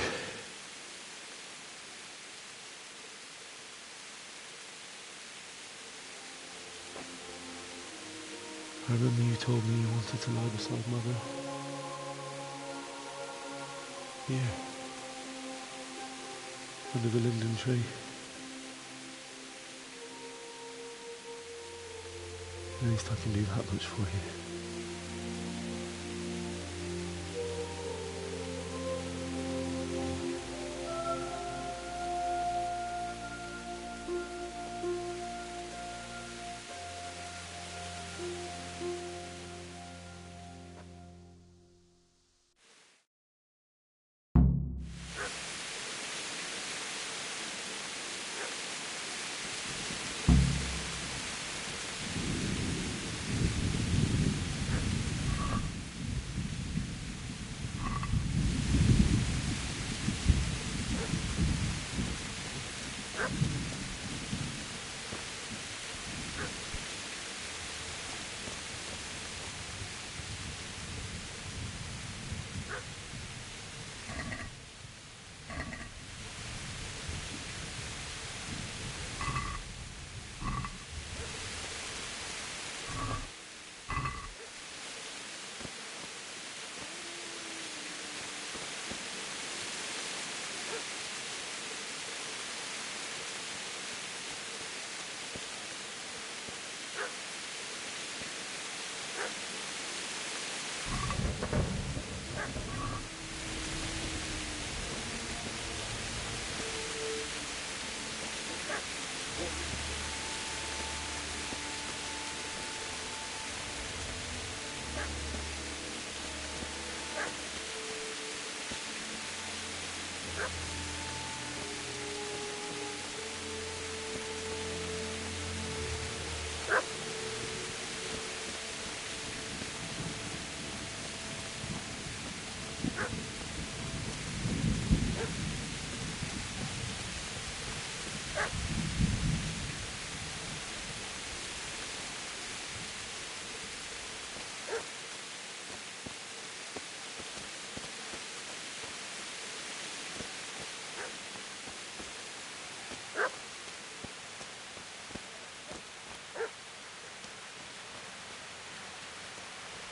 I remember you told me you wanted to lie beside Mother. Here. Under the linden tree. At least I can do that much for you.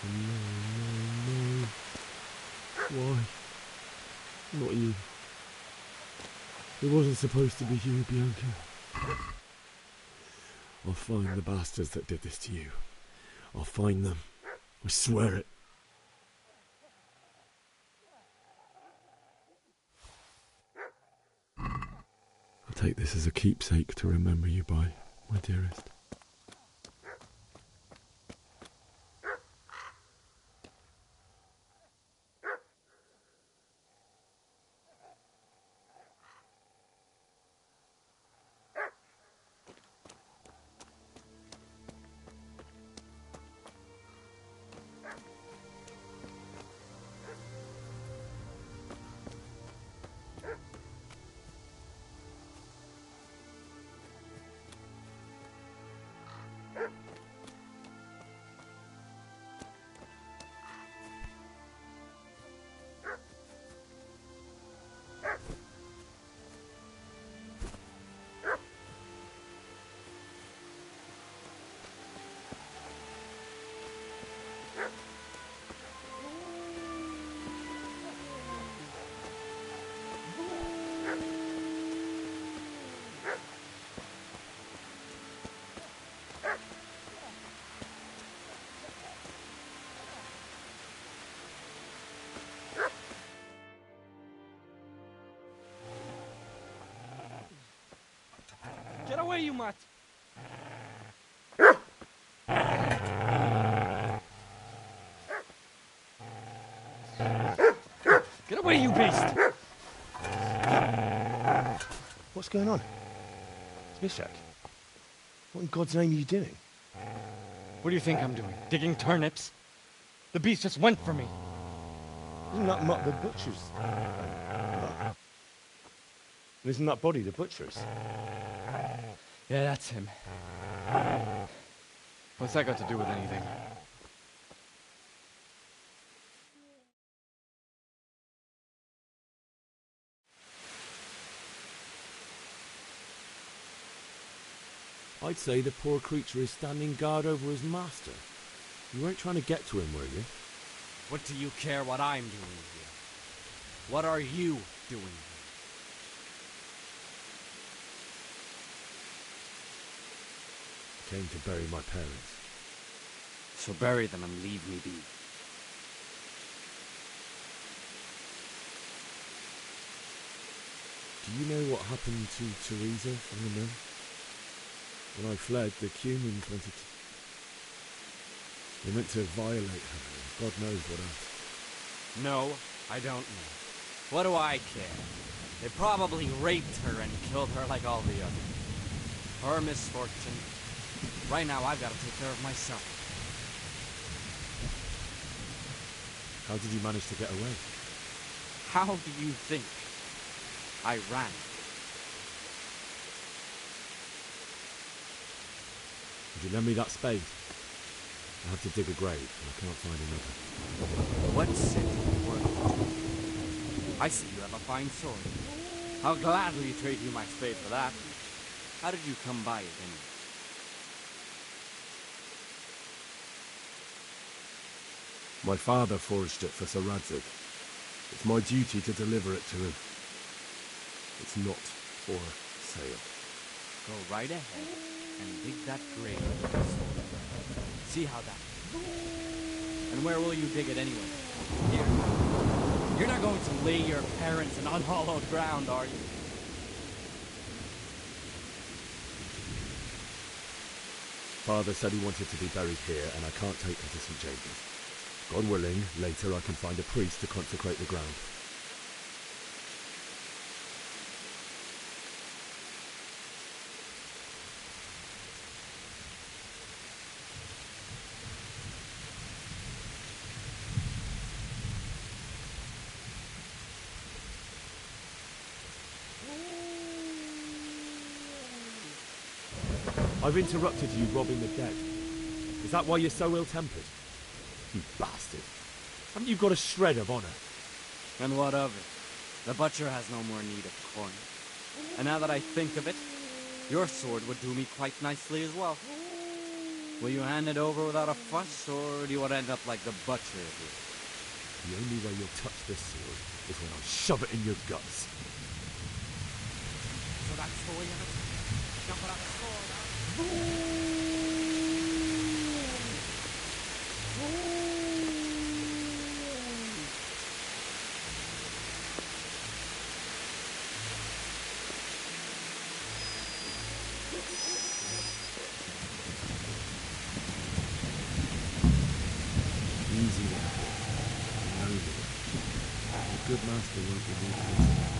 No. Why? Not you. It wasn't supposed to be you, Bianca. I'll find the bastards that did this to you. I'll find them. I swear it. I'll take this as a keepsake to remember you by, my dearest. Get away, you mutt! Get away, you beast! What's going on? Smithjack, what in God's name are you doing? What do you think I'm doing? Digging turnips? The beast just went for me. Isn't that mutt the butcher's? Isn't that body the butcher's? Yeah, that's him. What's that got to do with anything? I'd say the poor creature is standing guard over his master. You weren't trying to get to him, were you? What do you care what I'm doing here? What are you doing here? Came to bury my parents. So bury them and leave me be. Do you know what happened to Teresa from the mill? When I fled, the Cumans wanted to... They meant to violate her, and God knows what else. No, I don't know. What do I care? They probably raped her and killed her like all the others. Her misfortune. Right now, I've got to take care of myself. How did you manage to get away? How do you think? I ran. Would you lend me that spade? I have to dig a grave, and I can't find another. What's it worth? I see you have a fine sword. I'll gladly trade you my spade for that. How did you come by it anyway? My father forged it for Sir Radzig. It's my duty to deliver it to him. It's not for sale. Go right ahead and dig that grave with your sword. See how that goes. And where will you dig it anyway? Here? You're not going to lay your parents in unhallowed ground, are you? Father said he wanted to be buried here, and I can't take him to St. James's. God willing, later I can find a priest to consecrate the ground. I've interrupted you robbing the dead. Is that why you're so ill-tempered? You bastard. Haven't you got a shred of honor? And what of it? The butcher has no more need of corn. And now that I think of it, your sword would do me quite nicely as well. Will you hand it over without a fuss, or do you want to end up like the butcher here? The only way you'll touch this sword is when I shove it in your guts. So that's the way of it? Jump out the sword, huh? Easy there. Slowly. A good master won't be leaving this.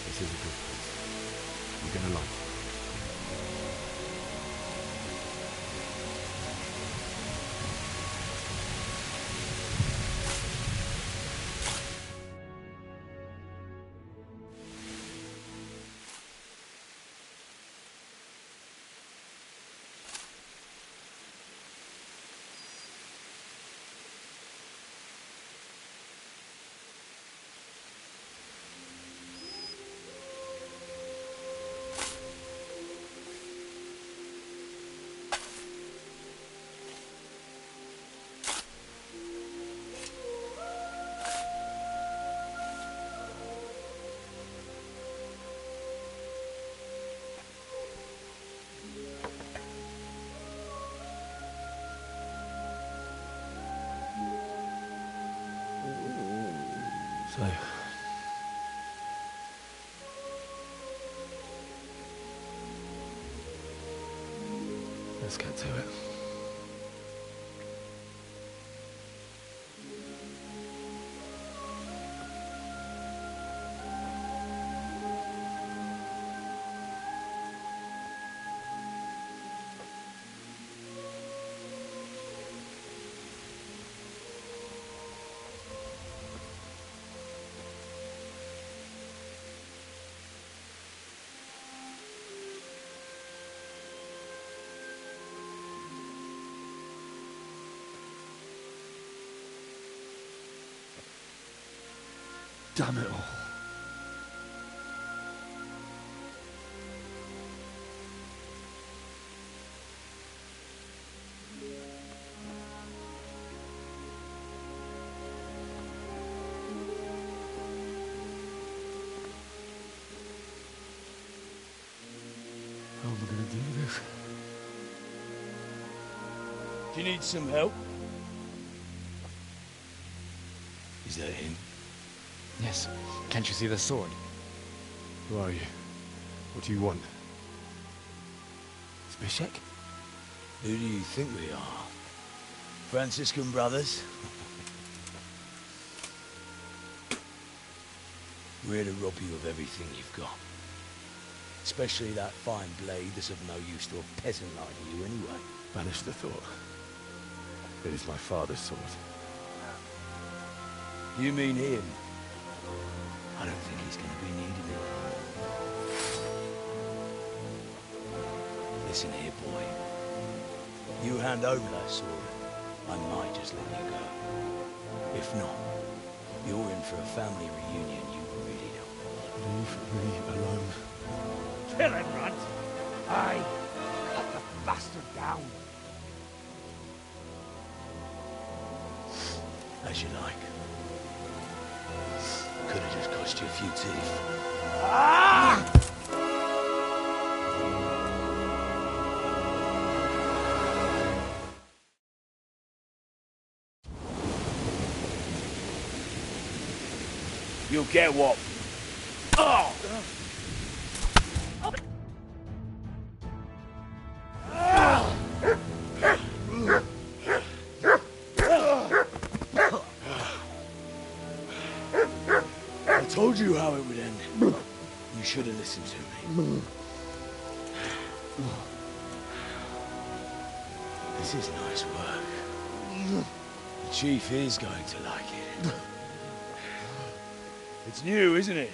This is a good place. You're gonna like it. So, let's get to it. Damn it all. How am I gonna do this? Do you need some help? Is that him? Yes. Can't you see the sword? Who are you? What do you want? Zbyszek? Who do you think we are? Franciscan brothers? We're here to rob you of everything you've got. Especially that fine blade that's of no use to a peasant like you anyway. Banish the thought. It is my father's sword. You mean him? I don't think he's going to be needing it. Listen here, boy. You hand over that sword, I might just let you go. if not, you're in for a family reunion you really don't want. Leave me alone. Kill him, Runt! Aye, cut the bastard down. As you like. Could have just cost you a few teeth. Ah! You'll get what? Oh! I told you how it would end. You should have listened to me. This is nice work. The chief is going to like it. It's new, isn't it?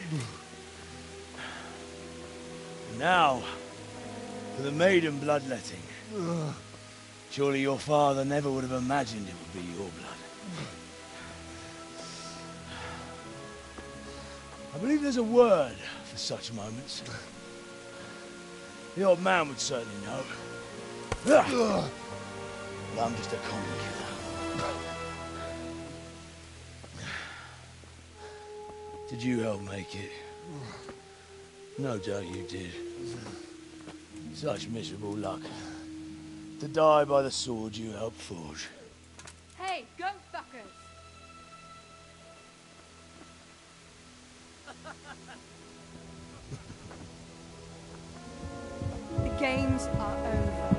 Now, for the maiden bloodletting. Surely your father never would have imagined it would be your blood. I believe there's a word for such moments. The old man would certainly know. But I'm just a common killer. Did you help make it? No doubt you did. Such miserable luck. To die by the sword you helped forge. Hey, go fuckers! The games are over.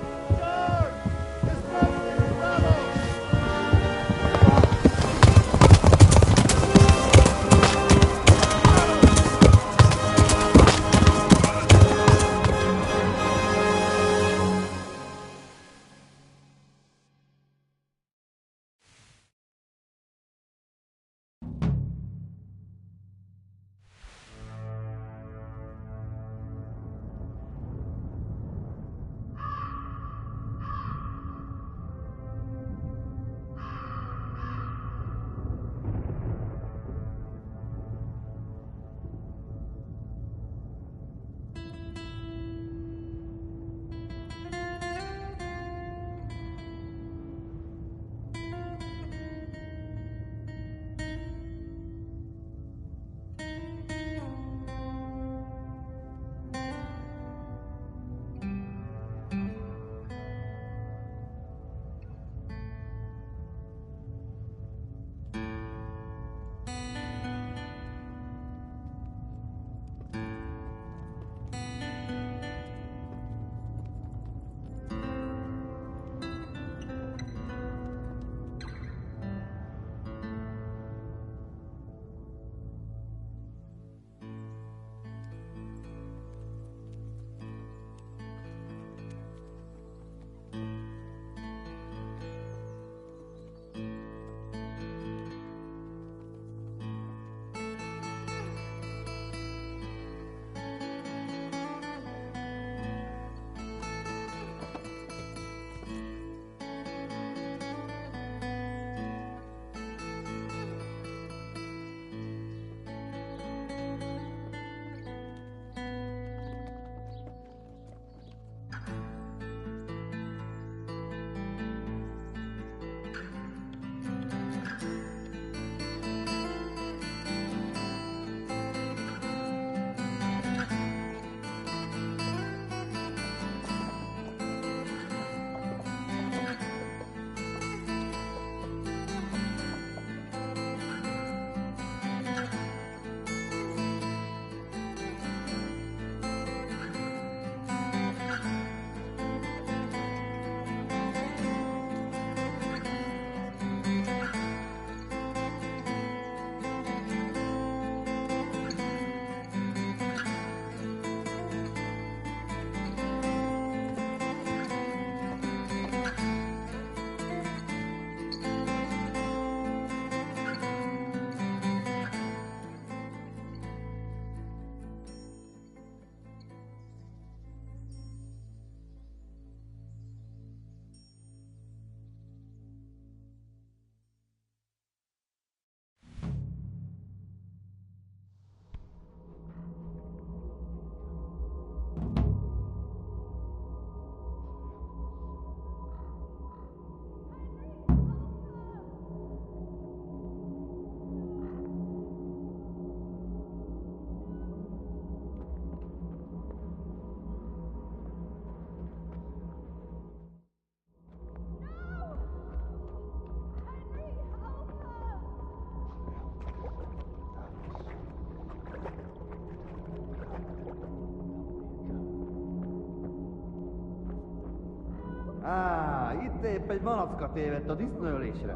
Itt épp egy malacka tévedt a disznőlésre.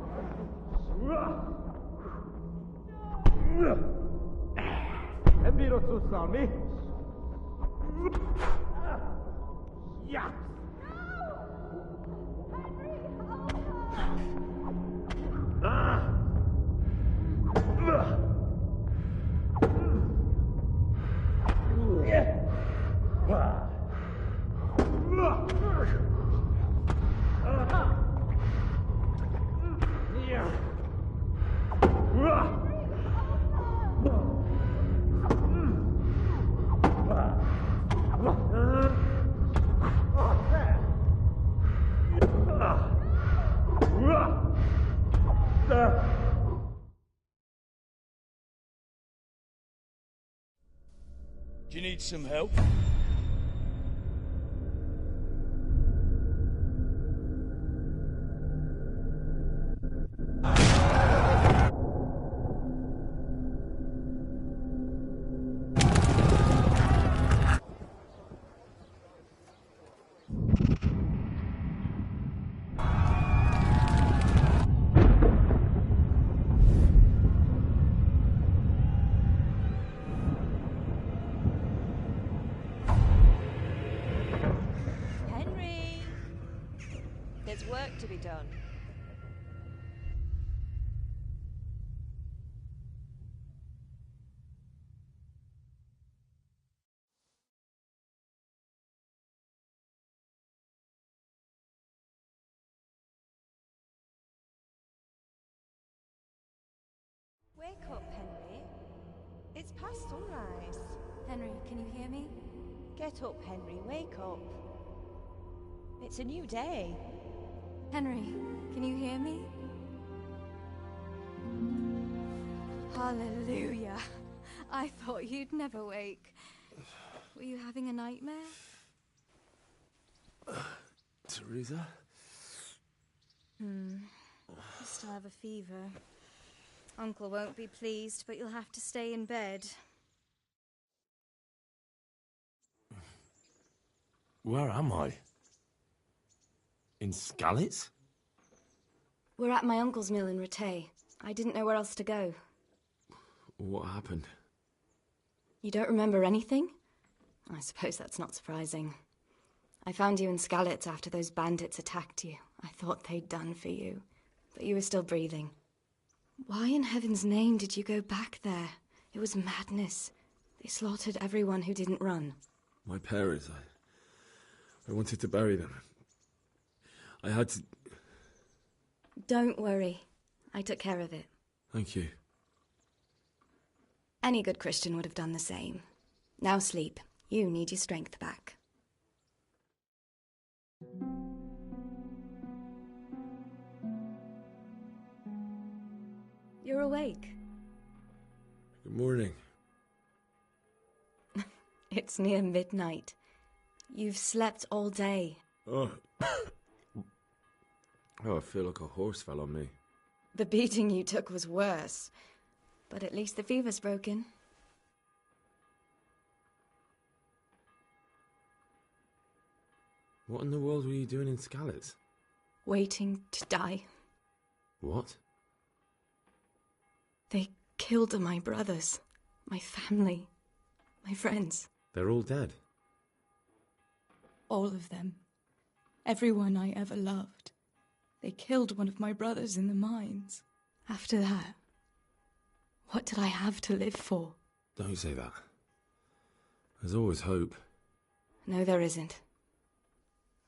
Nem bírod szusszal, mi? Ja! Do you need some help? Henry! There's work to be done. Wake up, Henry. It's past sunrise. Henry, can you hear me? Get up, Henry. Wake up. It's a new day. Henry, can you hear me? Hallelujah. I thought you'd never wake. Were you having a nightmare? Teresa? You still have a fever. Uncle won't be pleased, but you'll have to stay in bed. Where am I? In Skalitz? We're at my uncle's mill in Rattay. I didn't know where else to go. What happened? You don't remember anything? I suppose that's not surprising. I found you in Skalitz after those bandits attacked you. I thought they'd done for you, but you were still breathing. Why in heaven's name did you go back there? It was madness. They slaughtered everyone who didn't run. My parents, I wanted to bury them. I had to... Don't worry. I took care of it. Thank you. Any good Christian would have done the same. Now sleep. You need your strength back. You're awake. Good morning. It's near midnight. You've slept all day. Oh. I feel like a horse fell on me. The beating you took was worse. But at least the fever's broken. What in the world were you doing in Skalitz? Waiting to die. What? They killed my brothers, my family, my friends. They're all dead. All of them. Everyone I ever loved. They killed one of my brothers in the mines. After that, what did I have to live for? Don't say that. There's always hope. No, there isn't.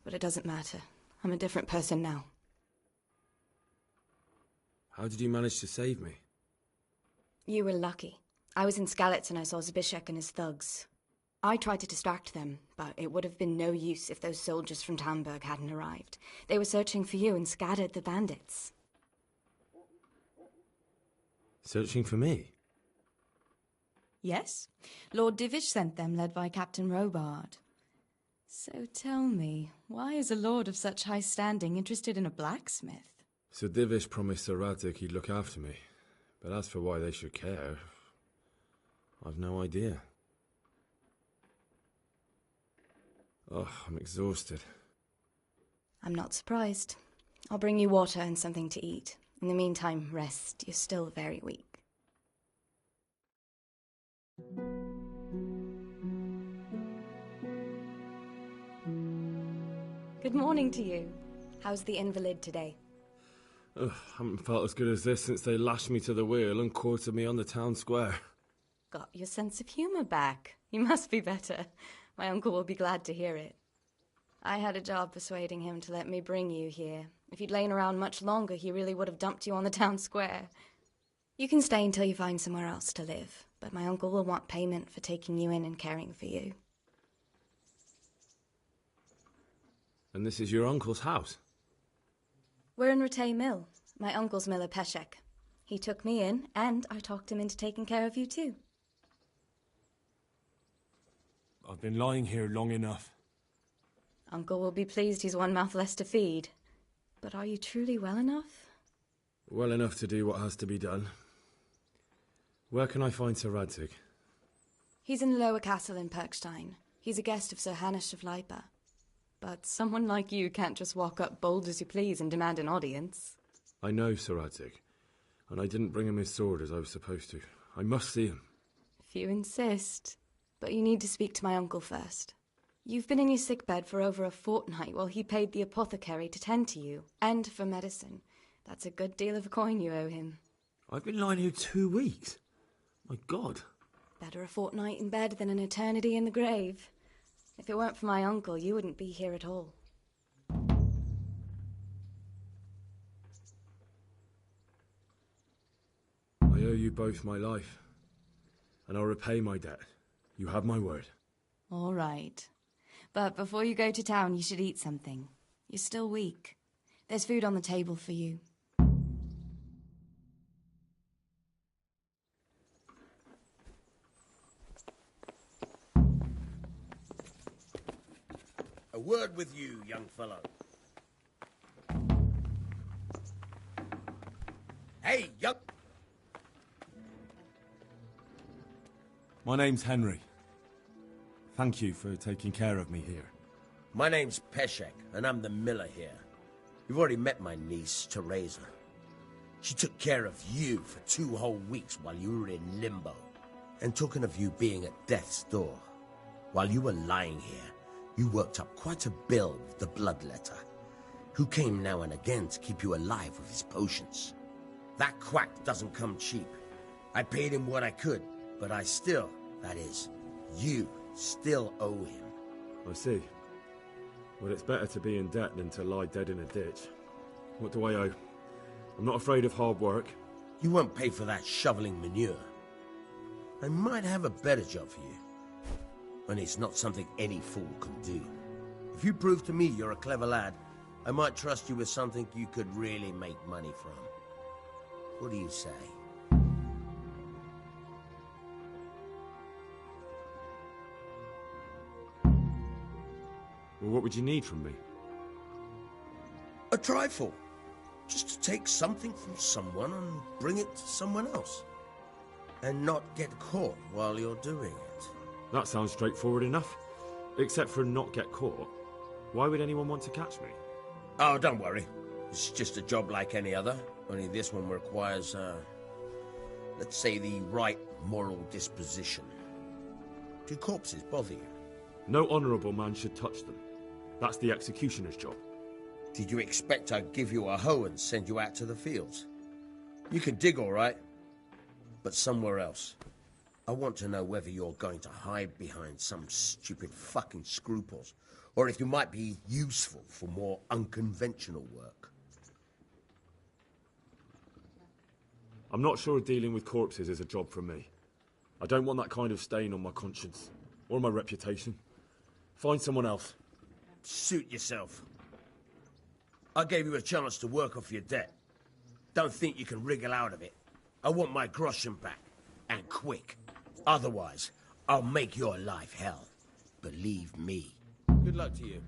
But it doesn't matter. I'm a different person now. How did you manage to save me? You were lucky. I was in Skalitz and I saw Zbyszek and his thugs. I tried to distract them, but it would have been no use if those soldiers from Talmberg hadn't arrived. They were searching for you and scattered the bandits. Searching for me? Yes. Lord Divish sent them, led by Captain Robard. So tell me, why is a lord of such high standing interested in a blacksmith? Sir Divish promised Sir Radzig he'd look after me. But as for why they should care, I've no idea. Oh, I'm exhausted. I'm not surprised. I'll bring you water and something to eat. In the meantime, rest. You're still very weak. Good morning to you. How's the invalid today? Ugh, haven't felt as good as this since they lashed me to the wheel and quartered me on the town square. Got your sense of humour back. You must be better. My uncle will be glad to hear it. I had a job persuading him to let me bring you here. If you'd lain around much longer, he really would have dumped you on the town square. You can stay until you find somewhere else to live, but my uncle will want payment for taking you in and caring for you. And this is your uncle's house? We're in Rattay Mill. My uncle's miller Peshek. He took me in, and I talked him into taking care of you too. I've been lying here long enough. Uncle will be pleased he's one mouth less to feed. But are you truly well enough? Well enough to do what has to be done. Where can I find Sir Radzig? He's in the lower castle in Perkstein. He's a guest of Sir Hanush of Leipa. But someone like you can't just walk up bold as you please and demand an audience. I know Sir Radzig, and I didn't bring him his sword as I was supposed to. I must see him. If you insist. But you need to speak to my uncle first. You've been in your sickbed for over a fortnight while he paid the apothecary to tend to you, and for medicine. That's a good deal of a coin you owe him. I've been lying here 2 weeks. My God. Better a fortnight in bed than an eternity in the grave. If it weren't for my uncle, you wouldn't be here at all. I owe you both my life, and I'll repay my debt. You have my word. All right. But before you go to town, you should eat something. You're still weak. There's food on the table for you. A word with you, young fellow. Hey, young... My name's Henry. Thank you for taking care of me here. My name's Peshek, and I'm the miller here. You've already met my niece, Teresa. She took care of you for 2 whole weeks while you were in limbo. And talking of you being at death's door, while you were lying here, you worked up quite a bill with the bloodletter, who came now and again to keep you alive with his potions. That quack doesn't come cheap. I paid him what I could, but I still, that is, you still owe him. I see. Well, it's better to be in debt than to lie dead in a ditch. What do I owe? I'm not afraid of hard work. You won't pay for that shoveling manure. I might have a better job for you. And it's not something any fool can do. If you prove to me you're a clever lad, I might trust you with something you could really make money from. What do you say? Well, what would you need from me? A trifle. Just to take something from someone and bring it to someone else. And not get caught while you're doing it. That sounds straightforward enough. Except for not get caught. Why would anyone want to catch me? Oh, don't worry. It's just a job like any other. Only this one requires, let's say, the right moral disposition. Do corpses bother you? No honourable man should touch them. That's the executioner's job. Did you expect I'd give you a hoe and send you out to the fields? You can dig all right, but somewhere else. I want to know whether you're going to hide behind some stupid fucking scruples, or if you might be useful for more unconventional work. I'm not sure dealing with corpses is a job for me. I don't want that kind of stain on my conscience, or my reputation. Find someone else. Suit yourself. I gave you a chance to work off your debt. Don't think you can wriggle out of it. I want my groschen back, and quick. Otherwise, I'll make your life hell. Believe me. Good luck to you.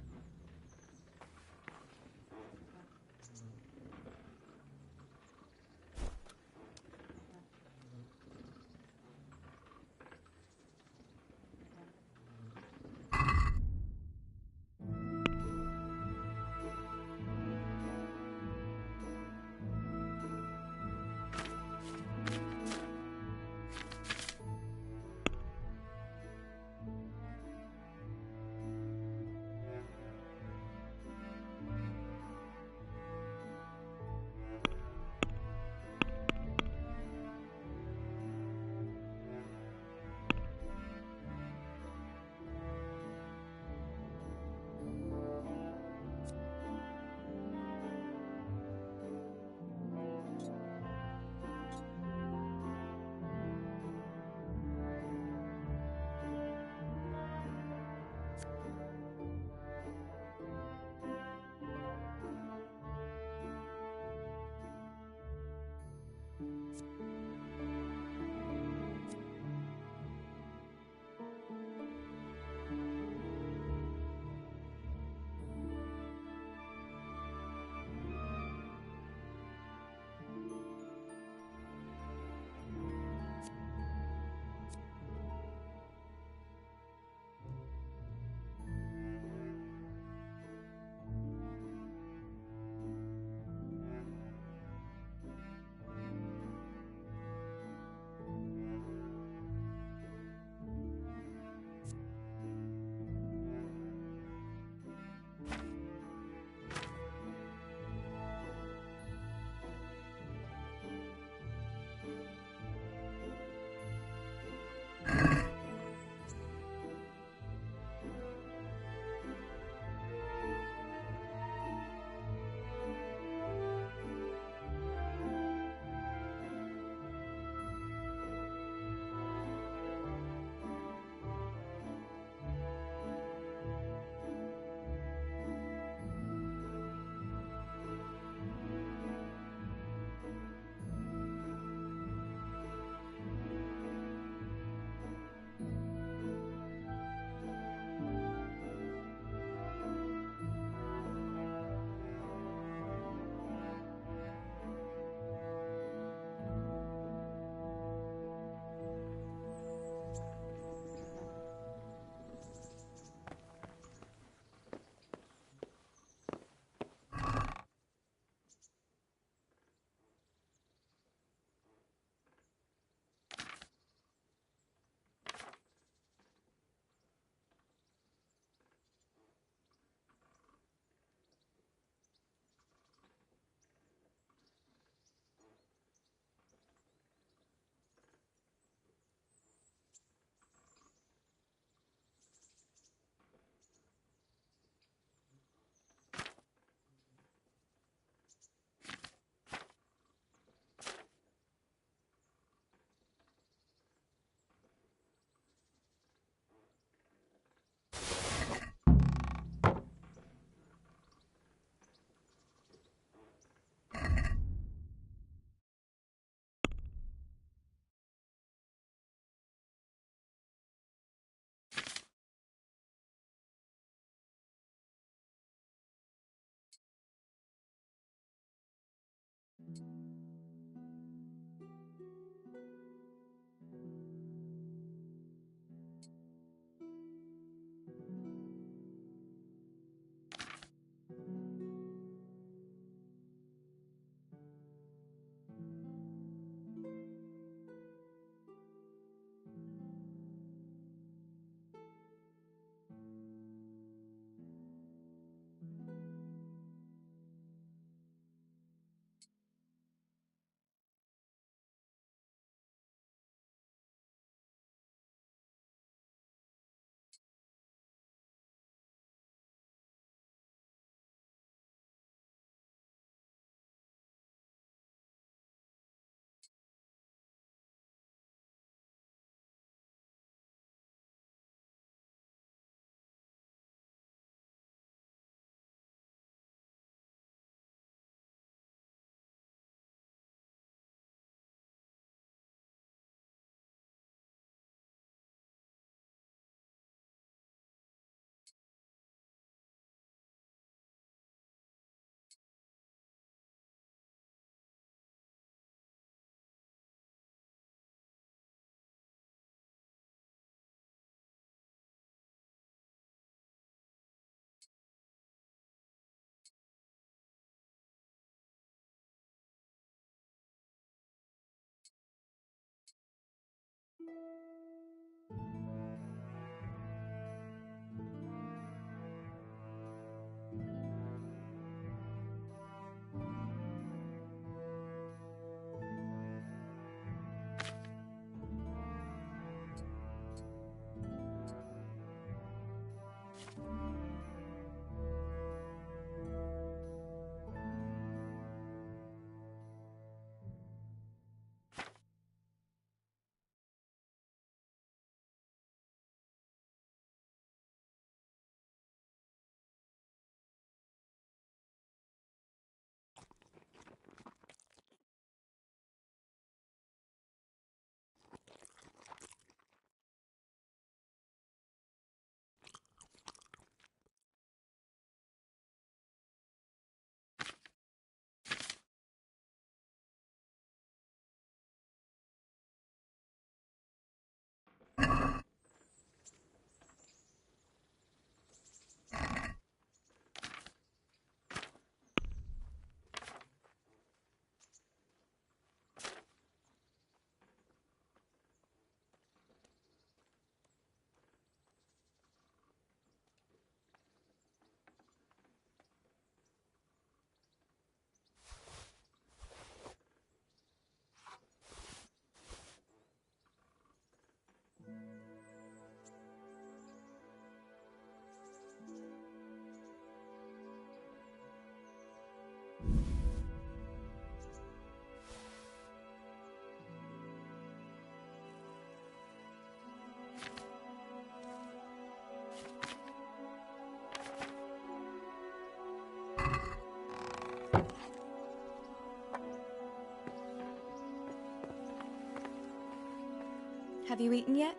Have you eaten yet?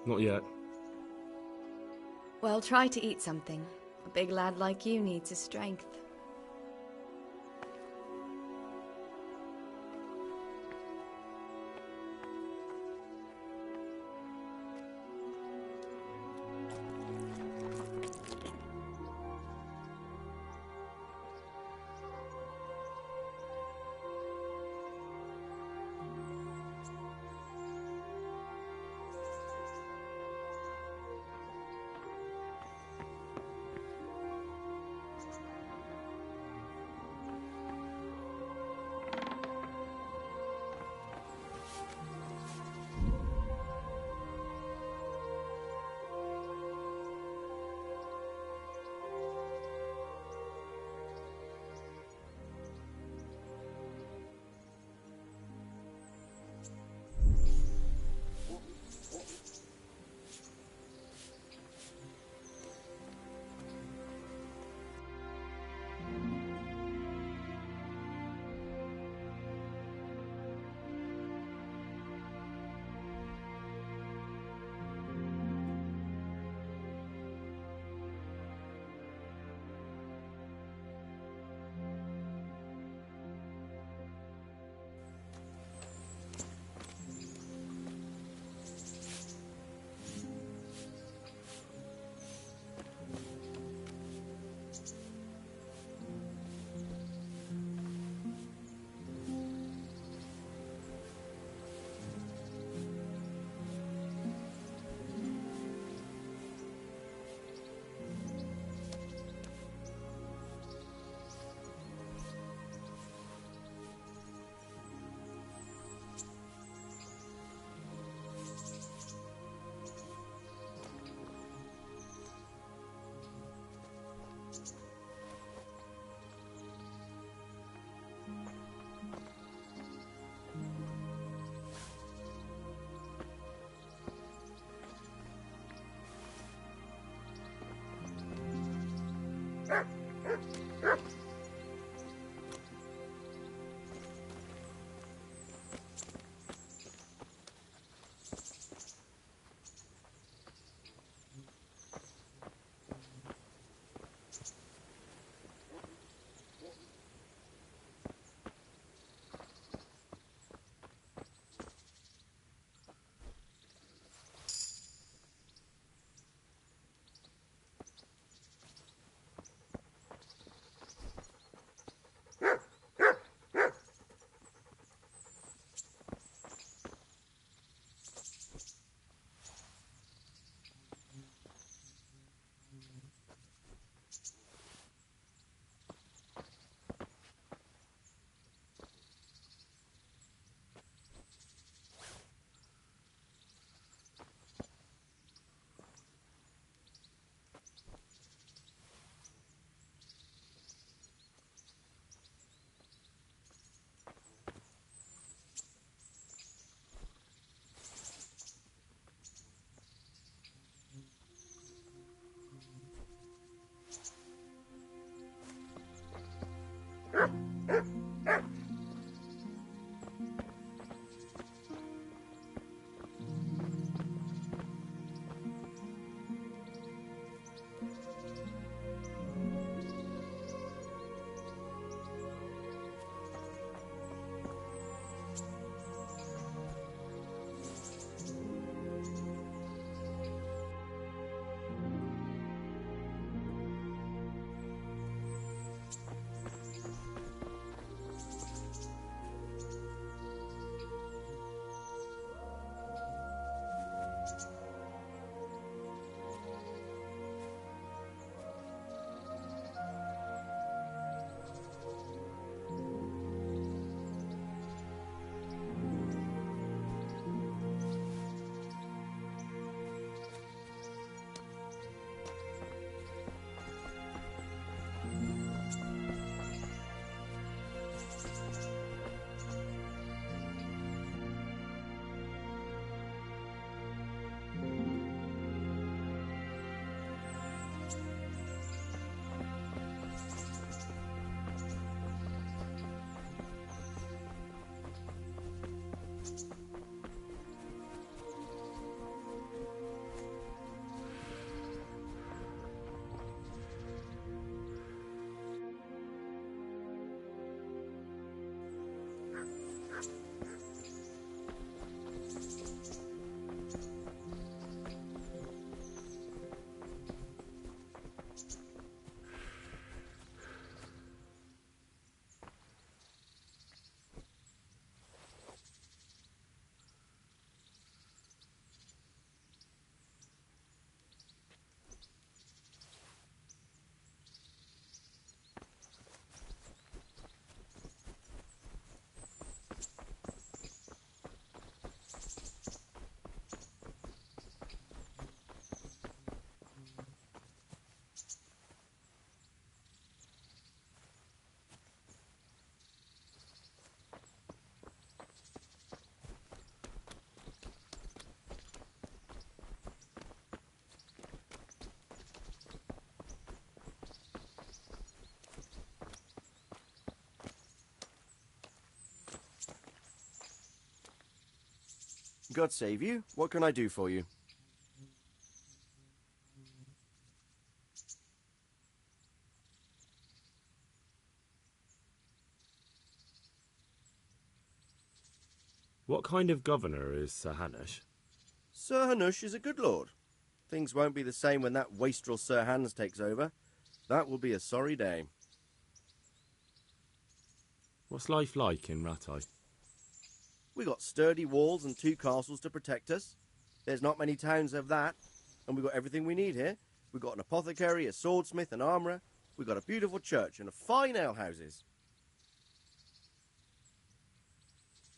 Not yet. Well, try to eat something. A big lad like you needs his strength. God save you. What can I do for you? What kind of governor is Sir Hanush? Sir Hanush is a good lord. Things won't be the same when that wastrel Sir Hans takes over. That will be a sorry day. What's life like in Rattay? We got sturdy walls and 2 castles to protect us. There's not many towns of that, and we got everything we need here. We got an apothecary, a swordsmith, an armourer. We got a beautiful church and a fine alehouses.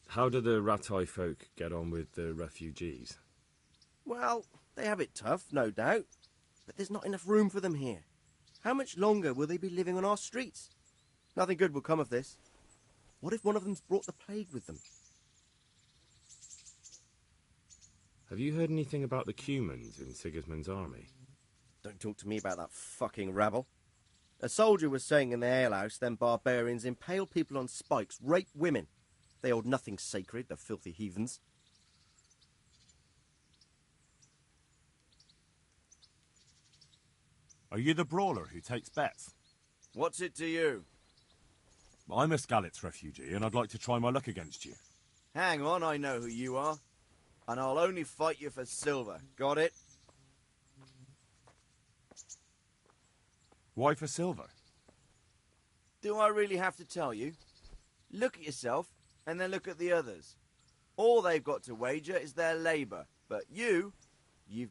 How do the Rattay folk get on with the refugees? Well, they have it tough, no doubt, but there's not enough room for them here. How much longer will they be living on our streets? Nothing good will come of this. What if one of them's brought the plague with them? Have you heard anything about the Cumans in Sigismund's army? Don't talk to me about that fucking rabble. A soldier was saying in the alehouse them barbarians impale people on spikes, rape women. They hold nothing sacred, the filthy heathens. Are you the brawler who takes bets? What's it to you? I'm a Skalitz refugee, and I'd like to try my luck against you. Hang on, I know who you are. And I'll only fight you for silver. Got it? Why for silver? Do I really have to tell you? Look at yourself, and then look at the others. All they've got to wager is their labour. But you've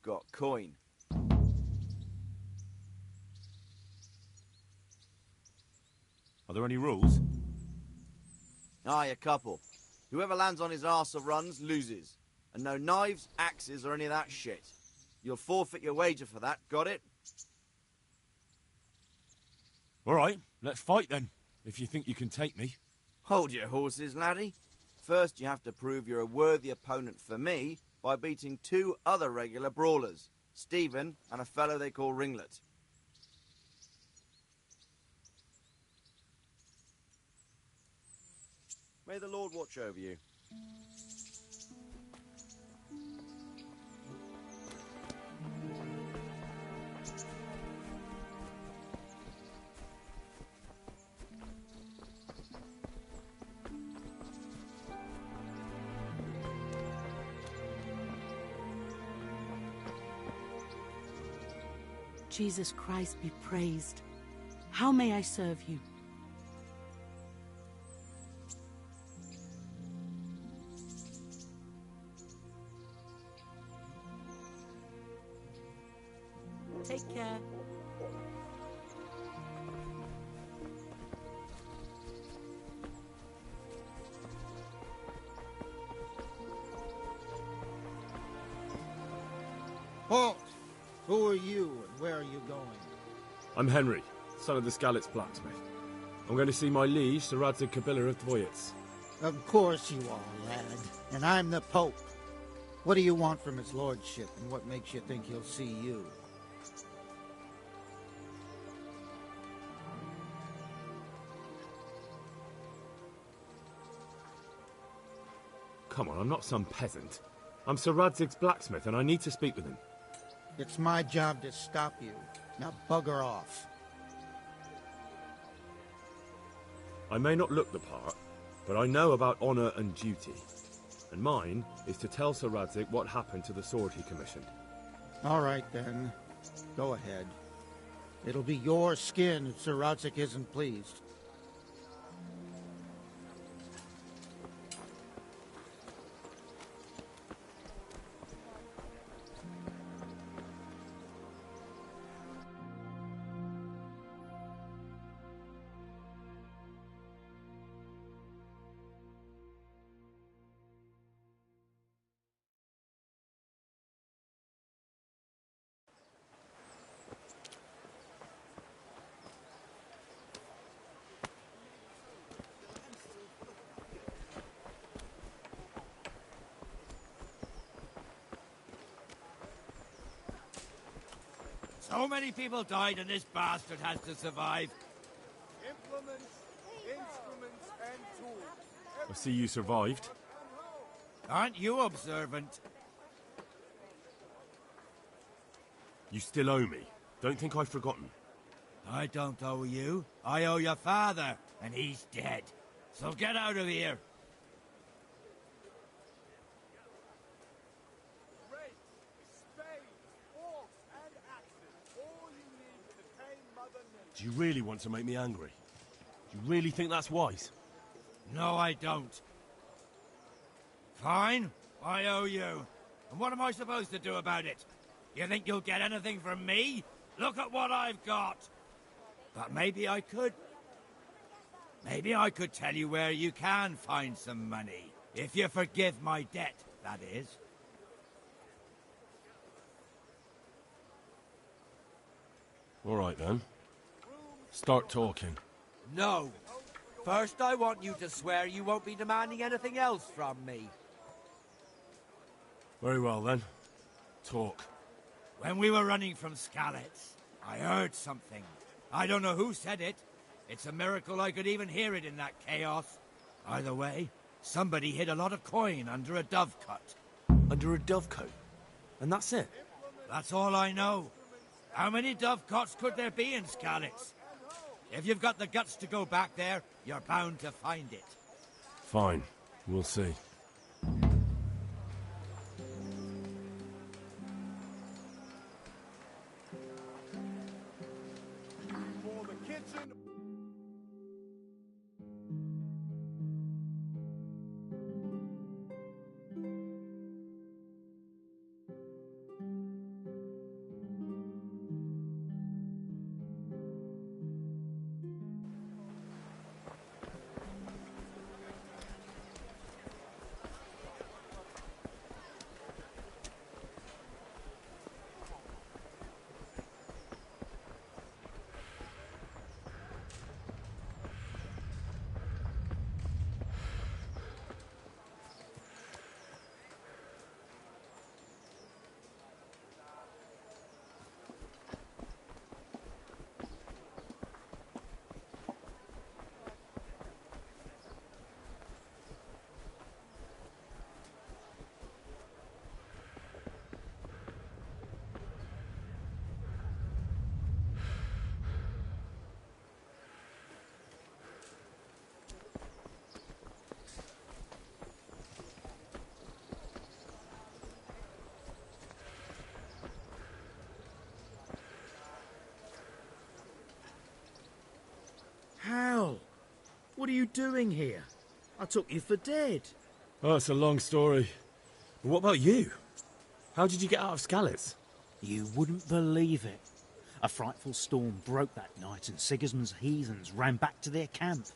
got coin. Are there any rules? Aye, a couple. Whoever lands on his arse or runs, loses. And no knives, axes, or any of that shit. You'll forfeit your wager for that, got it? All right, let's fight then, if you think you can take me. Hold your horses, laddie. First you have to prove you're a worthy opponent for me by beating 2 other regular brawlers, Stephen and a fellow they call Ringlet. May the Lord watch over you. Jesus Christ be praised. How may I serve you? Take care. Halt! Who are you and where are you going? I'm Henry, son of the Skalitz blacksmith. I'm going to see my liege, Sir Radzig Kabila of Dvoyitz. Of course you are, lad. And I'm the Pope. What do you want from his lordship, and what makes you think he'll see you? Come on, I'm not some peasant. I'm Sir Radzig's blacksmith, and I need to speak with him. It's my job to stop you. Now bugger off. I may not look the part, But I know about honour and duty. And mine is to tell Sir Radzig what happened to the sword he commissioned. All right, then. Go ahead. It'll be your skin if Sir Radzig isn't pleased. So many people died and this bastard has to survive. Implements, instruments, and tools. I see you survived. Aren't you observant? You still owe me. Don't think I've forgotten. I don't owe you. I owe your father, and he's dead. So get out of here. Do you really want to make me angry? Do you really think that's wise? No, I don't. Fine, I owe you. And what am I supposed to do about it? You think you'll get anything from me? Look at what I've got. But maybe I could. Maybe I could tell you where you can find some money. If you forgive my debt, that is. All right, then. Start talking. No. First, I want you to swear you won't be demanding anything else from me. Very well, then. Talk. When we were running from Skalitz, I heard something. I don't know who said it. It's a miracle I could even hear it in that chaos. Either way, somebody hid a lot of coin under a dovecote. Under a dovecote? And that's it? That's all I know. How many dovecotes could there be in Skalitz? If you've got the guts to go back there, you're bound to find it. Fine. We'll see. For the kitchen. Hal, what are you doing here? I took you for dead. Oh, it's a long story. But what about you? How did you get out of Skalitz? You wouldn't believe it. A frightful storm broke that night and Sigismund's heathens ran back to their camp.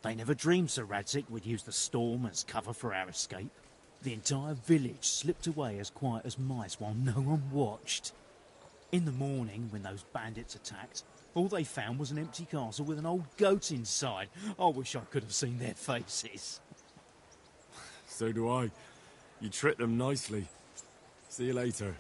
They never dreamed Sir Radzig would use the storm as cover for our escape. The entire village slipped away as quiet as mice while no one watched. In the morning, when those bandits attacked, all they found was an empty castle with an old goat inside. I wish I could have seen their faces. So do I. You tricked them nicely. See you later.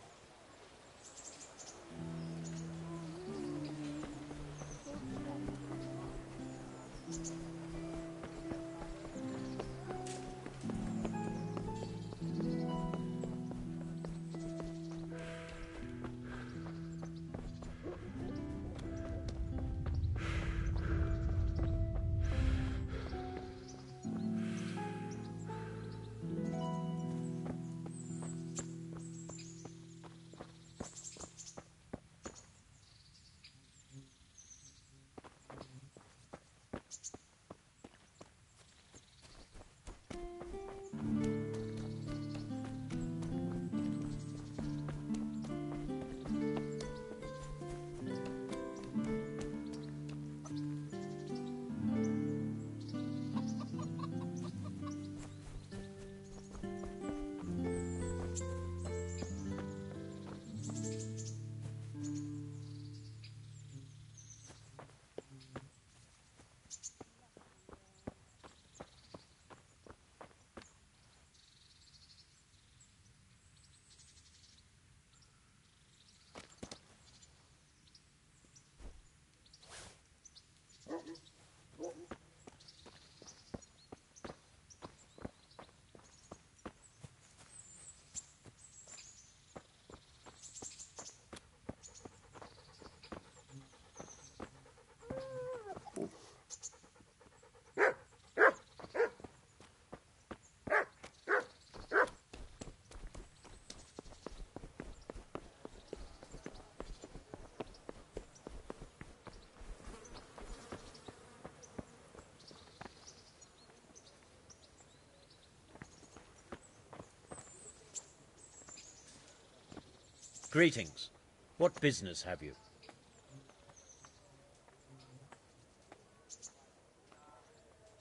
Greetings. What business have you?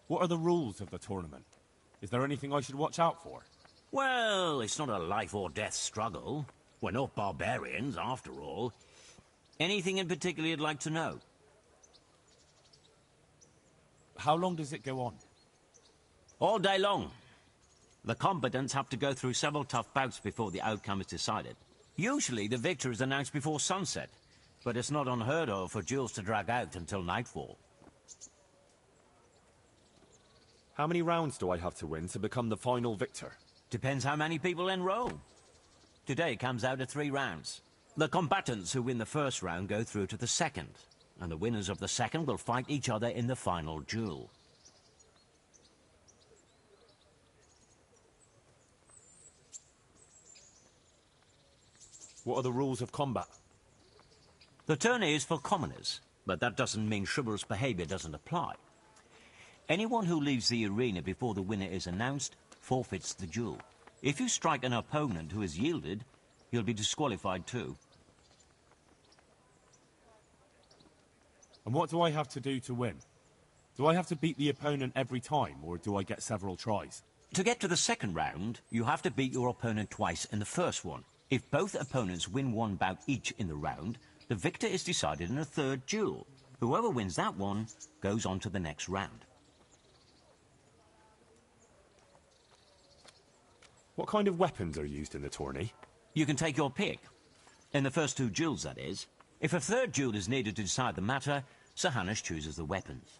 What are the rules of the tournament? Is there anything I should watch out for? Well, it's not a life or death struggle. We're not barbarians, after all. Anything in particular you'd like to know? How long does it go on? All day long. The combatants have to go through several tough bouts before the outcome is decided. Usually the victor is announced before sunset, but it's not unheard of for duels to drag out until nightfall. How many rounds do I have to win to become the final victor? Depends how many people enroll. Today comes out at 3 rounds. The combatants who win the first round go through to the second, and the winners of the second will fight each other in the final duel. What are the rules of combat? The tourney is for commoners, but that doesn't mean chivalrous behavior doesn't apply. Anyone who leaves the arena before the winner is announced forfeits the duel. If you strike an opponent who has yielded, he'll be disqualified too. And what do I have to do to win? Do I have to beat the opponent every time, or do I get several tries? To get to the second round, you have to beat your opponent twice in the first one. If both opponents win 1 bout each in the round, the victor is decided in a third duel. Whoever wins that one goes on to the next round. What kind of weapons are used in the tourney? You can take your pick. In the first 2 duels, that is. If a third duel is needed to decide the matter, Sir Hanush chooses the weapons.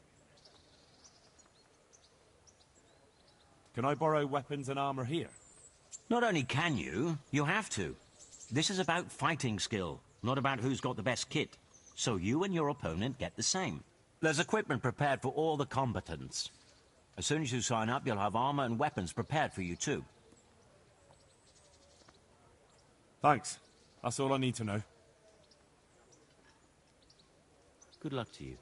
Can I borrow weapons and armor here? Not only can you, you have to. This is about fighting skill, not about who's got the best kit. So you and your opponent get the same. There's equipment prepared for all the combatants. As soon as you sign up, you'll have armor and weapons prepared for you too. Thanks. That's all I need to know. Good luck to you.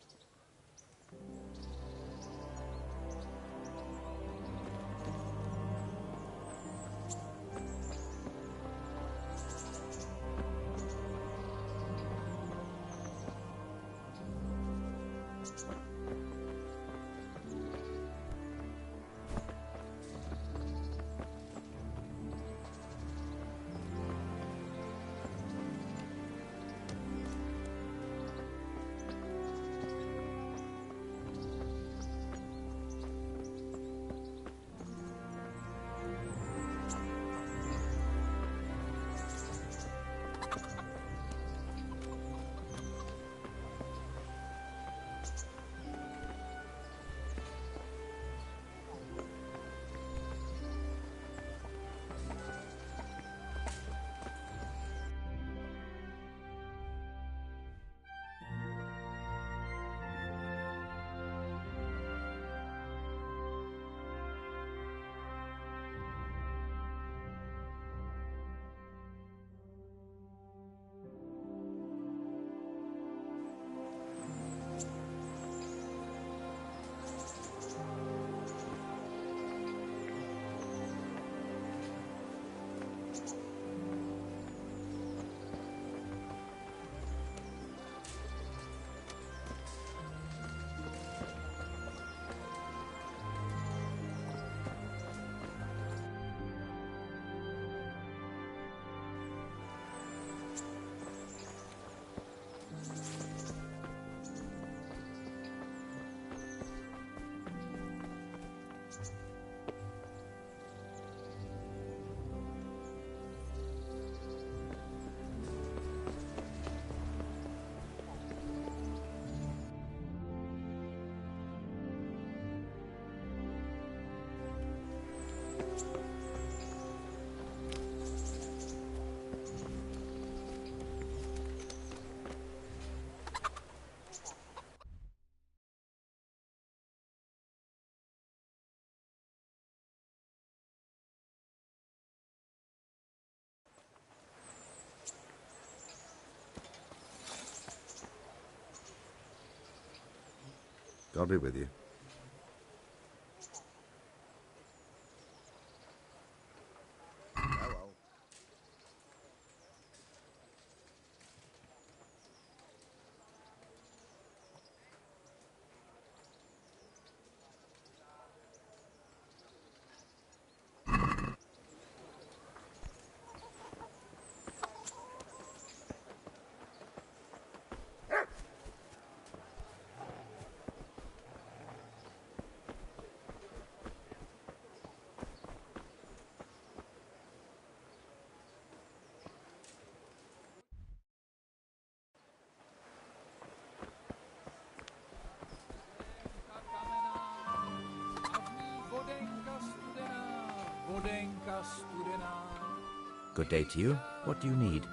God be with you. Hello. Good day to you. What do you need?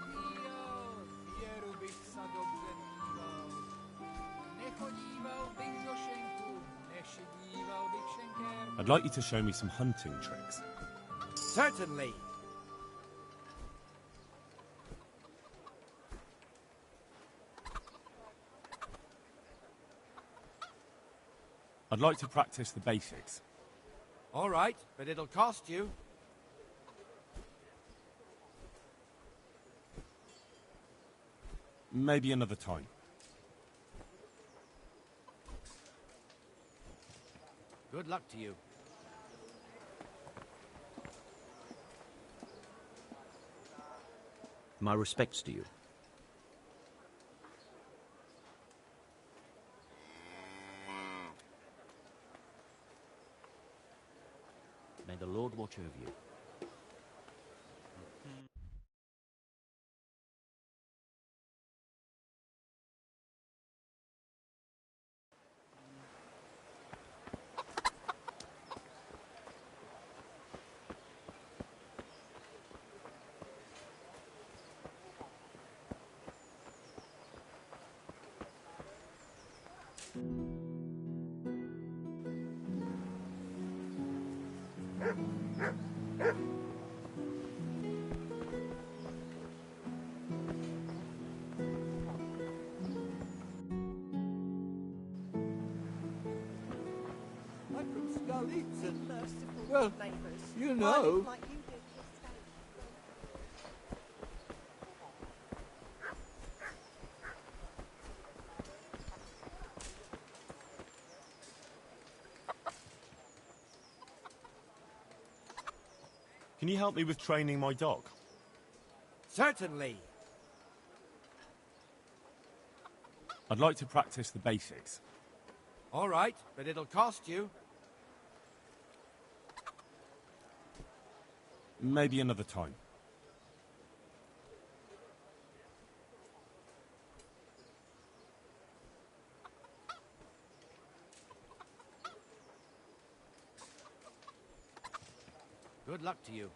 I'd like you to show me some hunting tricks. Certainly. I'd like to practice the basics. All right, but it'll cost you. Maybe another time. Good luck to you. My respects to you. May the Lord watch over you. I'm from Skalitz. Well, you know. Can you help me with training my dog? Certainly. I'd like to practice the basics. All right, but it'll cost you. Maybe another time. Good luck to you.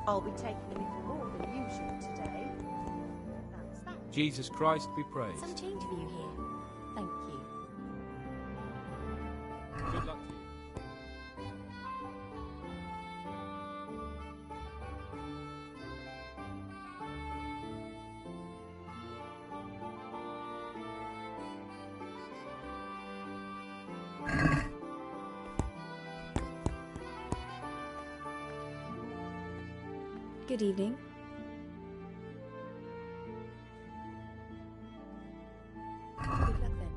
I'll be taking a little more than usual today. That's that. Jesus Christ be praised. Some change for you here. Thank you. Good luck to you. Good evening. Good luck then.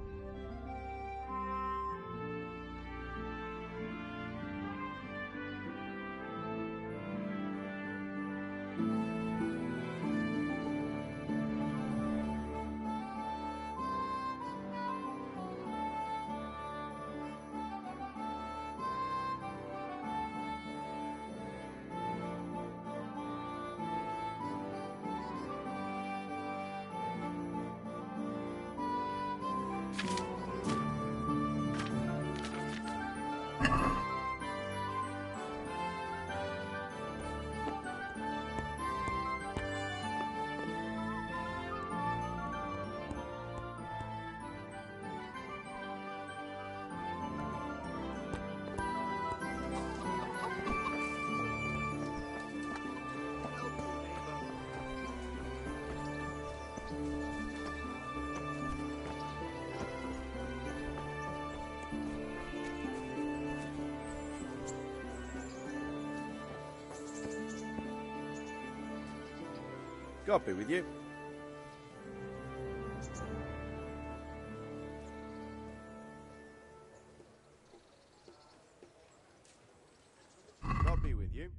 God be with you. God be with you.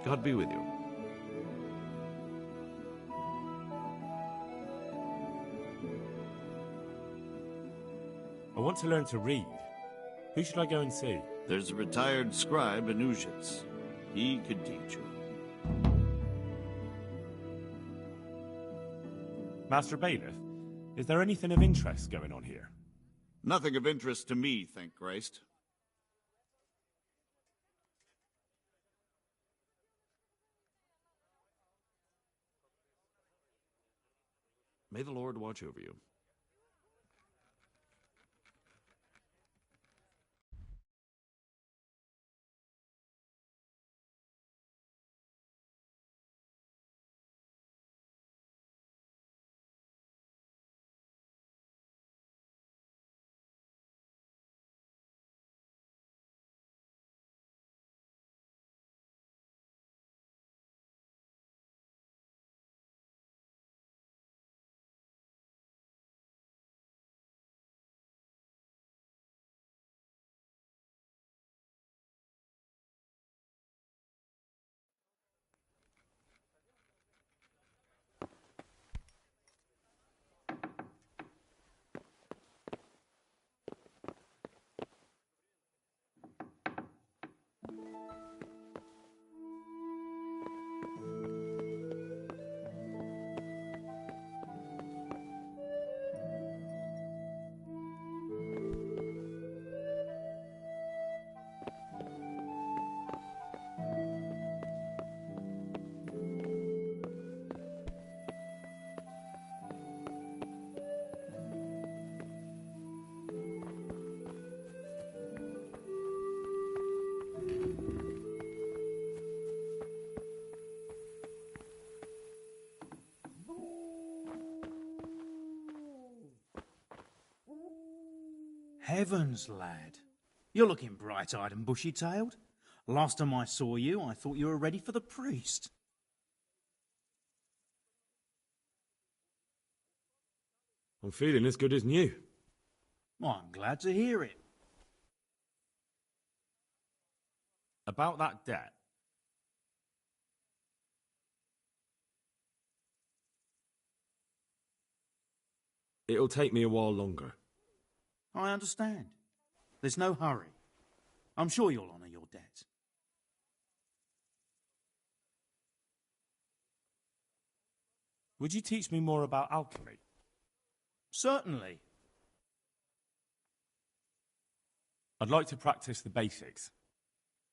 God be with you. I want to learn to read. Who should I go and see? There's a retired scribe in Ujits. He could teach you. Master Bailiff, is there anything of interest going on here? Nothing of interest to me, thank Christ. May the Lord watch over you. Heavens, lad. You're looking bright-eyed and bushy-tailed. Last time I saw you, I thought you were ready for the priest. I'm feeling as good as new. Well, I'm glad to hear it. About that debt. It'll take me a while longer. I understand. There's no hurry. I'm sure you'll honour your debt. Would you teach me more about alchemy? Certainly. I'd like to practice the basics.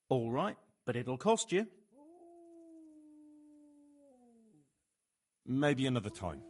All right, but it'll cost you. Maybe another time.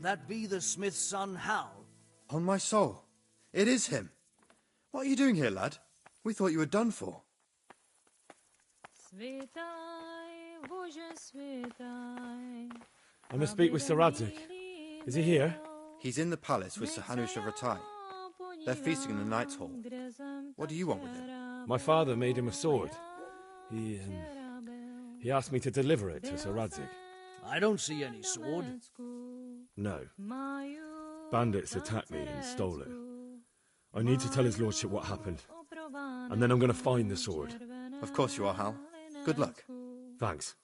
that be the smith's son, Hal? On my soul, it is him. What are you doing here, lad? We thought you were done for. I must speak with Sir Radzig. Is he here? He's in the palace with Sir Hanush of Rattay. They're feasting in the Knight's Hall. What do you want with him? My father made him a sword. He asked me to deliver it to Sir Radzig. I don't see any sword. No. Bandits attacked me and stole it. I need to tell his lordship what happened. And then I'm going to find the sword. Of course you are, Hal. Good luck. Thanks.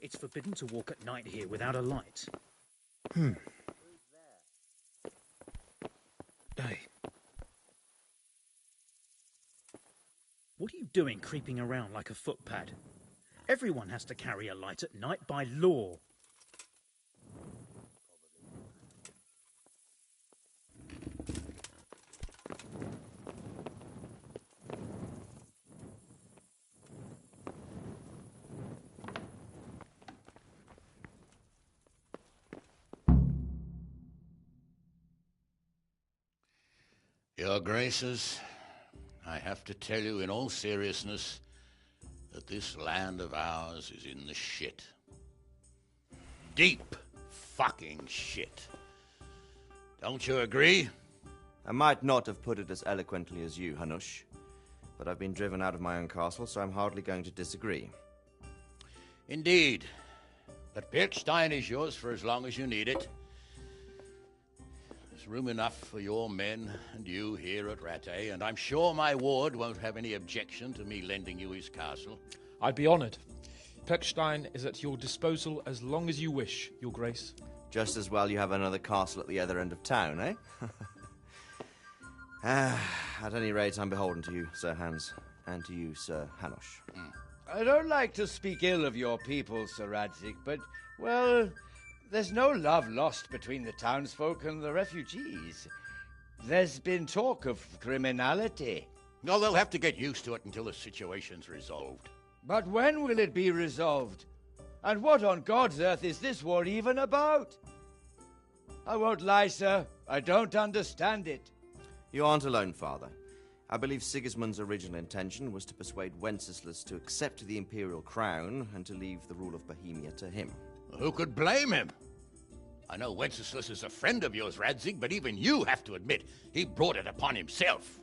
It's forbidden to walk at night here without a light. Hey. What are you doing creeping around like a footpad? Everyone has to carry a light at night by law. Your Graces, I have to tell you in all seriousness that this land of ours is in the shit. Deep fucking shit. Don't you agree? I might not have put it as eloquently as you, Hanush, but I've been driven out of my own castle, so I'm hardly going to disagree. Indeed. But Pirkstein is yours for as long as you need it. There's room enough for your men and you here at Rattay, and I'm sure my ward won't have any objection to me lending you his castle. I'd be honoured. Pirkstein is at your disposal as long as you wish, Your Grace. Just as well you have another castle at the other end of town, eh? At any rate, I'm beholden to you, Sir Hans, and to you, Sir Hanush. I don't like to speak ill of your people, Sir Radzig, but, well, there's no love lost between the townsfolk and the refugees. There's been talk of criminality. No, they'll have to get used to it until the situation's resolved. But when will it be resolved? And what on God's earth is this war even about? I won't lie, sir. I don't understand it. You aren't alone, Father. I believe Sigismund's original intention was to persuade Wenceslas to accept the imperial crown and to leave the rule of Bohemia to him. Who could blame him? I know Wenceslas is a friend of yours, Radzig, but even you have to admit he brought it upon himself.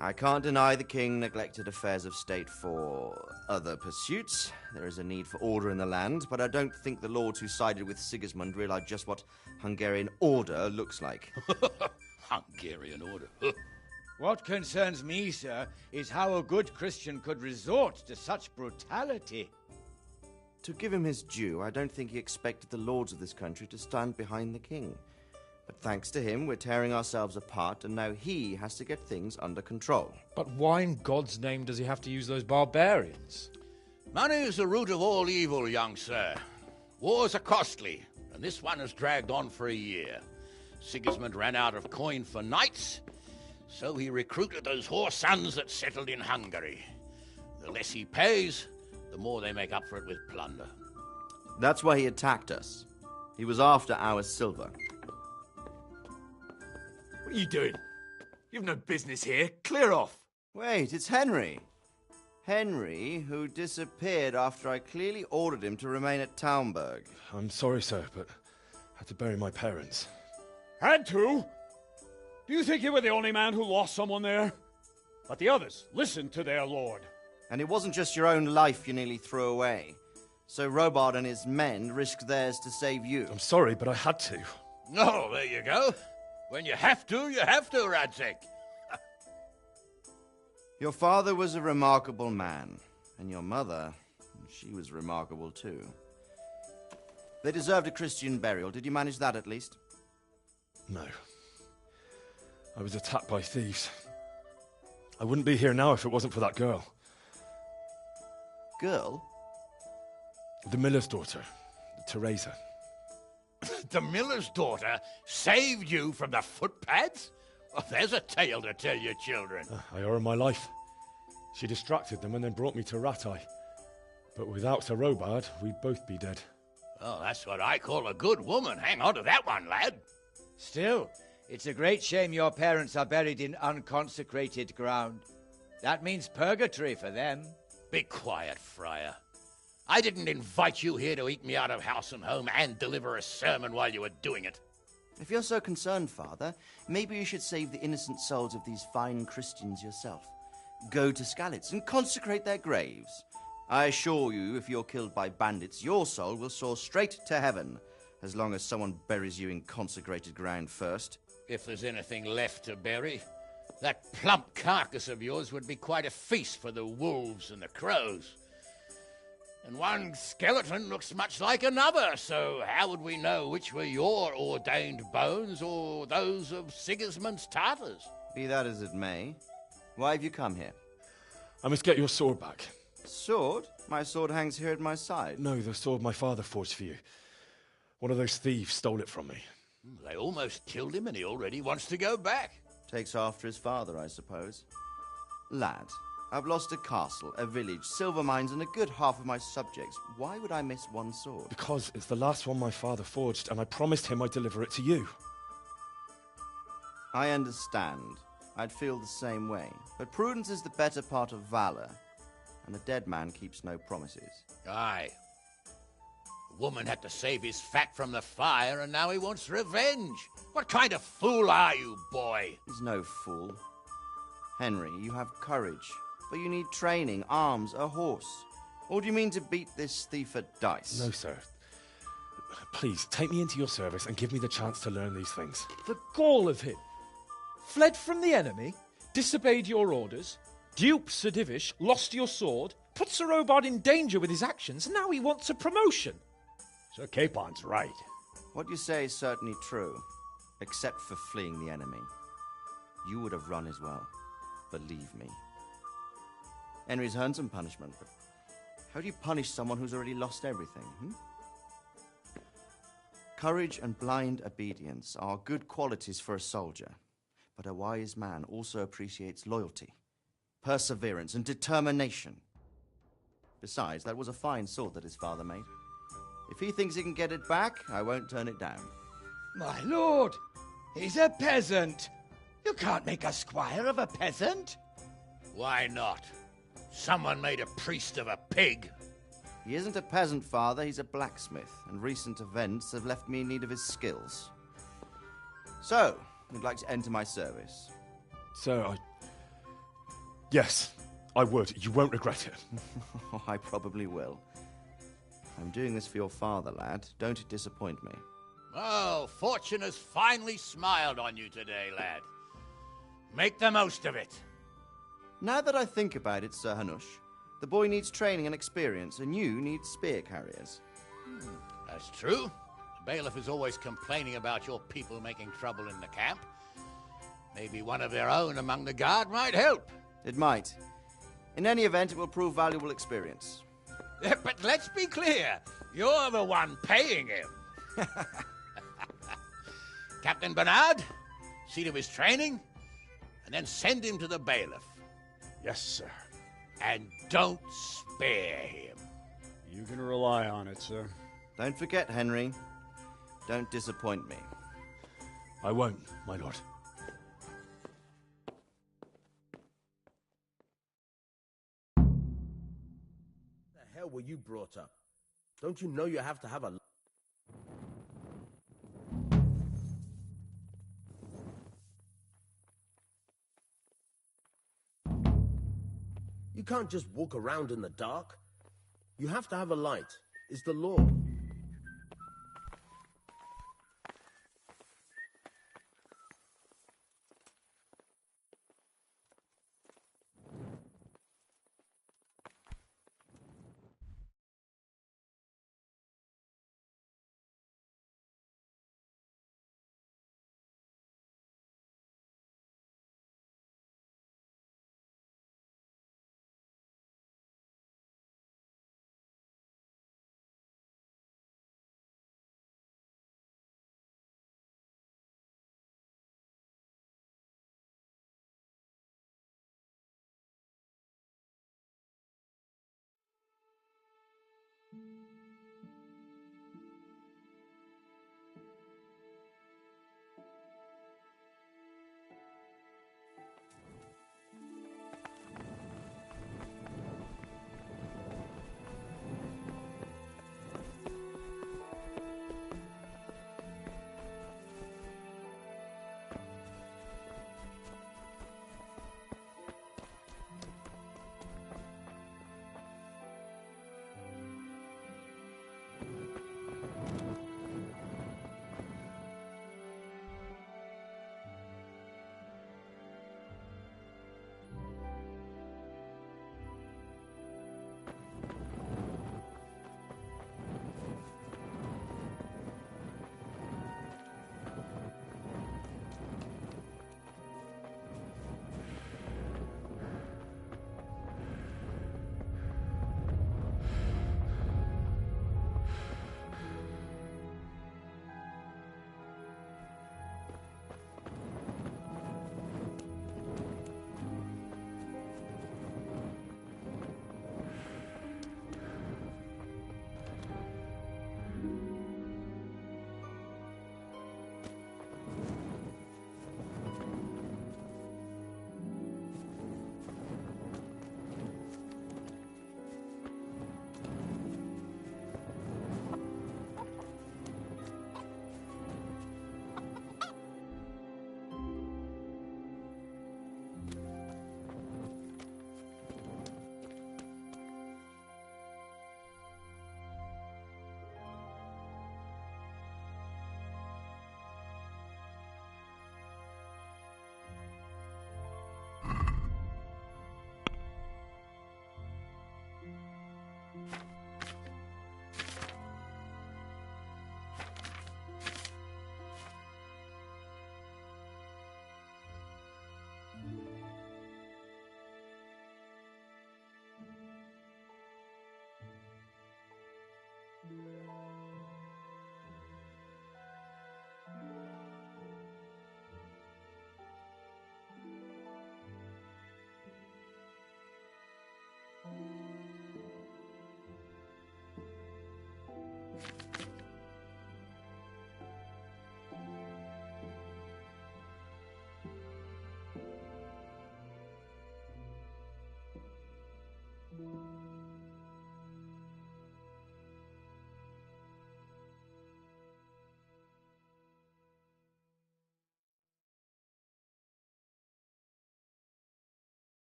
I can't deny the king neglected affairs of state for other pursuits. There is a need for order in the land, but I don't think the lords who sided with Sigismund realized just what Hungarian order looks like. Hungarian order? What concerns me, sir, is how a good Christian could resort to such brutality. To give him his due, I don't think he expected the lords of this country to stand behind the king. But thanks to him, we're tearing ourselves apart, and now he has to get things under control. But why in God's name does he have to use those barbarians? Money is the root of all evil, young sir. Wars are costly, and this one has dragged on for a year. Sigismund ran out of coin for knights, so he recruited those whore sons that settled in Hungary. The less he pays, the more they make up for it with plunder. That's why he attacked us. He was after our silver. What are you doing? You've no business here. Clear off. Wait, it's Henry. Henry, who disappeared after I clearly ordered him to remain at Townburg. I'm sorry, sir, but I had to bury my parents. Had to? Do you think you were the only man who lost someone there? But the others listened to their lord. And it wasn't just your own life you nearly threw away. So Robard and his men risked theirs to save you. I'm sorry, but I had to. Oh, there you go. When you have to, Radzig. Your father was a remarkable man, and your mother, she was remarkable too. They deserved a Christian burial. Did you manage that at least? No. I was attacked by thieves. I wouldn't be here now if it wasn't for that girl. Girl? The miller's daughter, Teresa. The miller's daughter saved you from the footpads? Well, there's a tale to tell your children. I owe her my life. She distracted them and then brought me to Rattay. But without Sir Robard, we'd both be dead. Oh, that's what I call a good woman. Hang on to that one, lad. Still, it's a great shame your parents are buried in unconsecrated ground. That means purgatory for them. Be quiet, Friar. I didn't invite you here to eat me out of house and home and deliver a sermon while you were doing it. If you're so concerned, Father, maybe you should save the innocent souls of these fine Christians yourself. Go to Skalitz and consecrate their graves. I assure you, if you're killed by bandits, your soul will soar straight to heaven, as long as someone buries you in consecrated ground first. If there's anything left to bury, that plump carcass of yours would be quite a feast for the wolves and the crows. And one skeleton looks much like another, so how would we know which were your ordained bones or those of Sigismund's Tartars? Be that as it may, why have you come here? I must get your sword back. Sword? My sword hangs here at my side. No, the sword my father forged for you. One of those thieves stole it from me. They almost killed him and he already wants to go back. Takes after his father, I suppose. Lad, I've lost a castle, a village, silver mines, and a good half of my subjects. Why would I miss one sword? Because it's the last one my father forged, and I promised him I'd deliver it to you. I understand. I'd feel the same way. But prudence is the better part of valor, and a dead man keeps no promises. Aye. The woman had to save his fat from the fire, and now he wants revenge. What kind of fool are you, boy? He's no fool. Henry, you have courage, but you need training, arms, a horse. Or do you mean to beat this thief at dice? No, sir. Please, take me into your service and give me the chance to learn these things. The gall of him. Fled from the enemy, disobeyed your orders, duped Sir Divish, lost your sword, put Sir Robard in danger with his actions, and now he wants a promotion. Sir Capon's right. What you say is certainly true, except for fleeing the enemy. You would have run as well, believe me. Henry's earned some punishment, but how do you punish someone who's already lost everything, Courage and blind obedience are good qualities for a soldier, but a wise man also appreciates loyalty, perseverance, and determination. Besides, that was a fine sword that his father made. If he thinks he can get it back, I won't turn it down. My lord, he's a peasant. You can't make a squire of a peasant. Why not? Someone made a priest of a pig. He isn't a peasant, Father. He's a blacksmith, and recent events have left me in need of his skills. So, you'd like to enter my service? Sir, Yes, I would. You won't regret it. I probably will. I'm doing this for your father, lad. Don't it disappoint me. Oh, fortune has finally smiled on you today, lad. Make the most of it. Now that I think about it, Sir Hanush, the boy needs training and experience, and you need spear carriers. That's true. The bailiff is always complaining about your people making trouble in the camp. Maybe one of their own among the guard might help. It might. In any event, it will prove valuable experience. But let's be clear. You're the one paying him. Captain Bernard, see to his training, and then send him to the bailiff. Yes, sir. And don't spare him. You can rely on it, sir. Don't forget, Henry. Don't disappoint me. I won't, my lord. hell were you brought up? Don't you know you have to have a... You can't just walk around in the dark. You have to have a light. It's the law.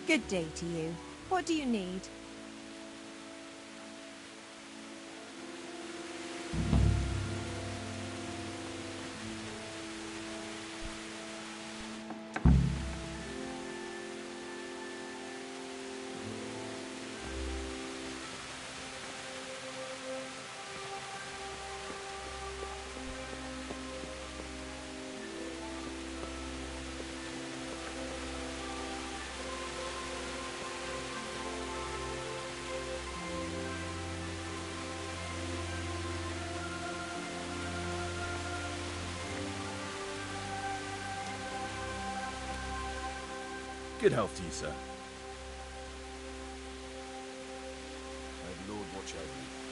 Good day to you. What do you need? Good health to you, sir. May the Lord watch over you.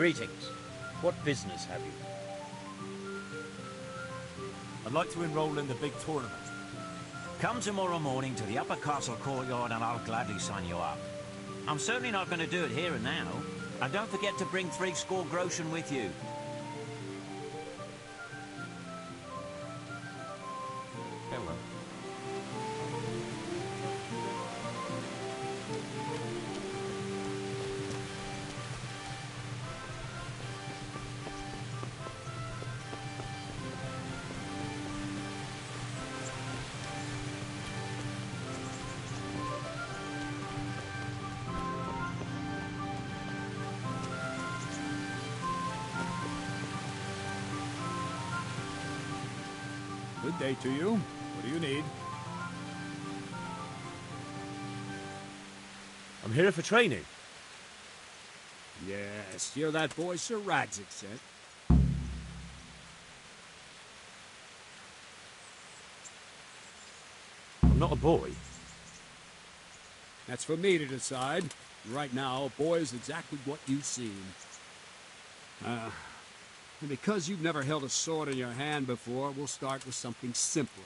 Greetings. What business have you? I'd like to enroll in the big tournament. Come tomorrow morning to the upper castle courtyard and I'll gladly sign you up. I'm certainly not going to do it here and now. And don't forget to bring 60 groschen with you. Good day to you. What do you need? I'm here for training. Yes, you're that boy Sir Radzig said. I'm not a boy. That's for me to decide. Right now, a boy is exactly what you seem. And because you've never held a sword in your hand before, we'll start with something simpler.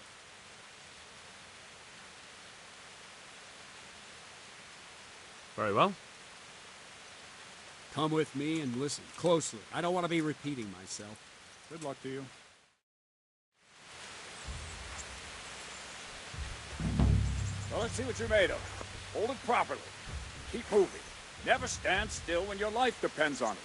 Very well. Come with me and listen closely. I don't want to be repeating myself. Good luck to you. Well, let's see what you're made of. Hold it properly. Keep moving. Never stand still when your life depends on it.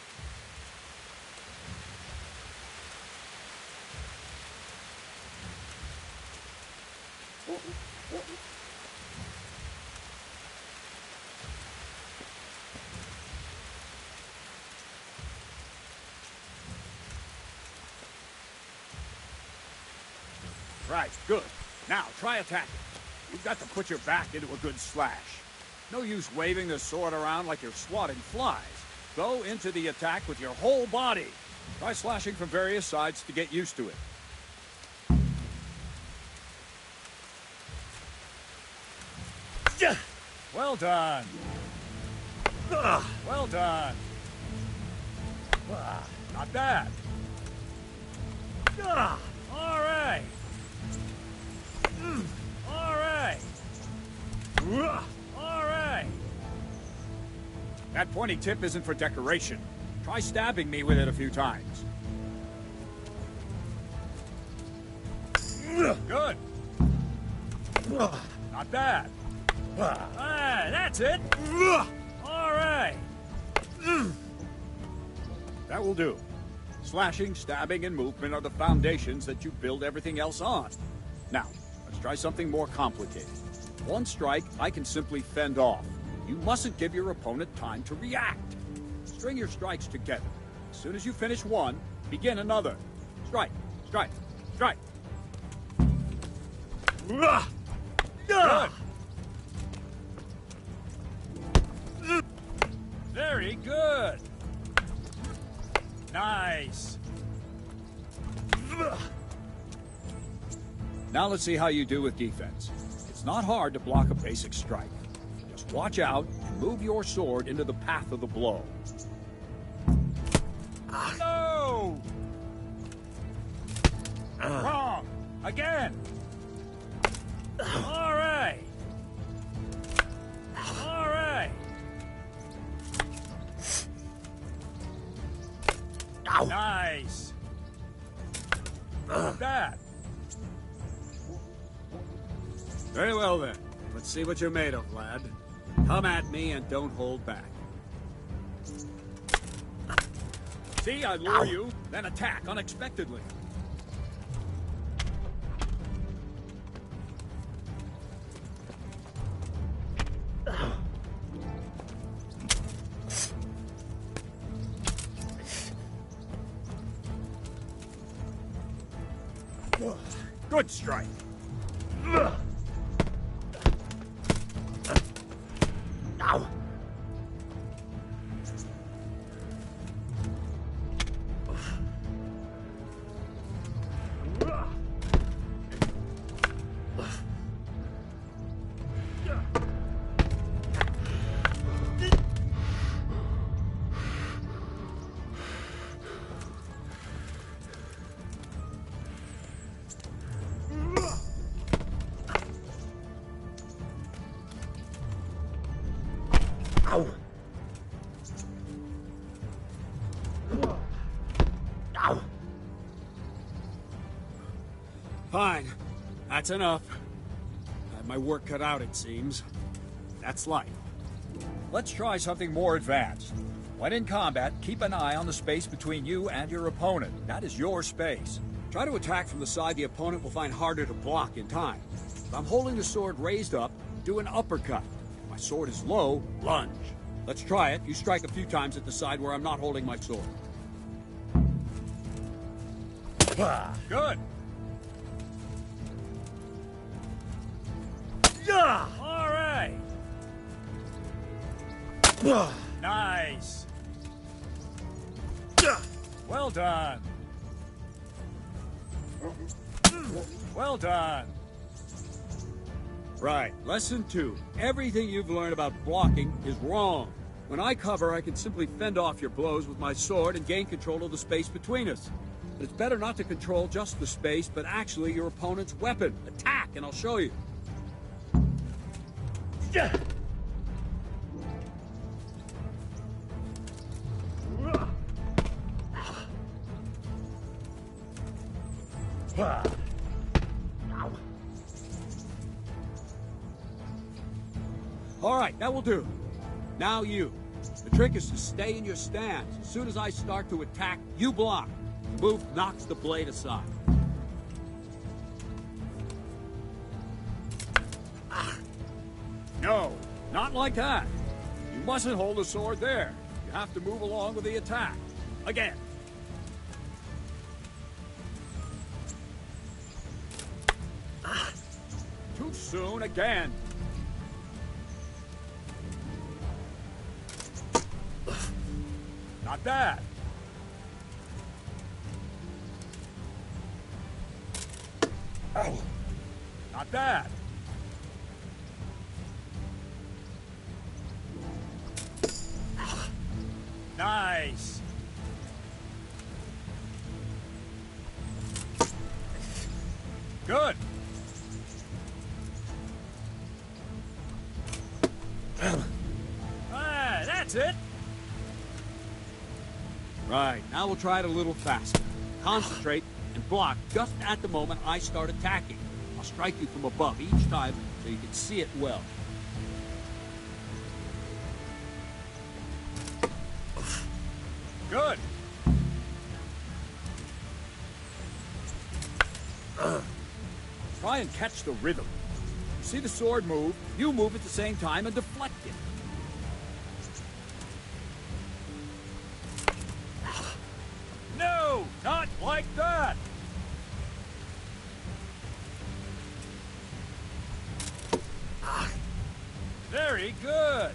Right, good. Now, try attacking. You've got to put your back into a good slash. No use waving the sword around like you're swatting flies. Go into the attack with your whole body. Try slashing from various sides to get used to it. Well done. Well done. Not bad. All right. All right. All right. That pointy tip isn't for decoration. Try stabbing me with it a few times. Good. Not bad. That's it. All right. That will do. Slashing, stabbing, and movement are the foundations that you build everything else on. Now, let's try something more complicated. One strike, I can simply fend off. You mustn't give your opponent time to react. String your strikes together. As soon as you finish one, begin another. Strike, strike, strike. Good. Very good. Nice. Now let's see how you do with defense. It's not hard to block a basic strike. Just watch out and move your sword into the path of the blow. No! Wrong! Again! All right! All right! Nice! Not bad. Very well then. Let's see what you're made of, lad. Come at me and don't hold back. See, I lure you, then attack unexpectedly. Good strike. Ow. Ow. Fine. That's enough. I have my work cut out, it seems. That's life. Let's try something more advanced. When in combat, keep an eye on the space between you and your opponent. That is your space. Try to attack from the side the opponent will find harder to block in time. If I'm holding the sword raised up, do an uppercut. If my sword is low, lunge. Let's try it. You strike a few times at the side where I'm not holding my sword. Good. All right. Nice. Well done. Well done. Right. Lesson 2. Everything you've learned about blocking is wrong. When I cover, I can simply fend off your blows with my sword and gain control of the space between us. But it's better not to control just the space, but actually your opponent's weapon. Attack, and I'll show you. All right, that will do. Now you. The trick is to stay in your stance. As soon as I start to attack, you block. The move knocks the blade aside. No, not like that. You mustn't hold the sword there. You have to move along with the attack. Again. Too soon again. Not that. Oh. Not that. Nice. Good. Ah, that's it. Right, now we'll try it a little faster. Concentrate and block just at the moment I start attacking. I'll strike you from above each time so you can see it well. Good. Try and catch the rhythm. You see the sword move, you move at the same time and deflect it. No, not like that. Very good.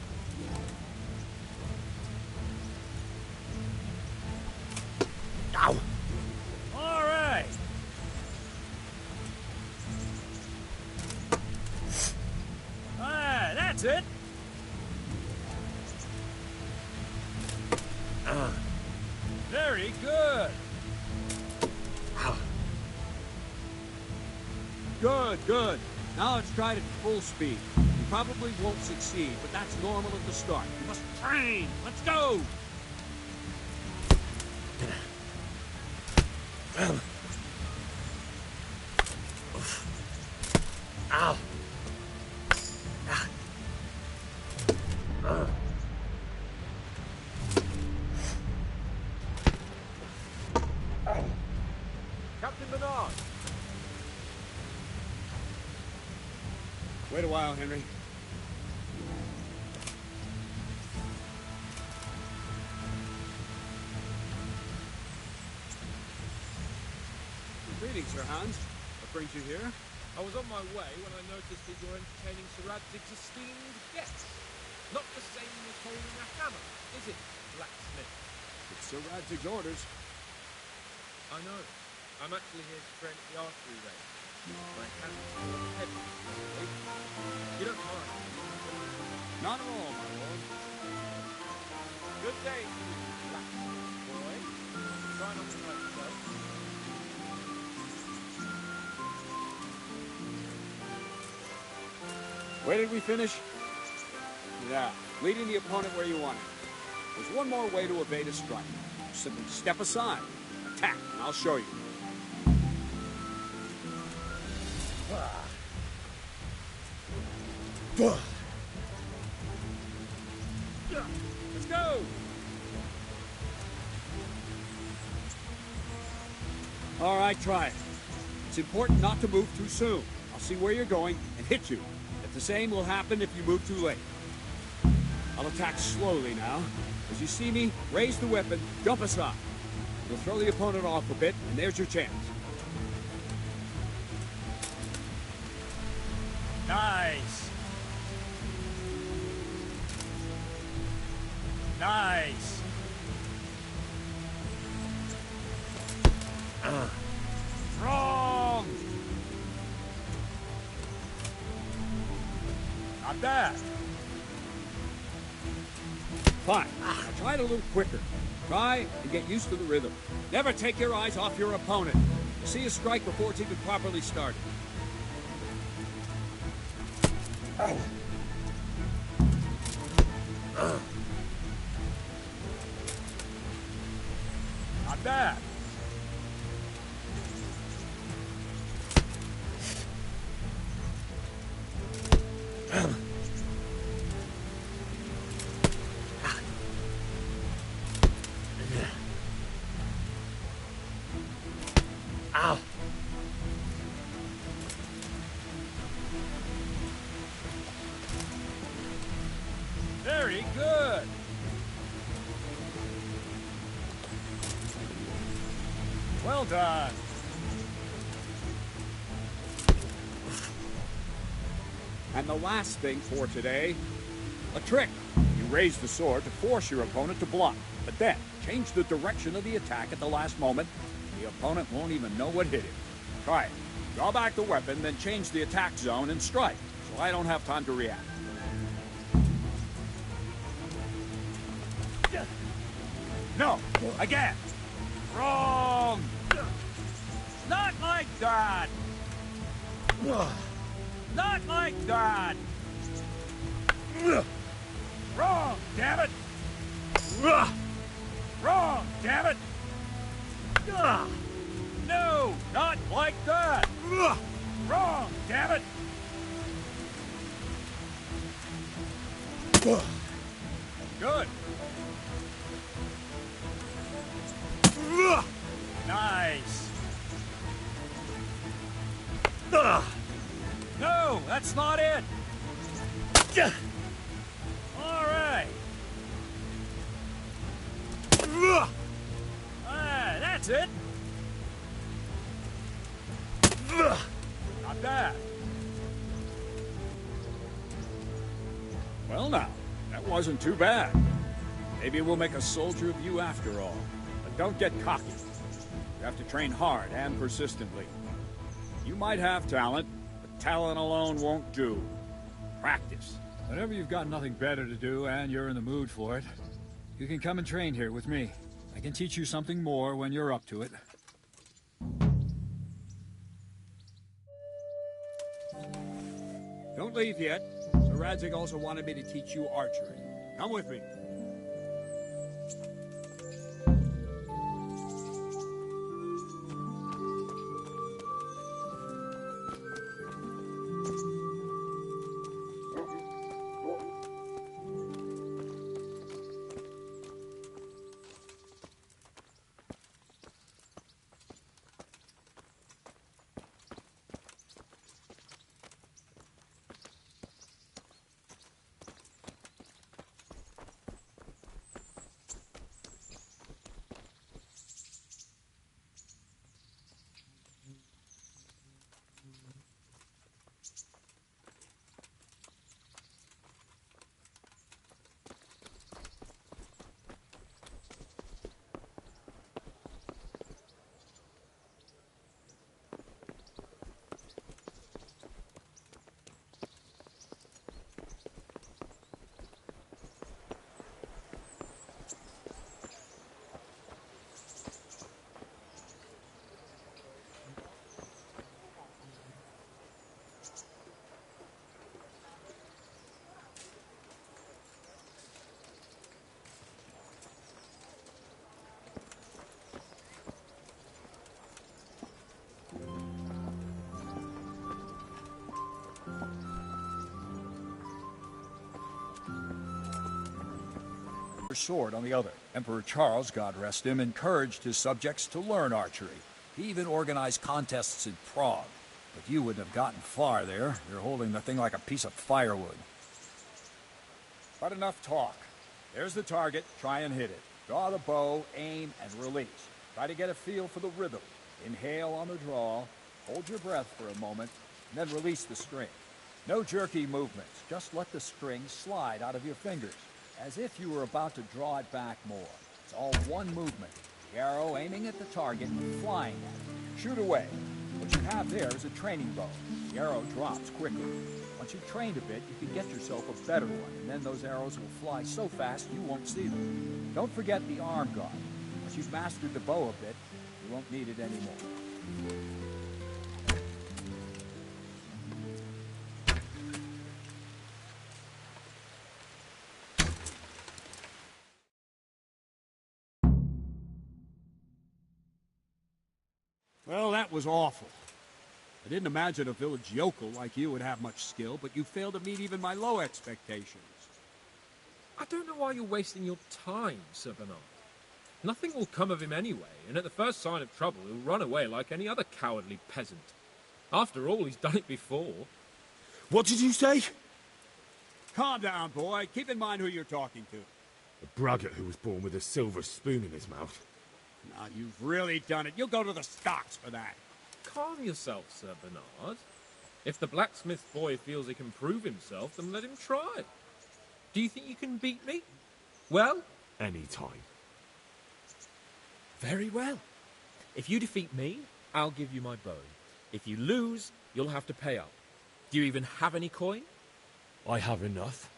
Ow. All right. Ah, that's it. Very good. Good, good. Now let's try it at full speed. You probably won't succeed, but that's normal at the start. You must train. Let's go. Ow. Captain Bernard! Wait a while, Henry. Greetings, Sir Hans. What brings you here? I was on my way when I noticed that you're entertaining Sir Radzig's esteemed guests. Not the same as holding a hammer, is it, blacksmith? It's Sir Radzig's orders. I know. I'm actually here to train at the archery range. My hands are heavy. You don't mind? Not at all, my lord. Good day to you, blacksmith boy. Try not to hurt yourself. Where did we finish? Yeah, leading the opponent where you want it. There's one more way to evade a strike. Simply step aside, attack, and I'll show you. Let's go! All right, try it. It's important not to move too soon. I'll see where you're going and hit you. The same will happen if you move too late. I'll attack slowly now. As you see me, raise the weapon, jump aside. You'll throw the opponent off a bit, and there's your chance. Nice. Nice. Wrong. Not bad. Fine. Now try it a little quicker. Try and get used to the rhythm. Never take your eyes off your opponent. See a strike before it's even properly started. Oh. Not bad. Ow! Very good. Well done. And the last thing for today, a trick. You raise the sword to force your opponent to block, but then change the direction of the attack at the last moment. The opponent won't even know what hit him. Try it. Draw back the weapon, then change the attack zone and strike, so I don't have time to react. No, again. Wrong. Not like that. Not like that. Wrong, damn it. Wrong, damn it. No, not like that. Wrong, damn it. Good. Nice. No, that's not it. All right. That's it. Not bad. Well now, that wasn't too bad. Maybe we'll make a soldier of you after all. But don't get cocky. You have to train hard and persistently. You might have talent, but talent alone won't do. Practice. Whenever you've got nothing better to do and you're in the mood for it, you can come and train here with me. I can teach you something more when you're up to it. Don't leave yet. Sir Radzig also wanted me to teach you archery. Come with me. Sword on the other. Emperor Charles, God rest him, encouraged his subjects to learn archery. He even organized contests in Prague. But you wouldn't have gotten far there. You're holding the thing like a piece of firewood. But enough talk. There's the target. Try and hit it. Draw the bow, aim, and release. Try to get a feel for the rhythm. Inhale on the draw, hold your breath for a moment, and then release the string. No jerky movements. Just let the string slide out of your fingers, as if you were about to draw it back more. It's all one movement. The arrow aiming at the target and flying at it. Shoot away. What you have there is a training bow. The arrow drops quicker. Once you've trained a bit, you can get yourself a better one, and then those arrows will fly so fast you won't see them. Don't forget the arm guard. Once you've mastered the bow a bit, you won't need it anymore. Well, that was awful. I didn't imagine a village yokel like you would have much skill, but you failed to meet even my low expectations. I don't know why you're wasting your time, Sir Bernard. Nothing will come of him anyway, and at the first sign of trouble he'll run away like any other cowardly peasant. After all, he's done it before. What did you say? Calm down, boy. Keep in mind who you're talking to. A braggart who was born with a silver spoon in his mouth. Now, you've really done it. You'll go to the stocks for that. Calm yourself, Sir Bernard. If the blacksmith boy feels he can prove himself, then let him try. Do you think you can beat me? Well? Any time. Very well. If you defeat me, I'll give you my bow. If you lose, you'll have to pay up. Do you even have any coin? I have enough.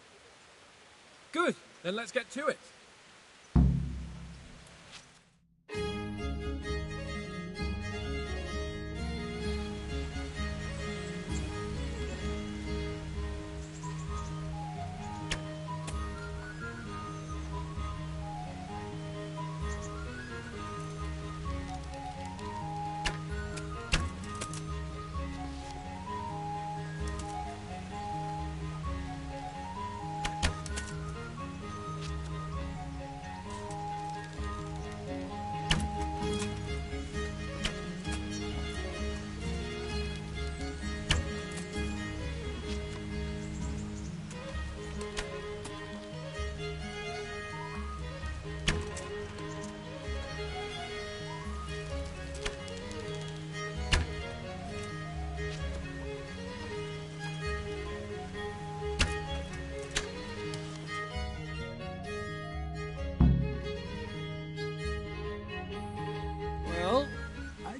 Good. Then let's get to it.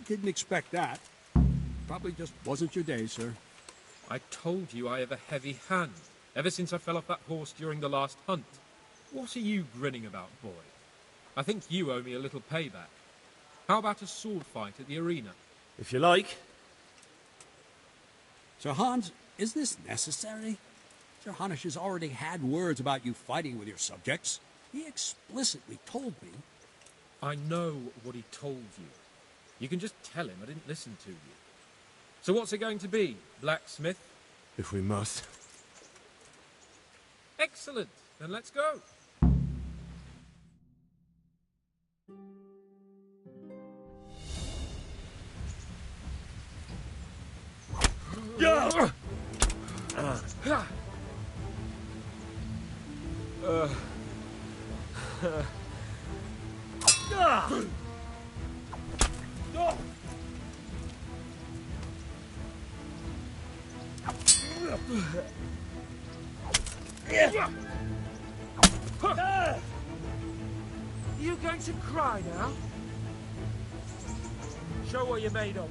Didn't expect that. Probably just wasn't your day, sir. I told you I have a heavy hand, ever since I fell off that horse during the last hunt. What are you grinning about, boy? I think you owe me a little payback. How about a sword fight at the arena? If you like. Sir Hans, is this necessary? Sir Hanush has already had words about you fighting with your subjects. He explicitly told me. I know what he told you. You can just tell him I didn't listen to you. So what's it going to be, blacksmith? If we must. Excellent. Then let's go. Yeah! You going to cry now? Show what you're made of.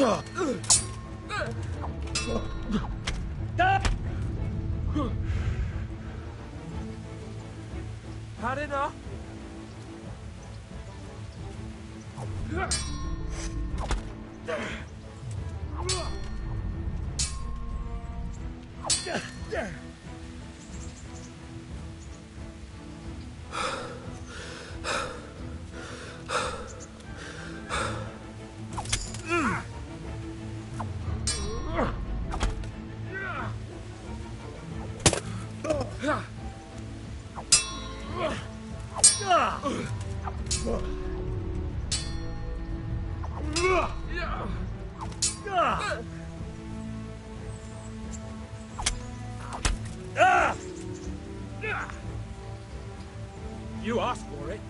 Had enough? You asked for it.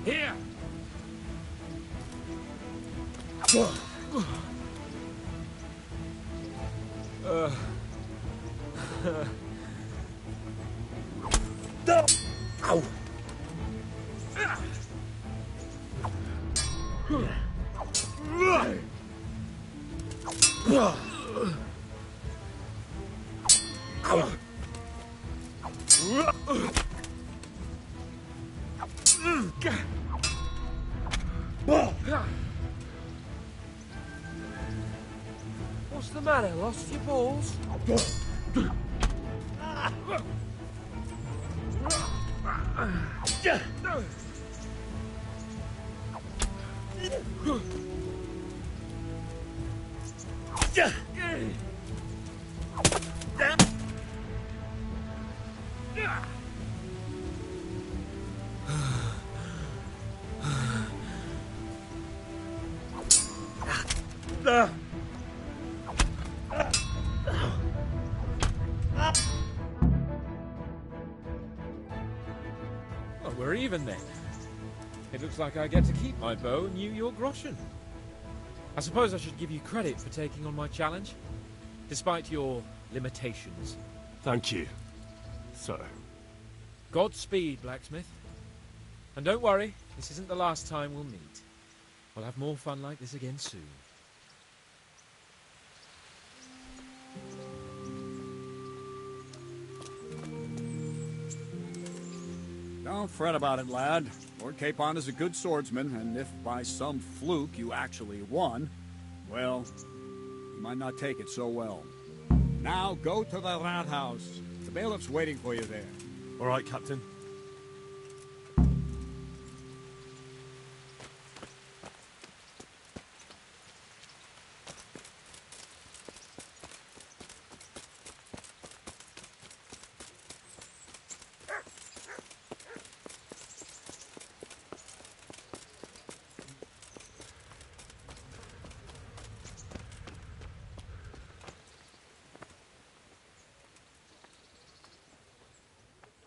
Here. Ow! What's the matter? Lost your balls? Well, we're even then. It looks like I get to keep my bow and you your groschen. I suppose I should give you credit for taking on my challenge, despite your limitations. Thank you, sir. Godspeed, blacksmith. And don't worry, this isn't the last time we'll meet. We'll have more fun like this again soon. Don't fret about it, lad. Lord Capon is a good swordsman, and if by some fluke you actually won, well, you might not take it so well. Now go to the rat house. The bailiff's waiting for you there. All right, Captain.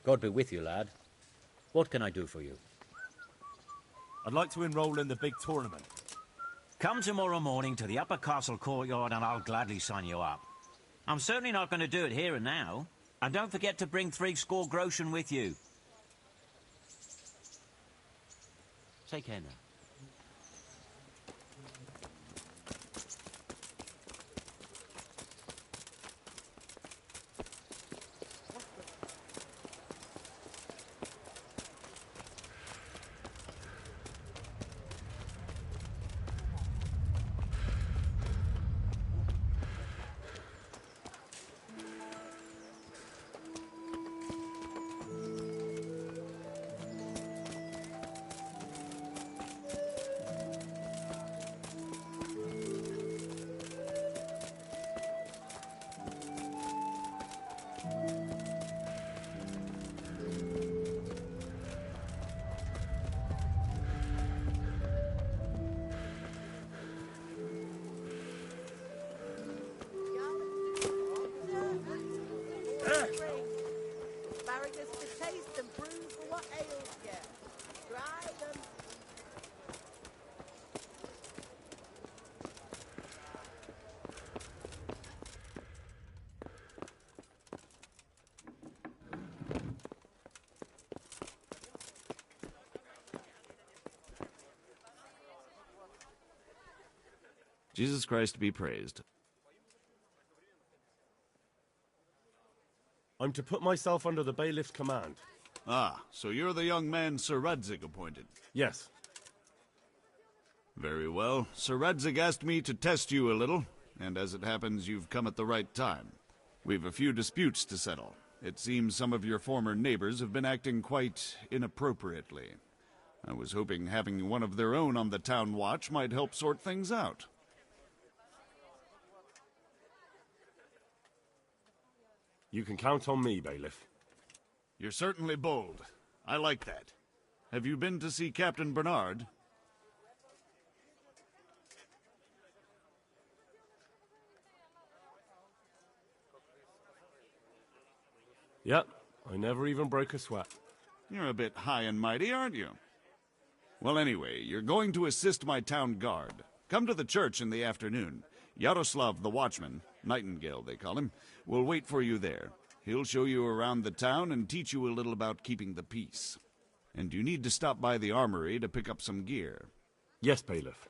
God be with you, lad. What can I do for you? I'd like to enroll in the big tournament. Come tomorrow morning to the upper castle courtyard and I'll gladly sign you up. I'm certainly not going to do it here and now. And don't forget to bring 60 groschen with you. Take care now. Jesus Christ be praised. I'm to put myself under the bailiff's command. Ah, so you're the young man Sir Radzig appointed? Yes. Very well. Sir Radzig asked me to test you a little, and as it happens, you've come at the right time. We've a few disputes to settle. It seems some of your former neighbors have been acting quite inappropriately. I was hoping having one of their own on the town watch might help sort things out. You can count on me, bailiff. You're certainly bold. I like that. Have you been to see Captain Bernard? Yep, I never even broke a sweat. You're a bit high and mighty, aren't you? Well, anyway, you're going to assist my town guard. Come to the church in the afternoon. Yaroslav the watchman, Nightingale they call him, will wait for you there. He'll show you around the town and teach you a little about keeping the peace. And you need to stop by the armory to pick up some gear. Yes, bailiff.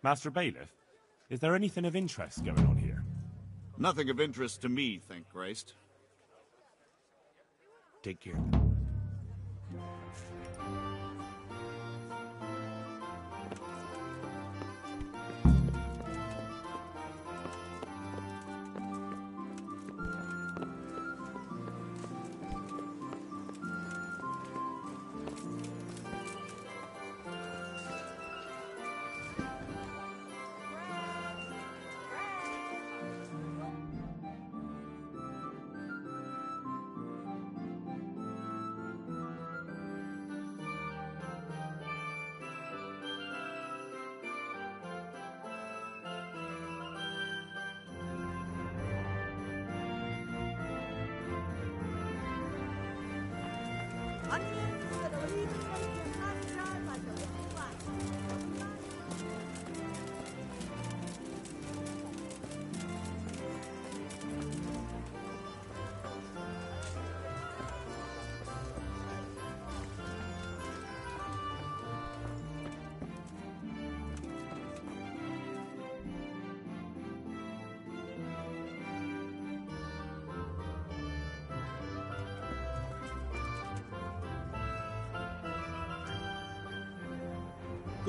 Master Bailiff, is there anything of interest going on here? Nothing of interest to me, thank Christ. Take care.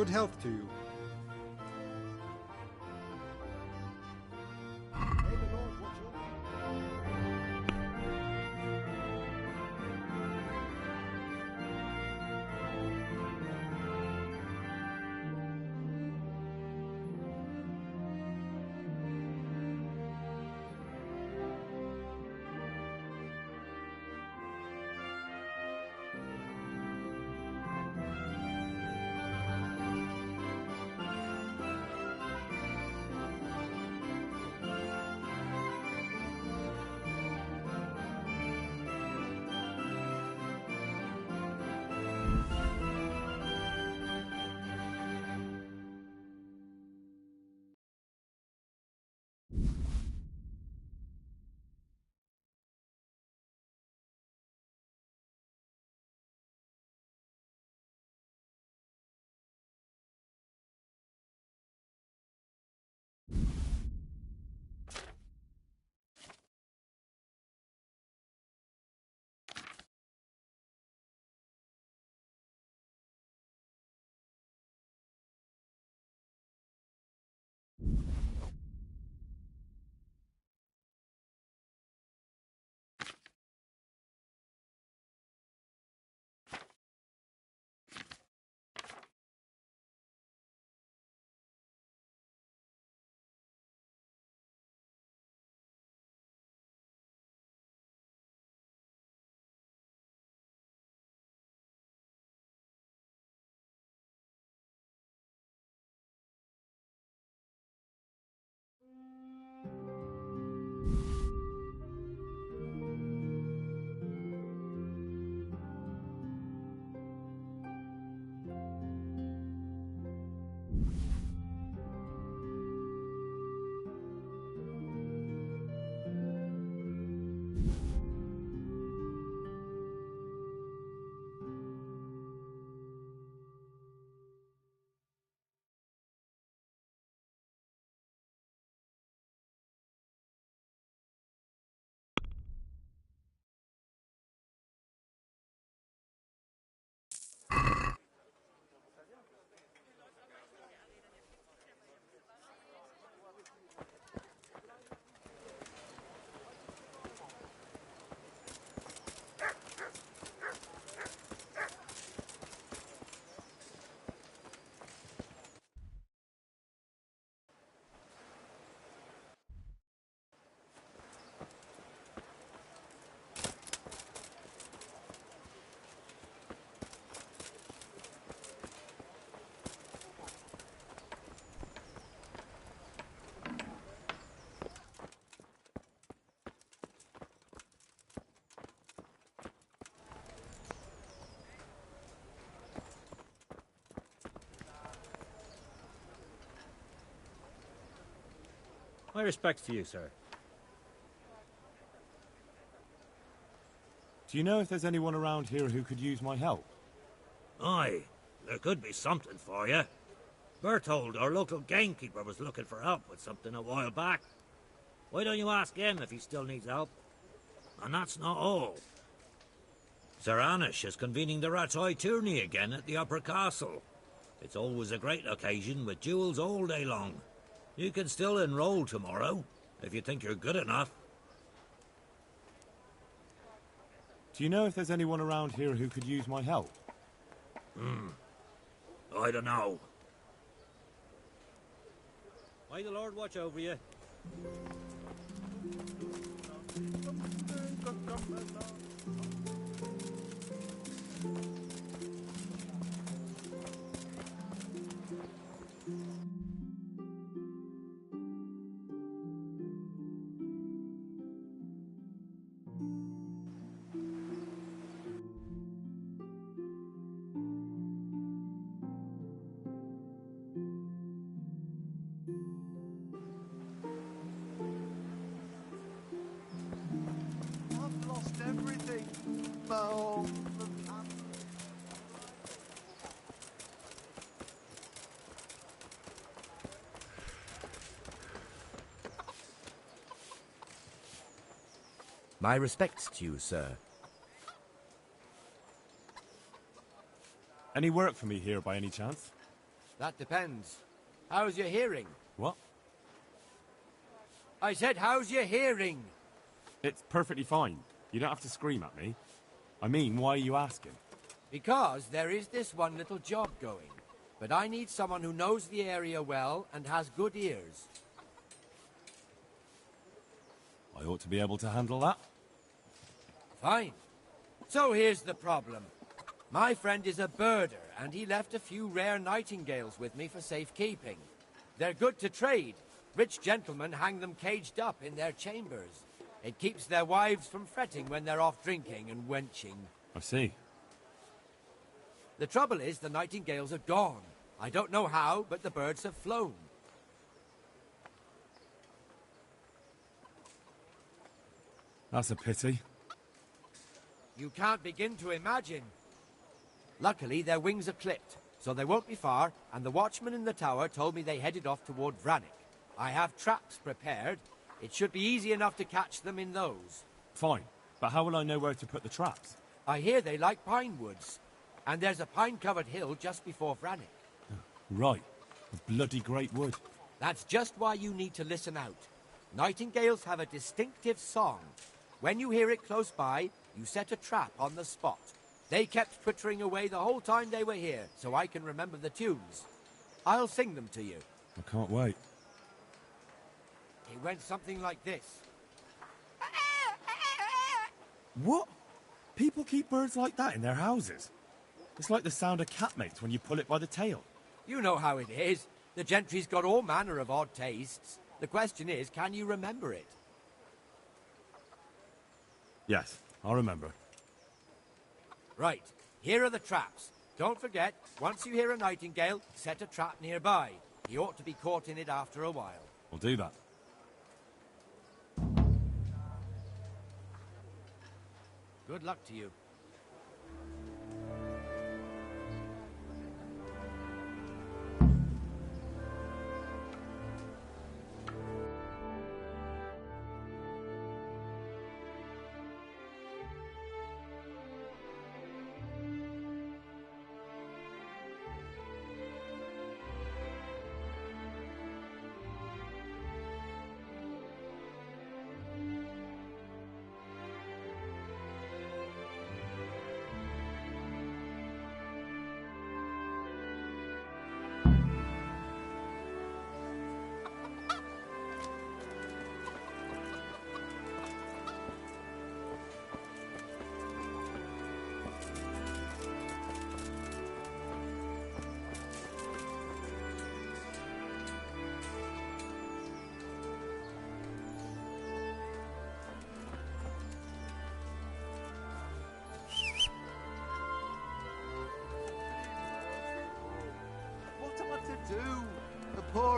Good health to you. My respects to you, sir. Do you know if there's anyone around here who could use my help? Aye, there could be something for you. Berthold, our local gamekeeper, was looking for help with something a while back. Why don't you ask him if he still needs help? And that's not all. Sir Anish is convening the Ratoi tourney again at the Upper Castle. It's always a great occasion with duels all day long. You can still enroll tomorrow, if you think you're good enough. Do you know if there's anyone around here who could use my help? I don't know. May the Lord watch over you. I've lost everything. My home. My respects to you, sir. Any work for me here by any chance? That depends. How's your hearing? What? I said, how's your hearing? It's perfectly fine. You don't have to scream at me. I mean, why are you asking? Because there is this one little job going. But I need someone who knows the area well and has good ears. I ought to be able to handle that. Fine. So here's the problem. My friend is a birder, and he left a few rare nightingales with me for safekeeping. They're good to trade. Rich gentlemen hang them caged up in their chambers. It keeps their wives from fretting when they're off drinking and wenching. I see. The trouble is the nightingales are gone. I don't know how, but the birds have flown. That's a pity. You can't begin to imagine. Luckily, their wings are clipped, so they won't be far, and the watchman in the tower told me they headed off toward Vranik. I have traps prepared. It should be easy enough to catch them in those. Fine, but how will I know where to put the traps? I hear they like pine woods, and there's a pine-covered hill just before Vranik. Right, a bloody great wood. That's just why you need to listen out. Nightingales have a distinctive song. When you hear it close by, you set a trap on the spot. They kept twittering away the whole time they were here, so I can remember the tunes. I'll sing them to you. I can't wait. It went something like this. What? People keep birds like that in their houses? It's like the sound a cat makes when you pull it by the tail. You know how it is. The gentry's got all manner of odd tastes. The question is, can you remember it? Yes, I'll remember. Right, here are the traps. Don't forget, once you hear a nightingale, set a trap nearby. He ought to be caught in it after a while. I'll do that. Good luck to you.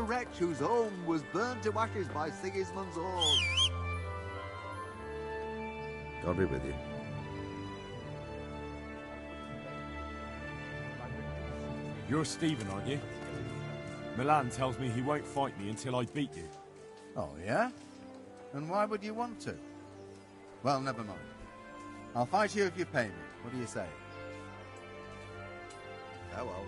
wretch whose home was burned to ashes by Sigismund's horn. God be with you. You're Stephen, aren't you? Milan tells me he won't fight me until I beat you. Oh, yeah? And why would you want to? Well, never mind. I'll fight you if you pay me. What do you say? Farewell.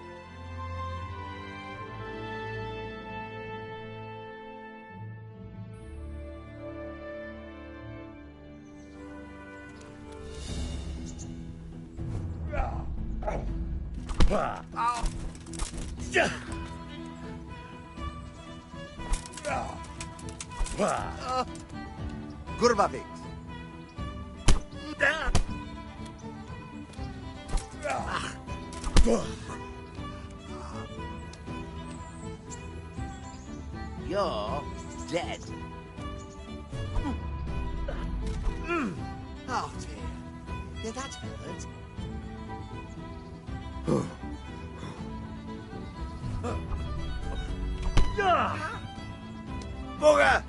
Kurva fix. You're dead. Oh dear. Did that hurt? Booger!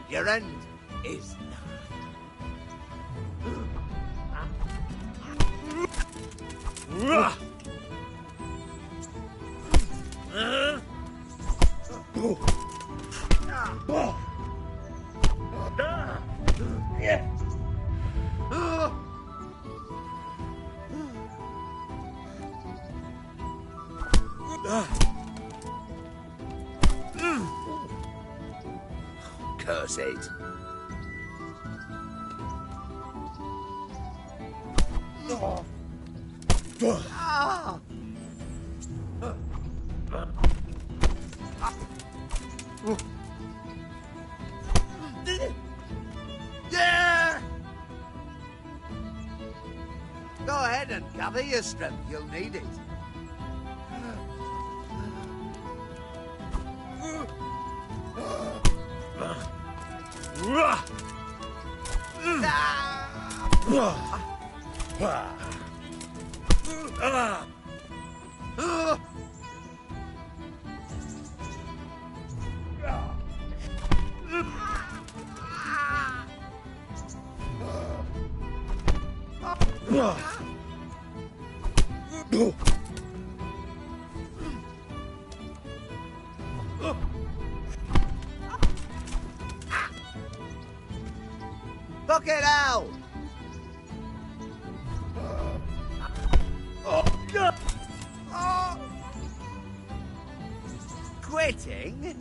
Your end is curse it. Yeah! Go ahead and gather your strength. You'll need it. Look it out! Quitting?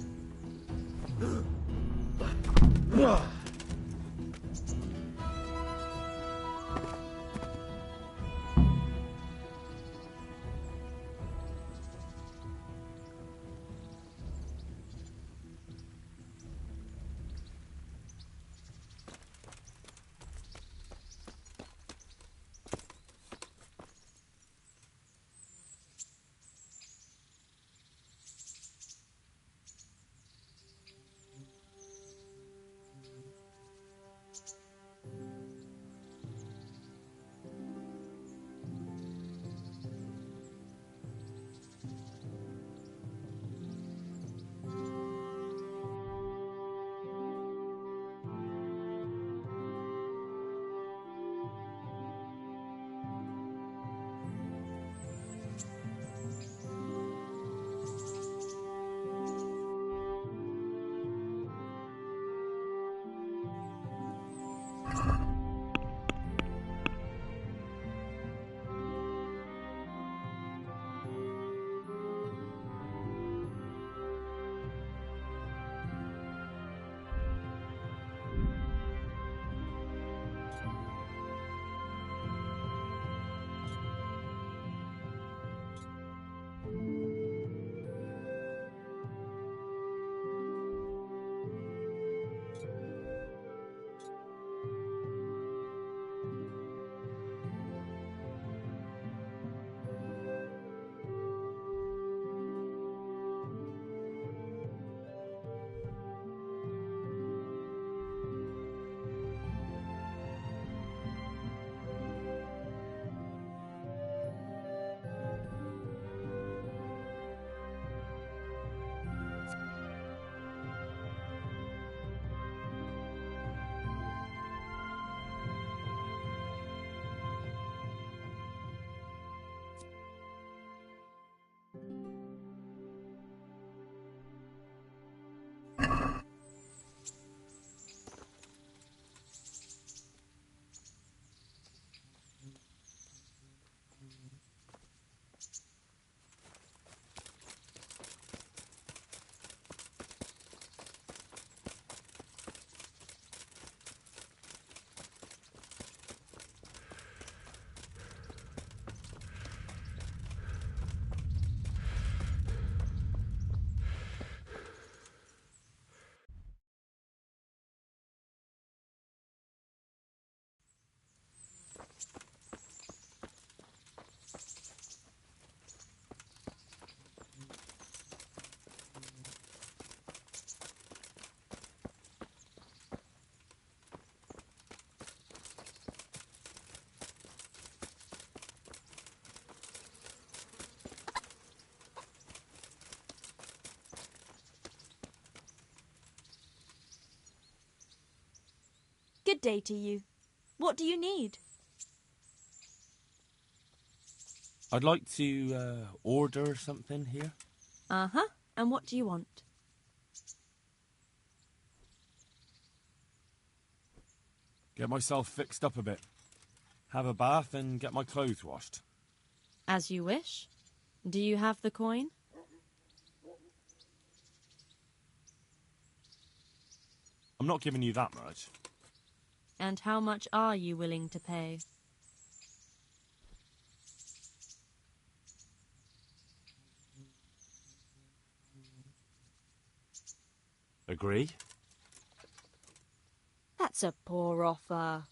Good day to you. What do you need? I'd like to order something here. Uh-huh. And what do you want? Get myself fixed up a bit. Have a bath and get my clothes washed. As you wish. Do you have the coin? I'm not giving you that much. And how much are you willing to pay? Agree? That's a poor offer.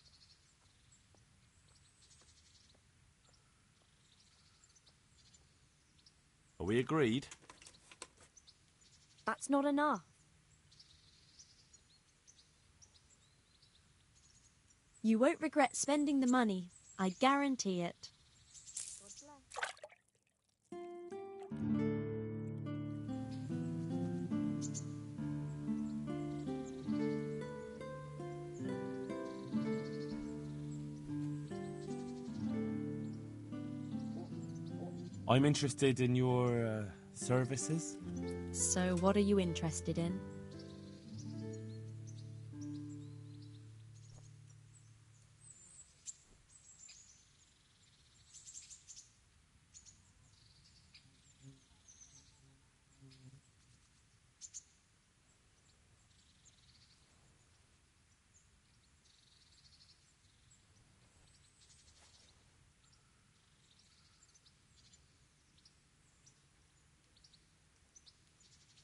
Are we agreed? That's not enough. You won't regret spending the money. I guarantee it. I'm interested in your services. So what are you interested in?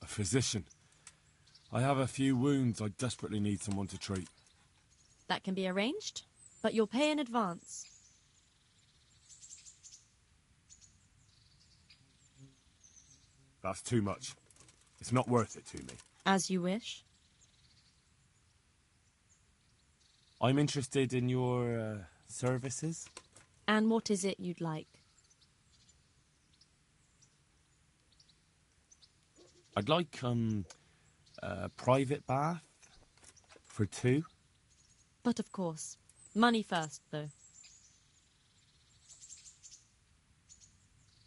A physician. I have a few wounds I desperately need someone to treat. That can be arranged, but you'll pay in advance. That's too much. It's not worth it to me. As you wish. I'm interested in your services. And what is it you'd like? I'd like a private bath for 2. But of course. Money first, though.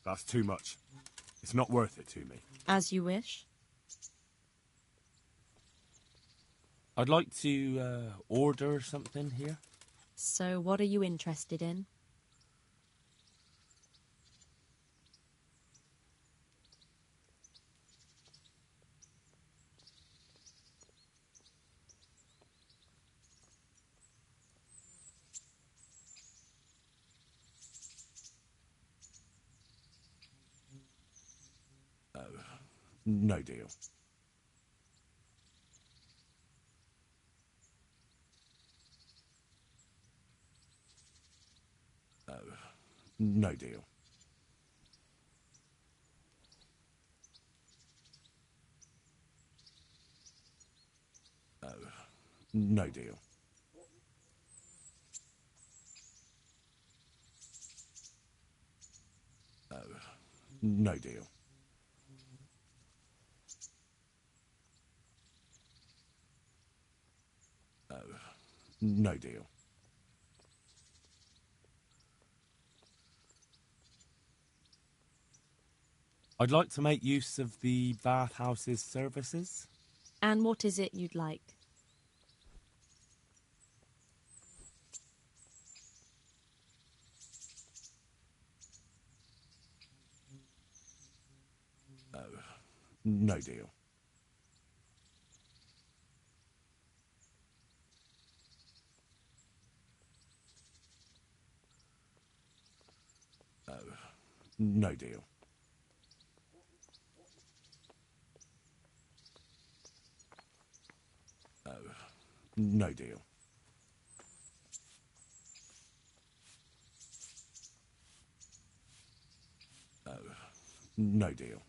That's too much. It's not worth it to me. As you wish. I'd like to order something here. So what are you interested in? No deal. No deal. No deal. No deal. No deal. I'd like to make use of the bathhouse's services. And what is it you'd like? No deal. No deal. No deal. No deal.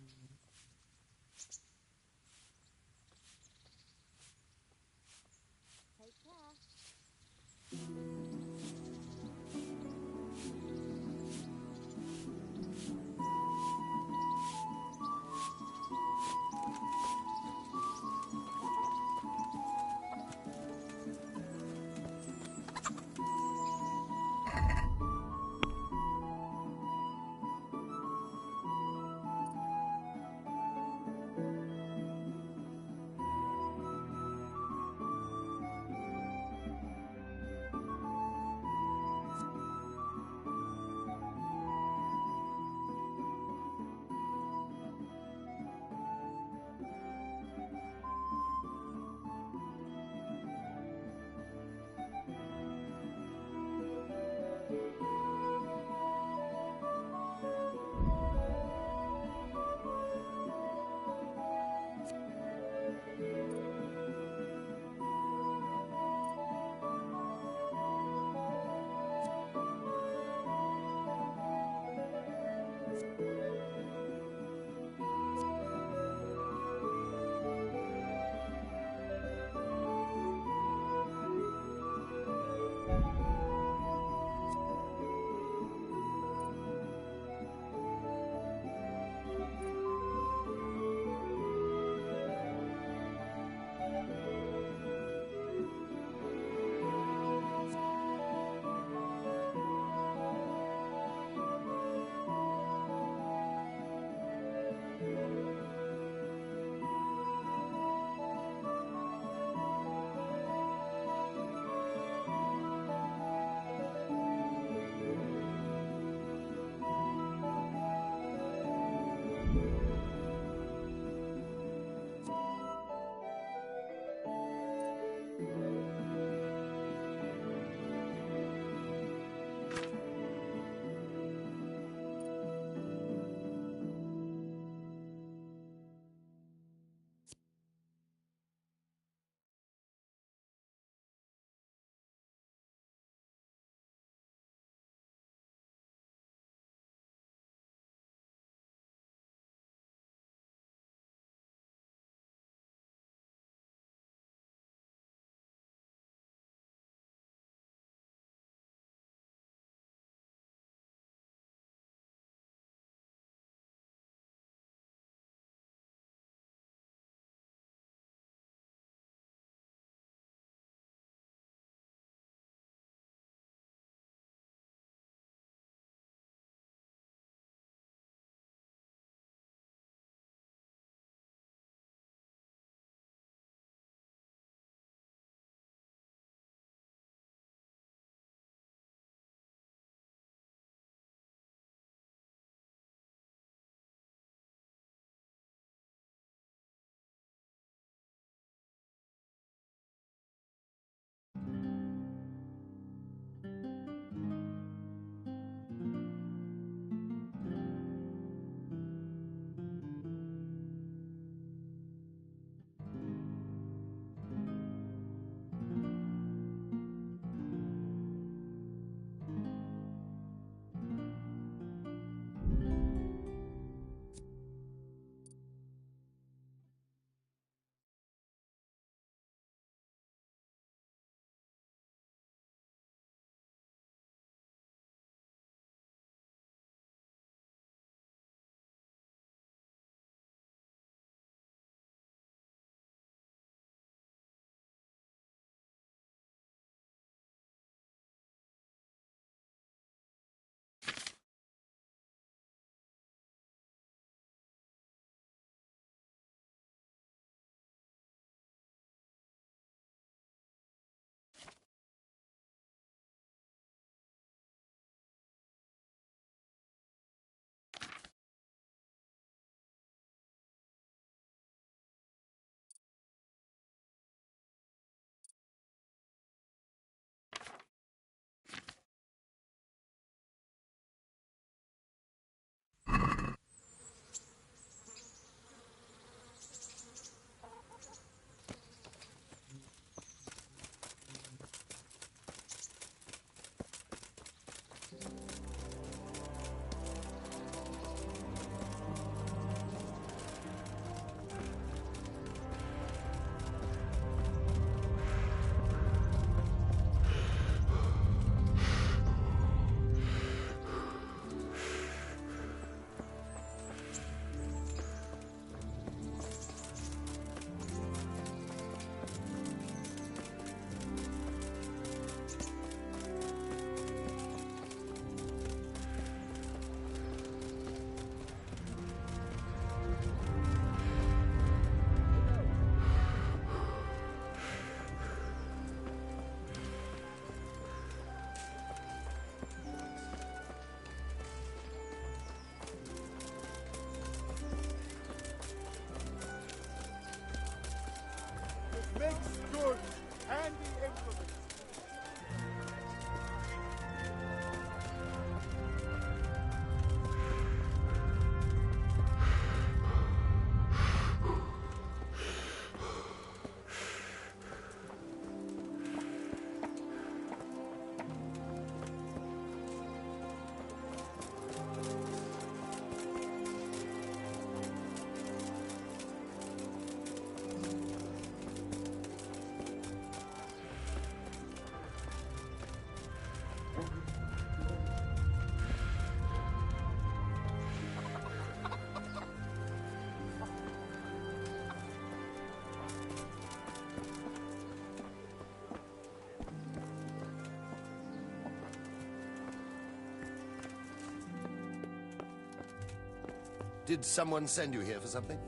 Did someone send you here for something?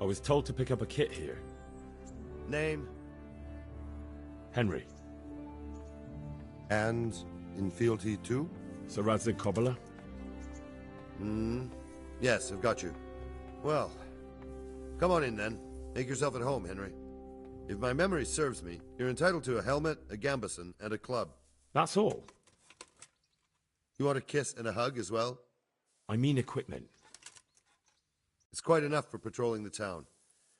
I was told to pick up a kit here. Name? Henry. And in fealty too? Sir Radzig Kobyla? Yes, I've got you. Well, come on in then. Make yourself at home, Henry. If my memory serves me, you're entitled to a helmet, a gambeson, and a club. That's all? You want a kiss and a hug as well? I mean equipment. It's quite enough for patrolling the town.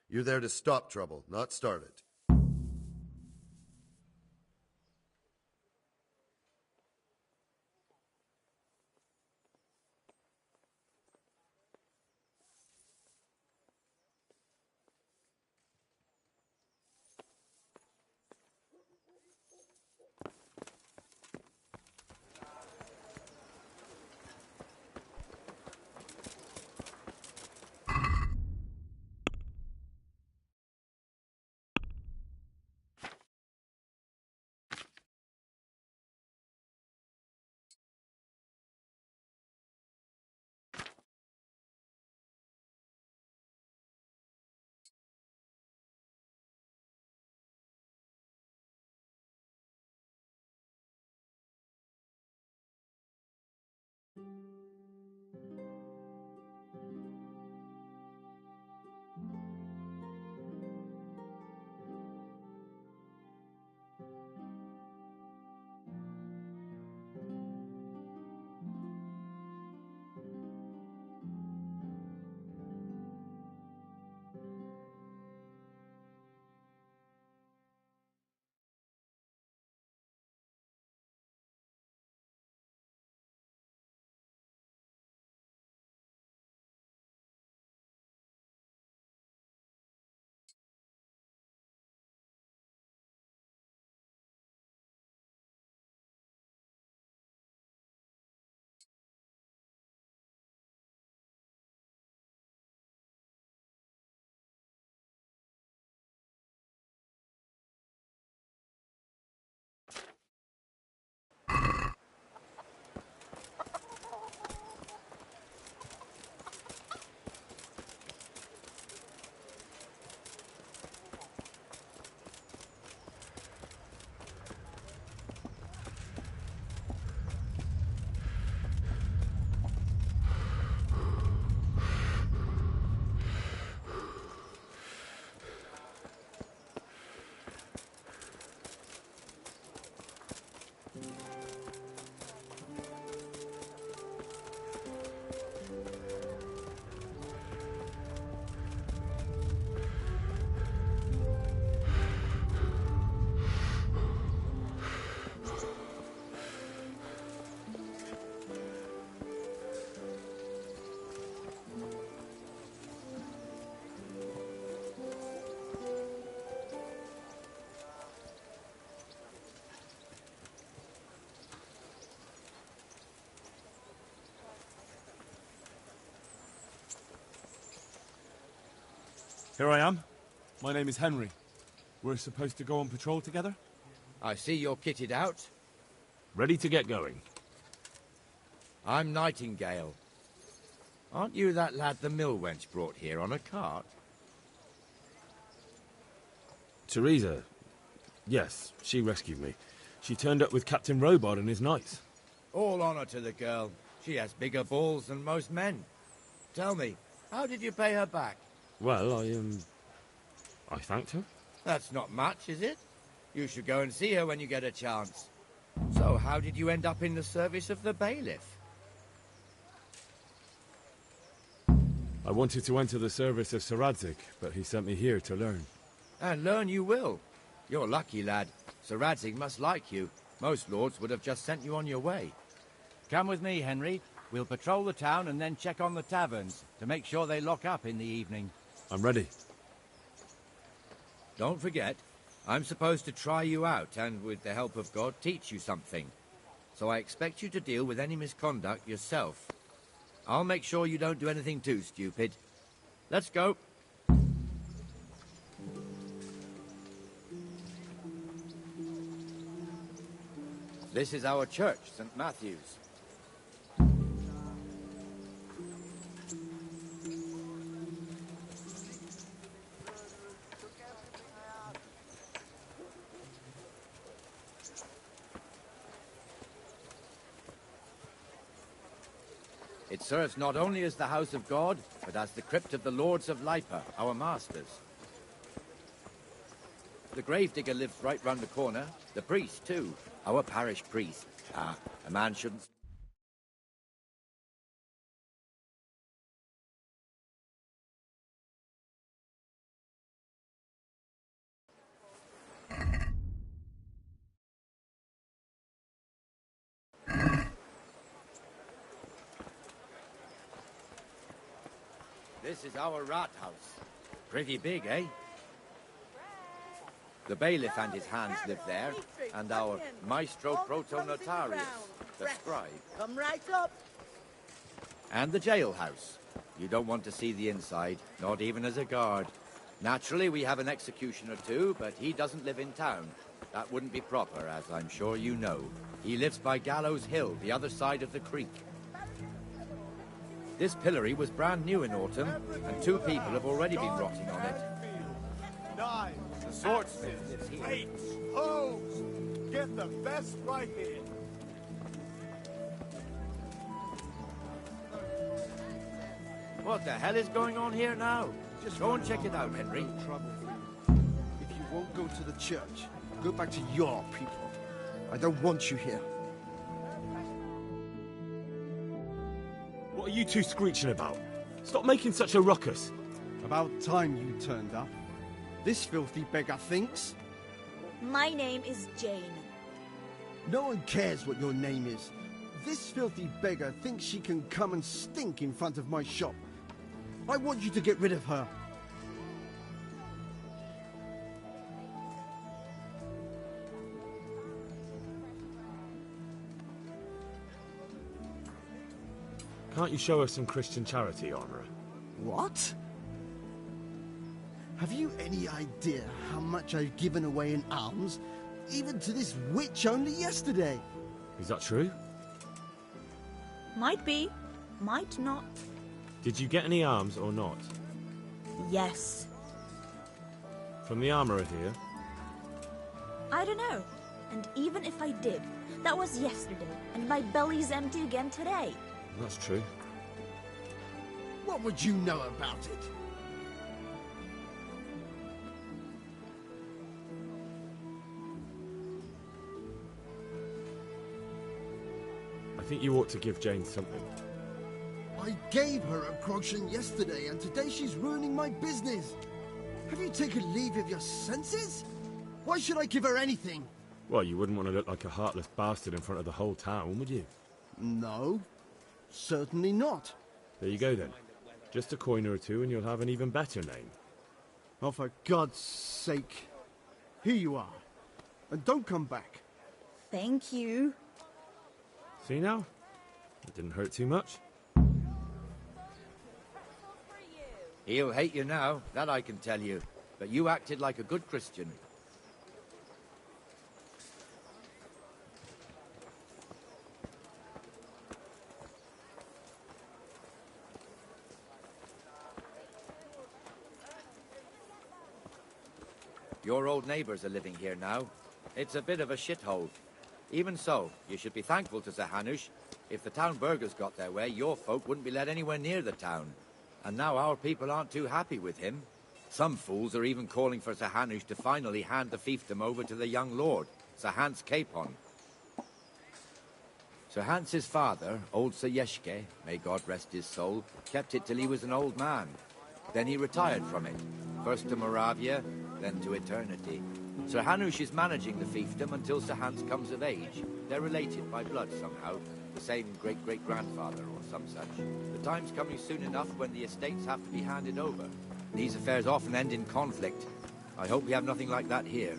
You're there to stop trouble, not start it. Here I am. My name is Henry. We're supposed to go on patrol together? I see you're kitted out. Ready to get going. I'm Nightingale. Aren't you that lad the mill wench brought here on a cart? Teresa. Yes, she rescued me. She turned up with Captain Robard and his knights. All honor to the girl. She has bigger balls than most men. Tell me, how did you pay her back? Well, I thanked her. That's not much, is it? You should go and see her when you get a chance. So, how did you end up in the service of the bailiff? I wanted to enter the service of Sir Radzig, but he sent me here to learn. And learn you will. You're lucky, lad. Sir Radzig must like you. Most lords would have just sent you on your way. Come with me, Henry. We'll patrol the town and then check on the taverns to make sure they lock up in the evening. I'm ready. Don't forget, I'm supposed to try you out and, with the help of God, teach you something. So I expect you to deal with any misconduct yourself. I'll make sure you don't do anything too stupid. Let's go. This is our church, St. Matthew's. It serves not only as the house of God, but as the crypt of the lords of Lipa, our masters. The gravedigger lives right round the corner. The priest, too. Our parish priest. Ah, a man shouldn't... This is our rat house. Pretty big, eh? The bailiff and his hands live there, and our maestro protonotarius, the scribe. Come right up. And the jailhouse. You don't want to see the inside, not even as a guard. Naturally, we have an executioner too, but he doesn't live in town. That wouldn't be proper, as I'm sure you know. He lives by Gallows Hill, the other side of the creek. This pillory was brand new in autumn, and 2 people have already been rotting on it. Knives, the swordsmith lives here. Plates, hoes, get the best right here. What the hell is going on here now? Just go and check it out, Henry. If you won't go to the church, go back to your people. I don't want you here. What are you two screeching about? Stop making such a ruckus. About time you turned up. This filthy beggar thinks. My name is Jane. No one cares what your name is. This filthy beggar thinks she can come and stink in front of my shop. I want you to get rid of her. Can't you show us some Christian charity, Armourer? What? Have you any idea how much I've given away in alms? Even to this witch only yesterday. Is that true? Might be, might not. Did you get any alms or not? Yes. From the Armourer here? I don't know. And even if I did, that was yesterday, and my belly's empty again today. That's true. What would you know about it? I think you ought to give Jane something. I gave her a croissant yesterday, and today she's ruining my business. Have you taken leave of your senses? Why should I give her anything? Well, you wouldn't want to look like a heartless bastard in front of the whole town, would you? No, certainly not. There you go, then. Just a coin or 2 and you'll have an even better name. Oh, for God's sake. Here you are. And don't come back. Thank you. See now? It didn't hurt too much. He'll hate you now, that I can tell you. But you acted like a good Christian. Your old neighbours are living here now. It's a bit of a shithole. Even so, you should be thankful to Sir Hanush. If the town burghers got their way, your folk wouldn't be let anywhere near the town. And now our people aren't too happy with him. Some fools are even calling for Sir Hanush to finally hand the fiefdom over to the young lord, Sir Hans Capon. Sir Hans's father, old Sir Yeshke, may God rest his soul, kept it till he was an old man. Then he retired from it, first to Moravia, then to eternity. Sir Hanush is managing the fiefdom until Sir Hans comes of age. They're related by blood somehow, the same great-great-grandfather or some such. The time's coming soon enough when the estates have to be handed over. These affairs often end in conflict. I hope we have nothing like that here.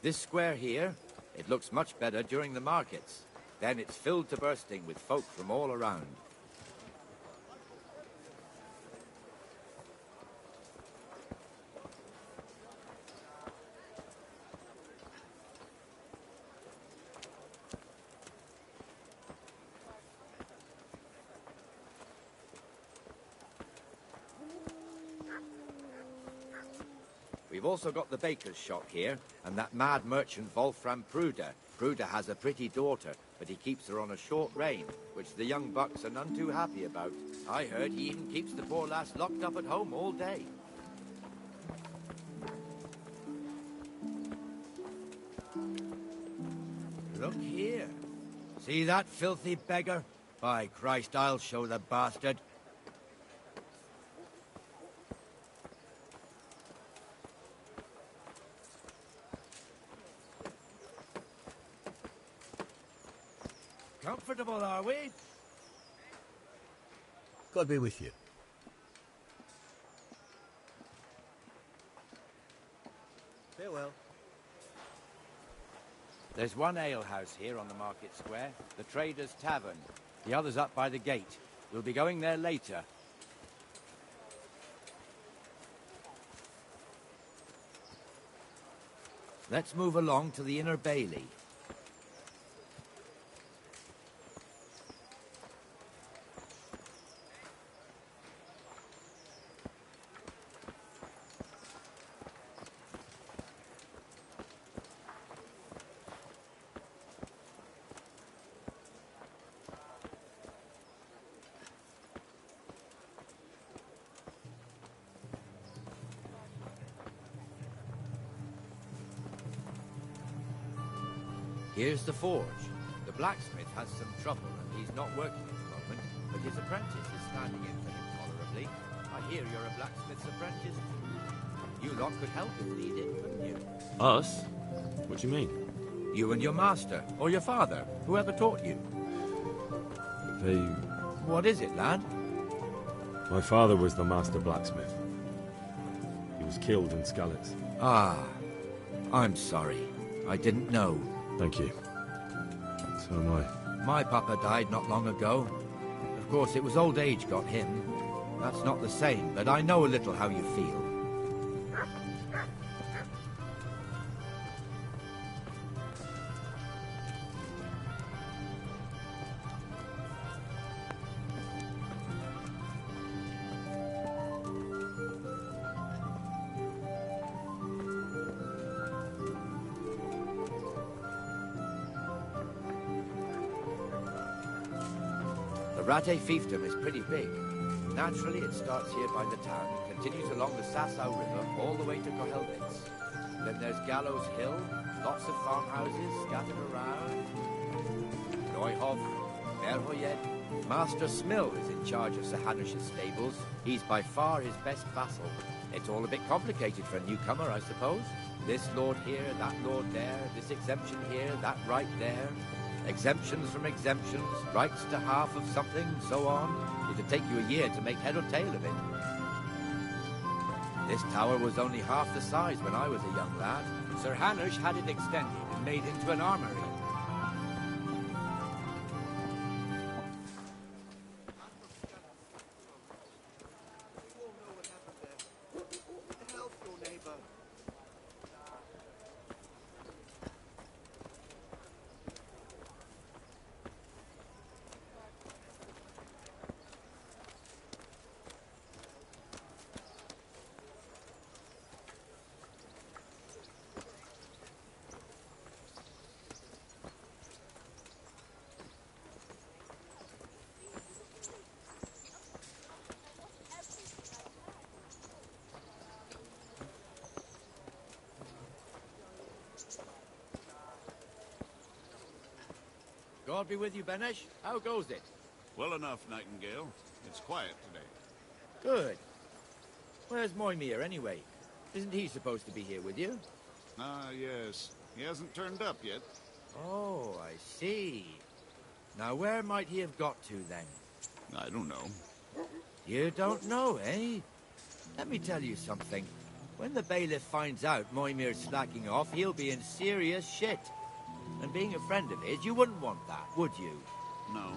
This square here, it looks much better during the markets. Then it's filled to bursting with folk from all around. We've also got the baker's shop here, and that mad merchant Wolfram Pruder. Pruder has a pretty daughter, but he keeps her on a short rein, which the young bucks are none too happy about. I heard he even keeps the poor lass locked up at home all day. Look here. See that filthy beggar? By Christ, I'll show the bastard. Comfortable, are we? God be with you. Farewell. There's one alehouse here on the market square, the Trader's Tavern. The other's up by the gate. We'll be going there later. Let's move along to the Inner Bailey. Here's the forge. The blacksmith has some trouble and he's not working at the moment, but his apprentice is standing in for him tolerably. I hear you're a blacksmith's apprentice too. You lot could help him lead it, couldn't you? Us? What do you mean? You and your master, or your father, whoever taught you. They... What is it, lad? My father was the master blacksmith. He was killed in Skalitz. Ah, I'm sorry. I didn't know. Thank you. So am I. My papa died not long ago. Of course, it was old age got him. That's not the same, but I know a little how you feel. Rate fiefdom is pretty big. Naturally, it starts here by the town and continues along the Sasau River all the way to Kohelwitz. Then there's Gallows Hill, lots of farmhouses scattered around. Neuhof, Merhoyed. Master Smill is in charge of Sir Hanush's stables. He's by far his best vassal. It's all a bit complicated for a newcomer, I suppose. This lord here, that lord there, this exemption here, that right there. Exemptions from exemptions, rights to half of something, so on. It'd take you a year to make head or tail of it. This tower was only half the size when I was a young lad. Sir Hanush had it extended and made into an armory. God be with you, Benesh. How goes it? Well enough, Nightingale. It's quiet today. Good. Where's Moimir, anyway? Isn't he supposed to be here with you? Ah, yes. He hasn't turned up yet. Oh, I see. Now, where might he have got to, then? I don't know. You don't know, eh? Let me tell you something. When the bailiff finds out Moimir's slacking off, he'll be in serious shit. And being a friend of his, you wouldn't want that, would you? No.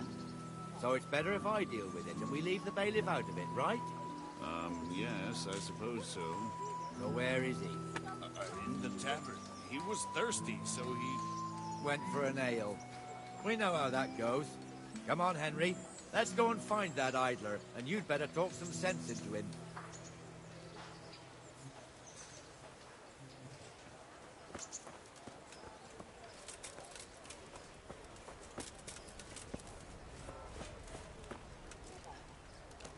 So it's better if I deal with it and we leave the bailiff out of it, right? Yes, I suppose so. So where is he? In the tavern. He was thirsty, so he... Went for an ale. We know how that goes. Come on, Henry. Let's go and find that idler, and you'd better talk some sense into him.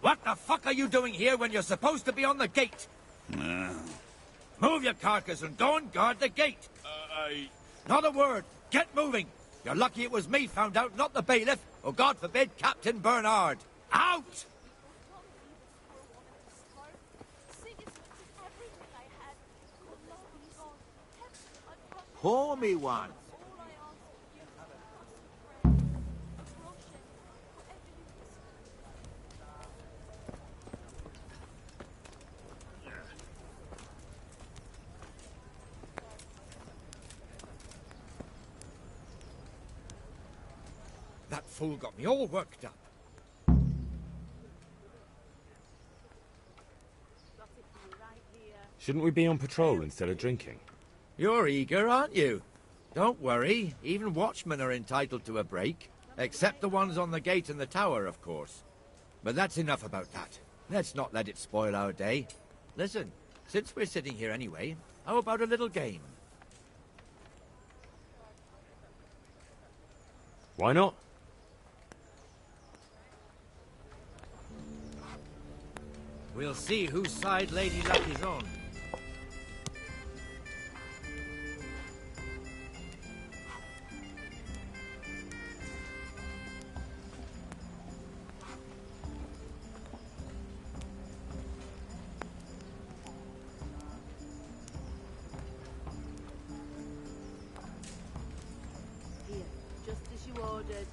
What the fuck are you doing here when you're supposed to be on the gate? Move your carcass and go and guard the gate. Not a word. Get moving. You're lucky it was me found out, not the bailiff, or God forbid, Captain Bernard. Out! Pour me one. That fool got me all worked up. Shouldn't we be on patrol instead of drinking? You're eager, aren't you? Don't worry, even watchmen are entitled to a break. Except the ones on the gate and the tower, of course. But that's enough about that. Let's not let it spoil our day. Listen, since we're sitting here anyway, how about a little game? Why not? We'll see whose side Lady Luck is on. Here, just as you ordered.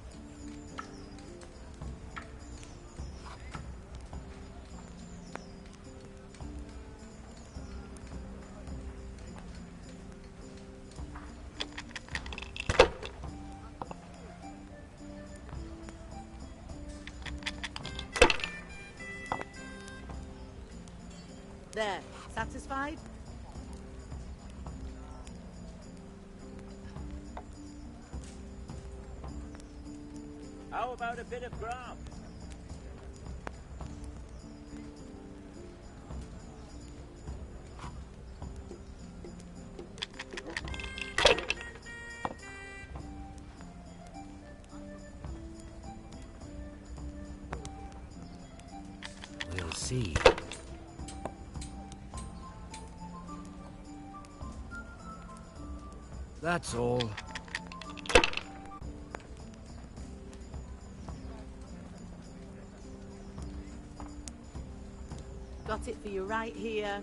There, satisfied? How about a bit of grub? We'll see. That's all. Got it for you right here.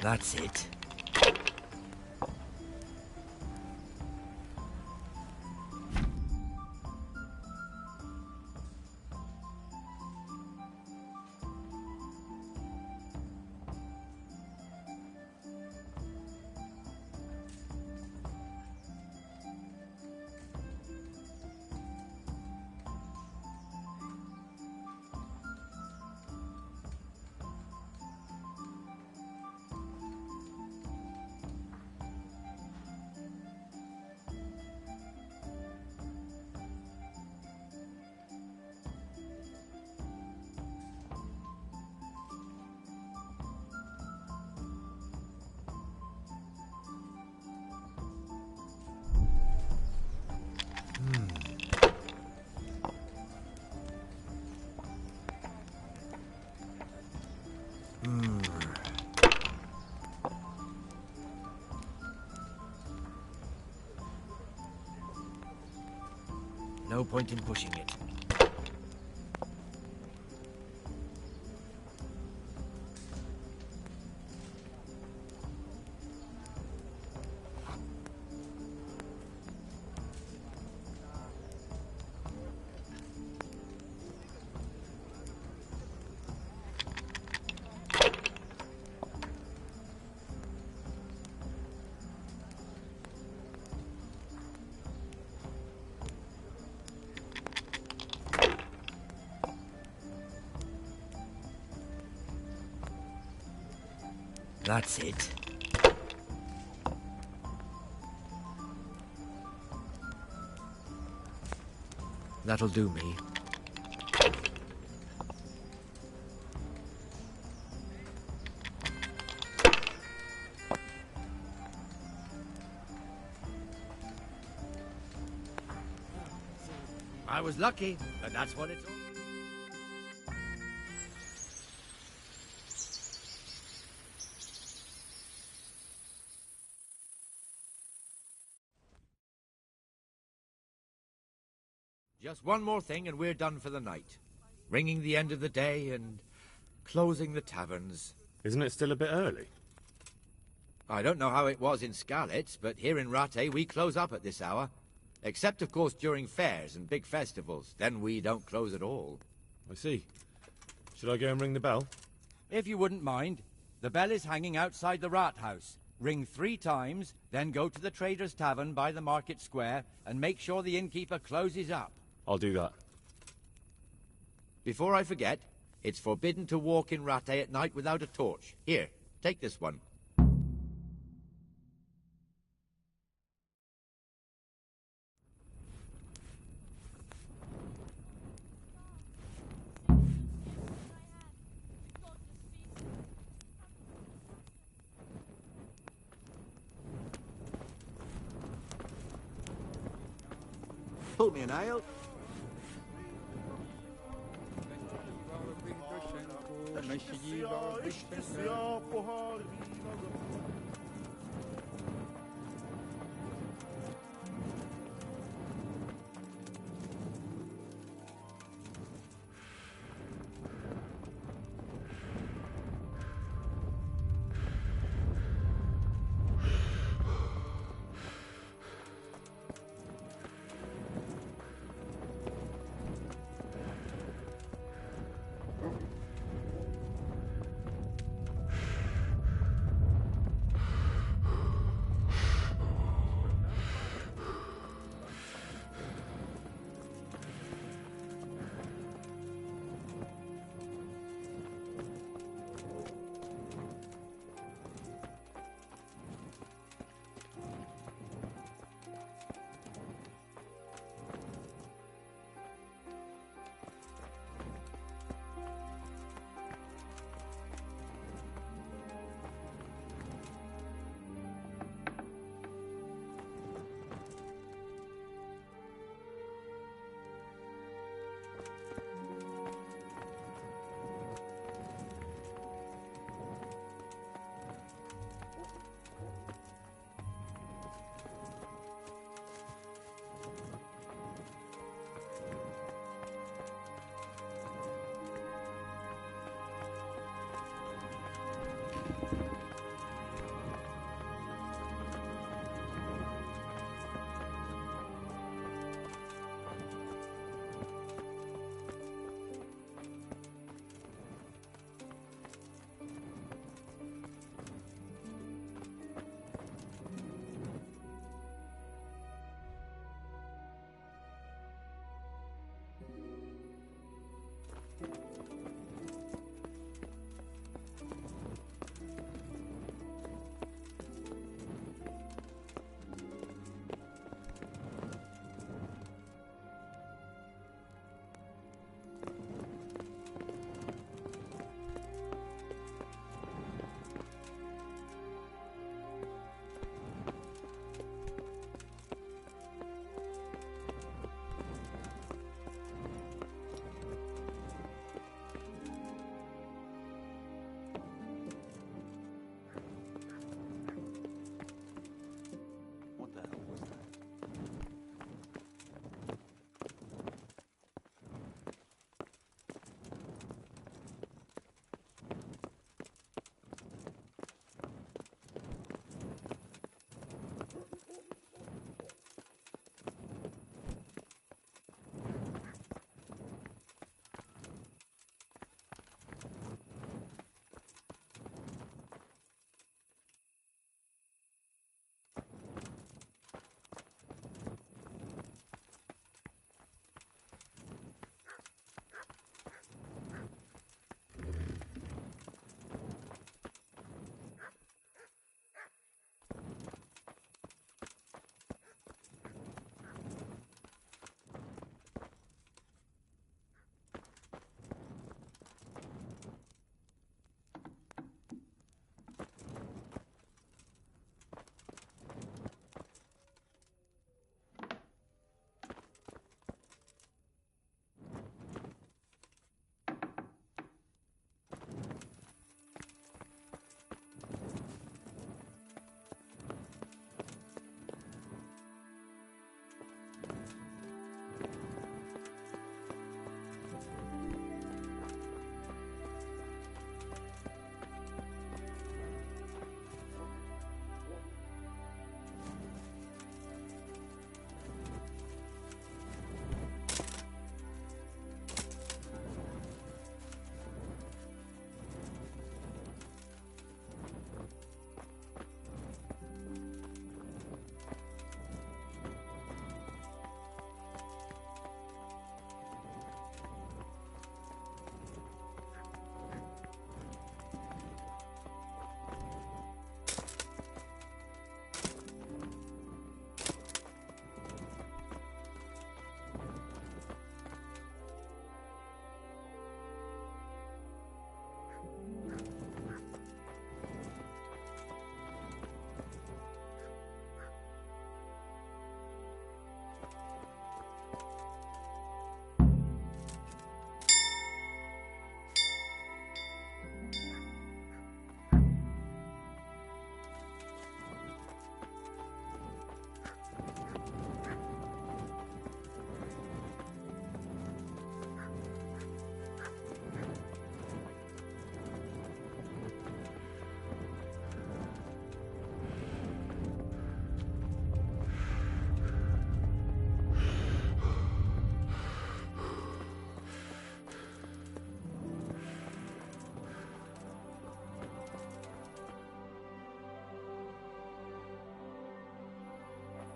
That's it. no point in pushing it. That's it. That'll do me. I was lucky, but that's what it's all. Just one more thing and we're done for the night. Ringing the end of the day and closing the taverns. Isn't it still a bit early? I don't know how it was in Scarlet, but here in Rattay we close up at this hour. Except, of course, during fairs and big festivals. Then we don't close at all. I see. Should I go and ring the bell? If you wouldn't mind. The bell is hanging outside the Rat House. Ring 3 times, then go to the Trader's Tavern by the Market Square and make sure the innkeeper closes up. I'll do that. Before I forget, it's forbidden to walk in Rattay at night without a torch. Here, take this one. Pull me an ale.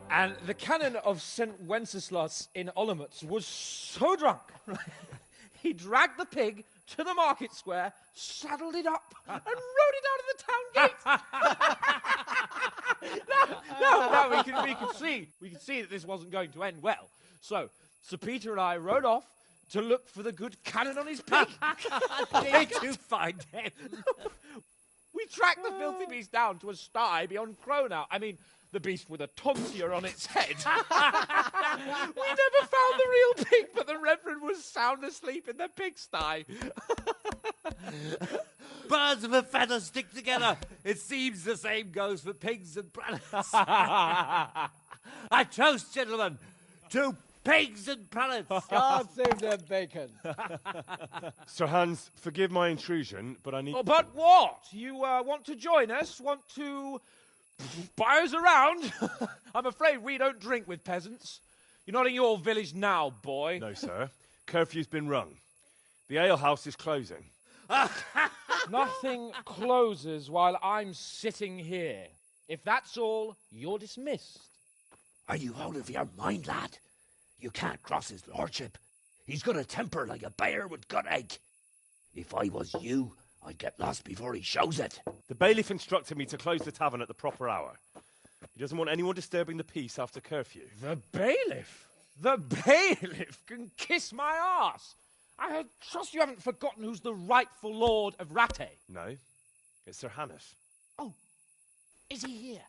And the canon of St. Wenceslas in Olomouc was so drunk, he dragged the pig to the market square, saddled it up, and rode it out of the town gate. No, we could see that this wasn't going to end well. So, Sir Peter and I rode off to look for the good canon on his pig. Did you find him? We tracked the filthy beast down to a sty beyond Cronau. I mean, the beast with a tonsure on its head. We never found the real pig, but the Reverend was sound asleep in the pigsty. Birds of a feather stick together. It seems the same goes for pigs and planets. I toast, gentlemen, to pigs and planets. God save the bacon. Sir Hans, forgive my intrusion, but I need... Oh, but what? You want to join us? Want to buy us around? I'm afraid we don't drink with peasants. You're not in your village now, boy. No, sir. Curfew's been rung. The alehouse is closing. Nothing closes while I'm sitting here. If that's all, you're dismissed. Are you out of your mind, lad? You can't cross his lordship. He's got a temper like a bear with gut ache. If I was you, I'd get lost before he shows it. The bailiff instructed me to close the tavern at the proper hour. He doesn't want anyone disturbing the peace after curfew. The bailiff? The bailiff can kiss my arse. I trust you haven't forgotten who's the rightful lord of Rattay. No, it's Sir Hannes. Oh, is he here?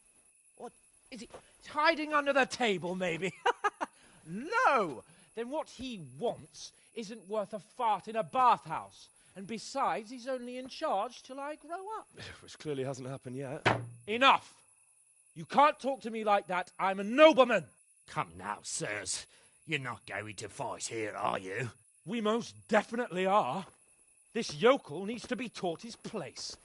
What, is he hiding under the table, maybe? No! Then what he wants isn't worth a fart in a bathhouse. And besides, he's only in charge till I grow up. Which clearly hasn't happened yet. Enough! You can't talk to me like that. I'm a nobleman. Come now, sirs. You're not going to fight here, are you? We most definitely are. This yokel needs to be taught his place.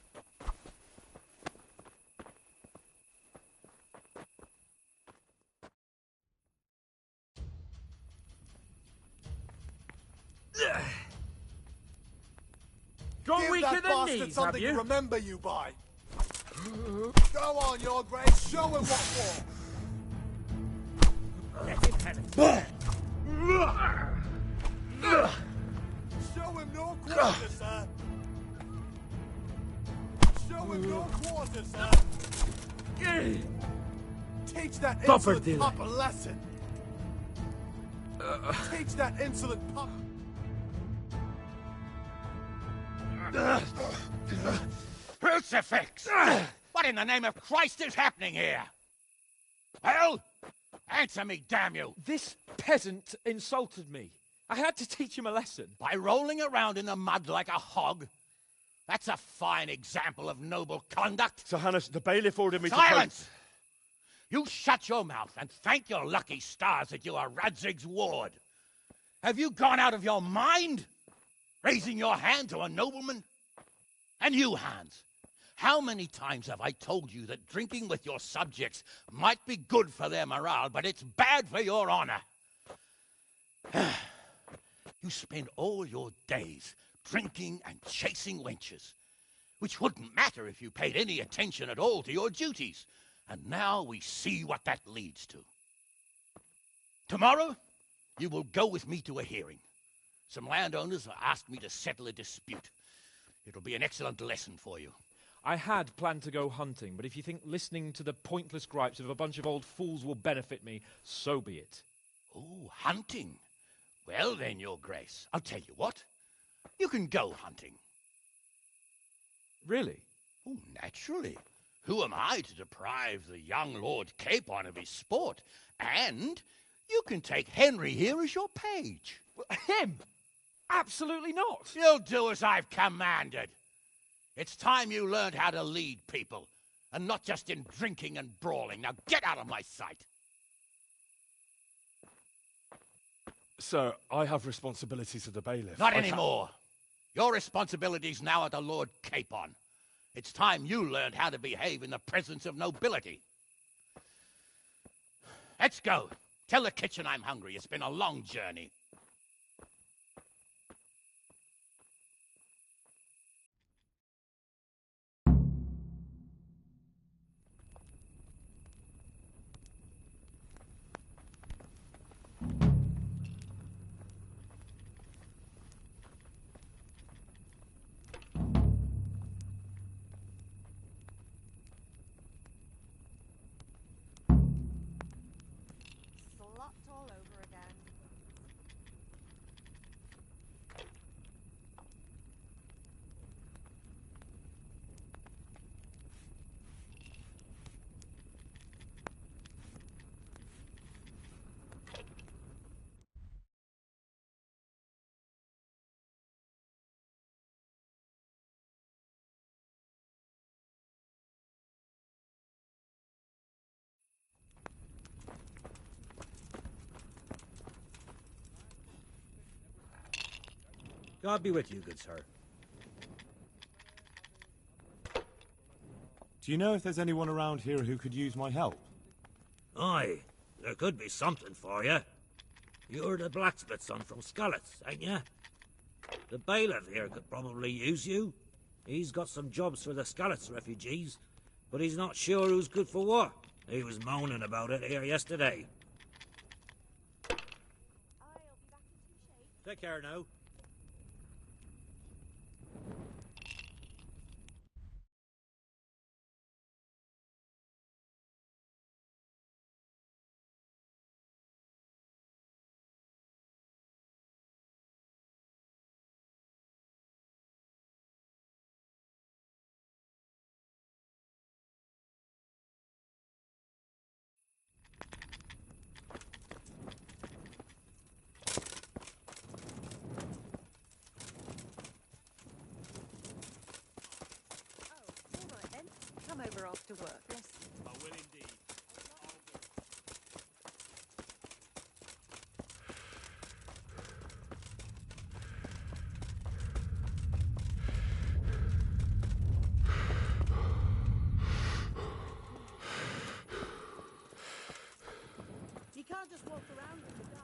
Give that bastard something to remember you by. Go on, your grace. Show him what for. Let him have it. Show him no quarter, sir. Show him no quarter, sir. Teach that insolent pup a lesson. Teach that insolent pup. Crucifix! What in the name of Christ is happening here? Well, answer me, damn you! This peasant insulted me. I had to teach him a lesson. By rolling around in the mud like a hog? That's a fine example of noble conduct. Sir Hannes, the bailiff ordered me Silence! You shut your mouth and thank your lucky stars that you are Radzig's ward. Have you gone out of your mind? Raising your hand to a nobleman? And you, Hans, how many times have I told you that drinking with your subjects might be good for their morale, but it's bad for your honor? You spend all your days drinking and chasing wenches, which wouldn't matter if you paid any attention at all to your duties. And now we see what that leads to. Tomorrow, you will go with me to a hearing. Some landowners have asked me to settle a dispute. It'll be an excellent lesson for you. I had planned to go hunting, but if you think listening to the pointless gripes of a bunch of old fools will benefit me, so be it. Oh, hunting? Well then, your grace, I'll tell you what. You can go hunting. Really? Oh, naturally. Who am I to deprive the young Lord Capon of his sport? And you can take Henry here as your page. Him? Absolutely not. You'll do as I've commanded. It's time you learned how to lead people, and not just in drinking and brawling. Now get out of my sight. Sir, I have responsibilities of the bailiff. Not anymore. Your responsibilities now are to Lord Capon. It's time you learned how to behave in the presence of nobility. Let's go. Tell the kitchen I'm hungry. It's been a long journey. all over again. God be with you, good sir. Do you know if there's anyone around here who could use my help? Aye, there could be something for you. You're the blacksmith's son from Skalitz, ain't you? The bailiff here could probably use you. He's got some jobs for the Skalitz refugees, but he's not sure who's good for what. He was moaning about it here yesterday. Take care now. All right then. Come over after work. Yes. I will indeed. You can't just walk around in the dark.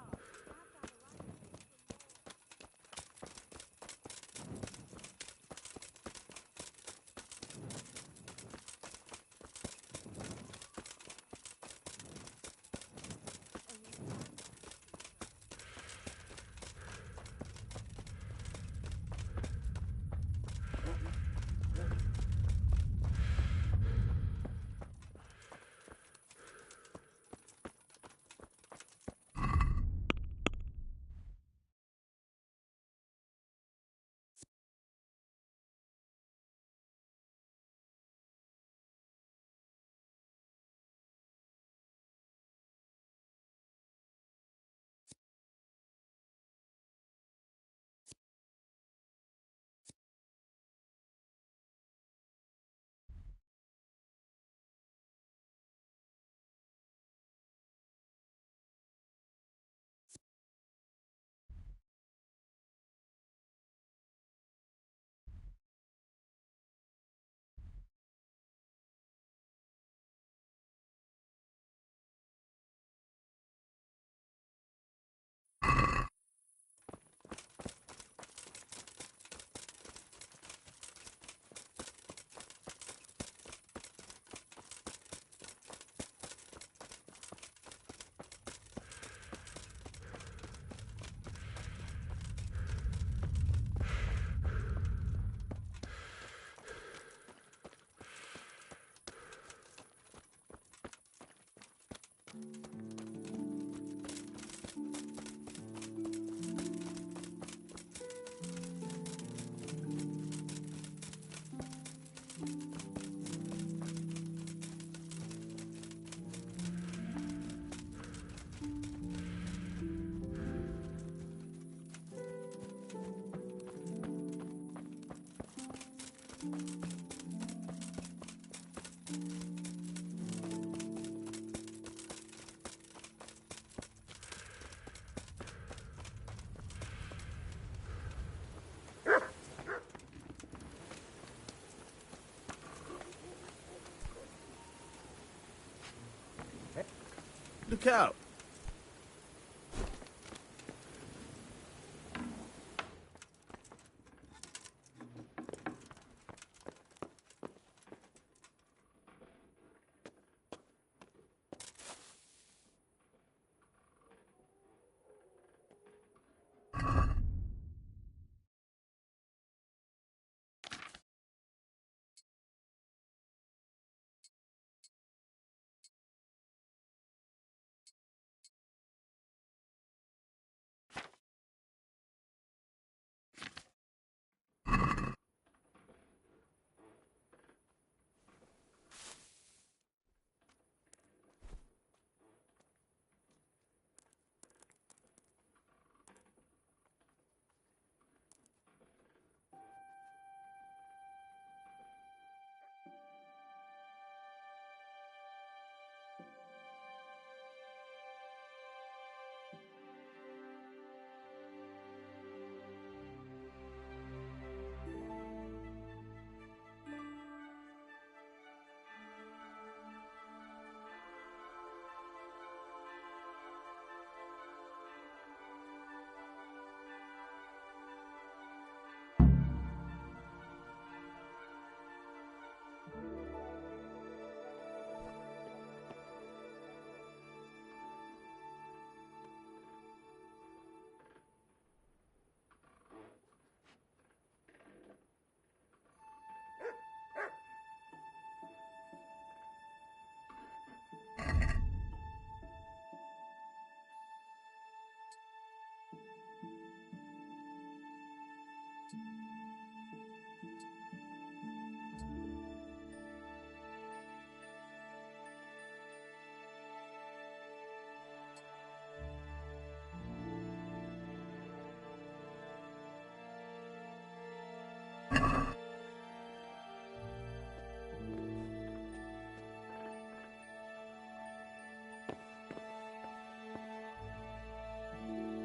Look out!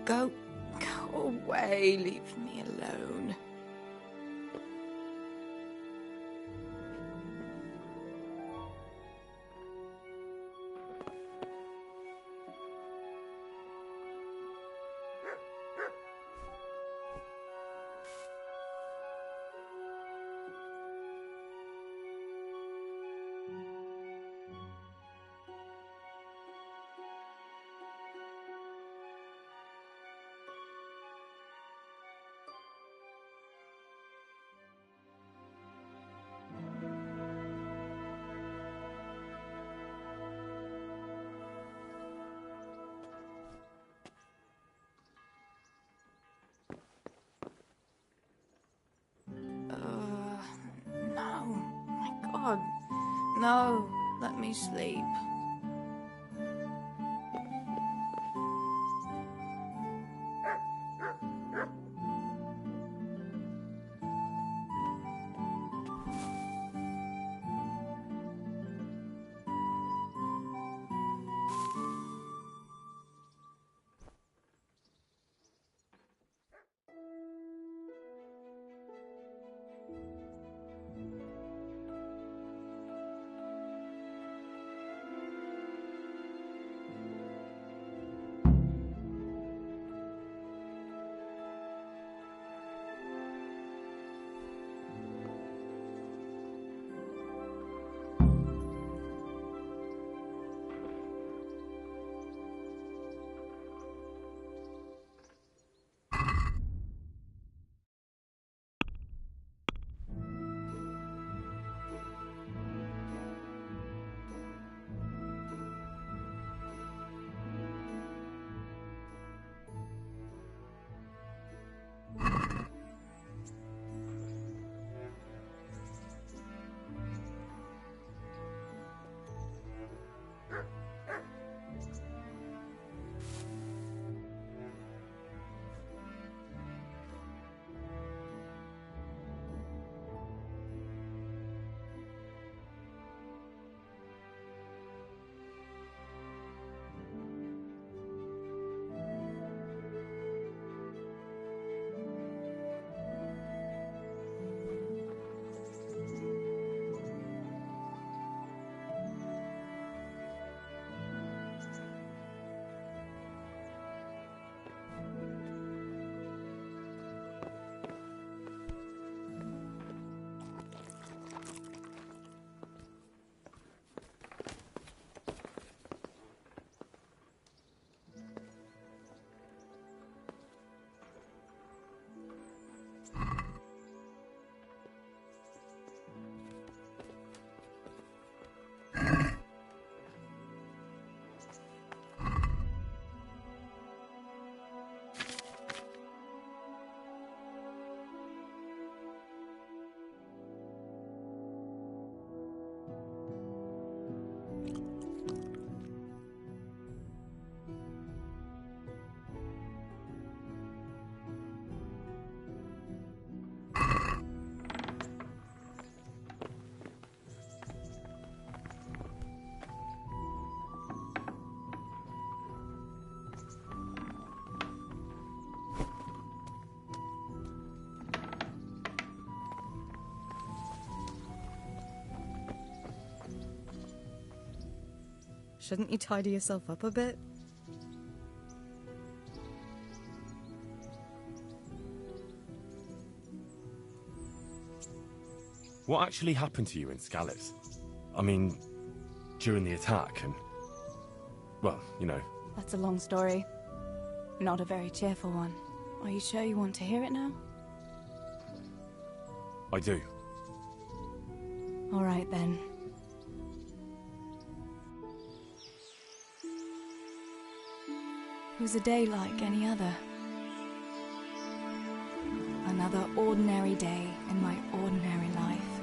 Go away. Leave me alone. No. My God. No. Let me sleep. Shouldn't you tidy yourself up a bit? What actually happened to you in Scallis? I mean, during the attack and... well, you know. That's a long story. Not a very cheerful one. Are you sure you want to hear it now? I do. All right, then. It was a day like any other. Another ordinary day in my ordinary life.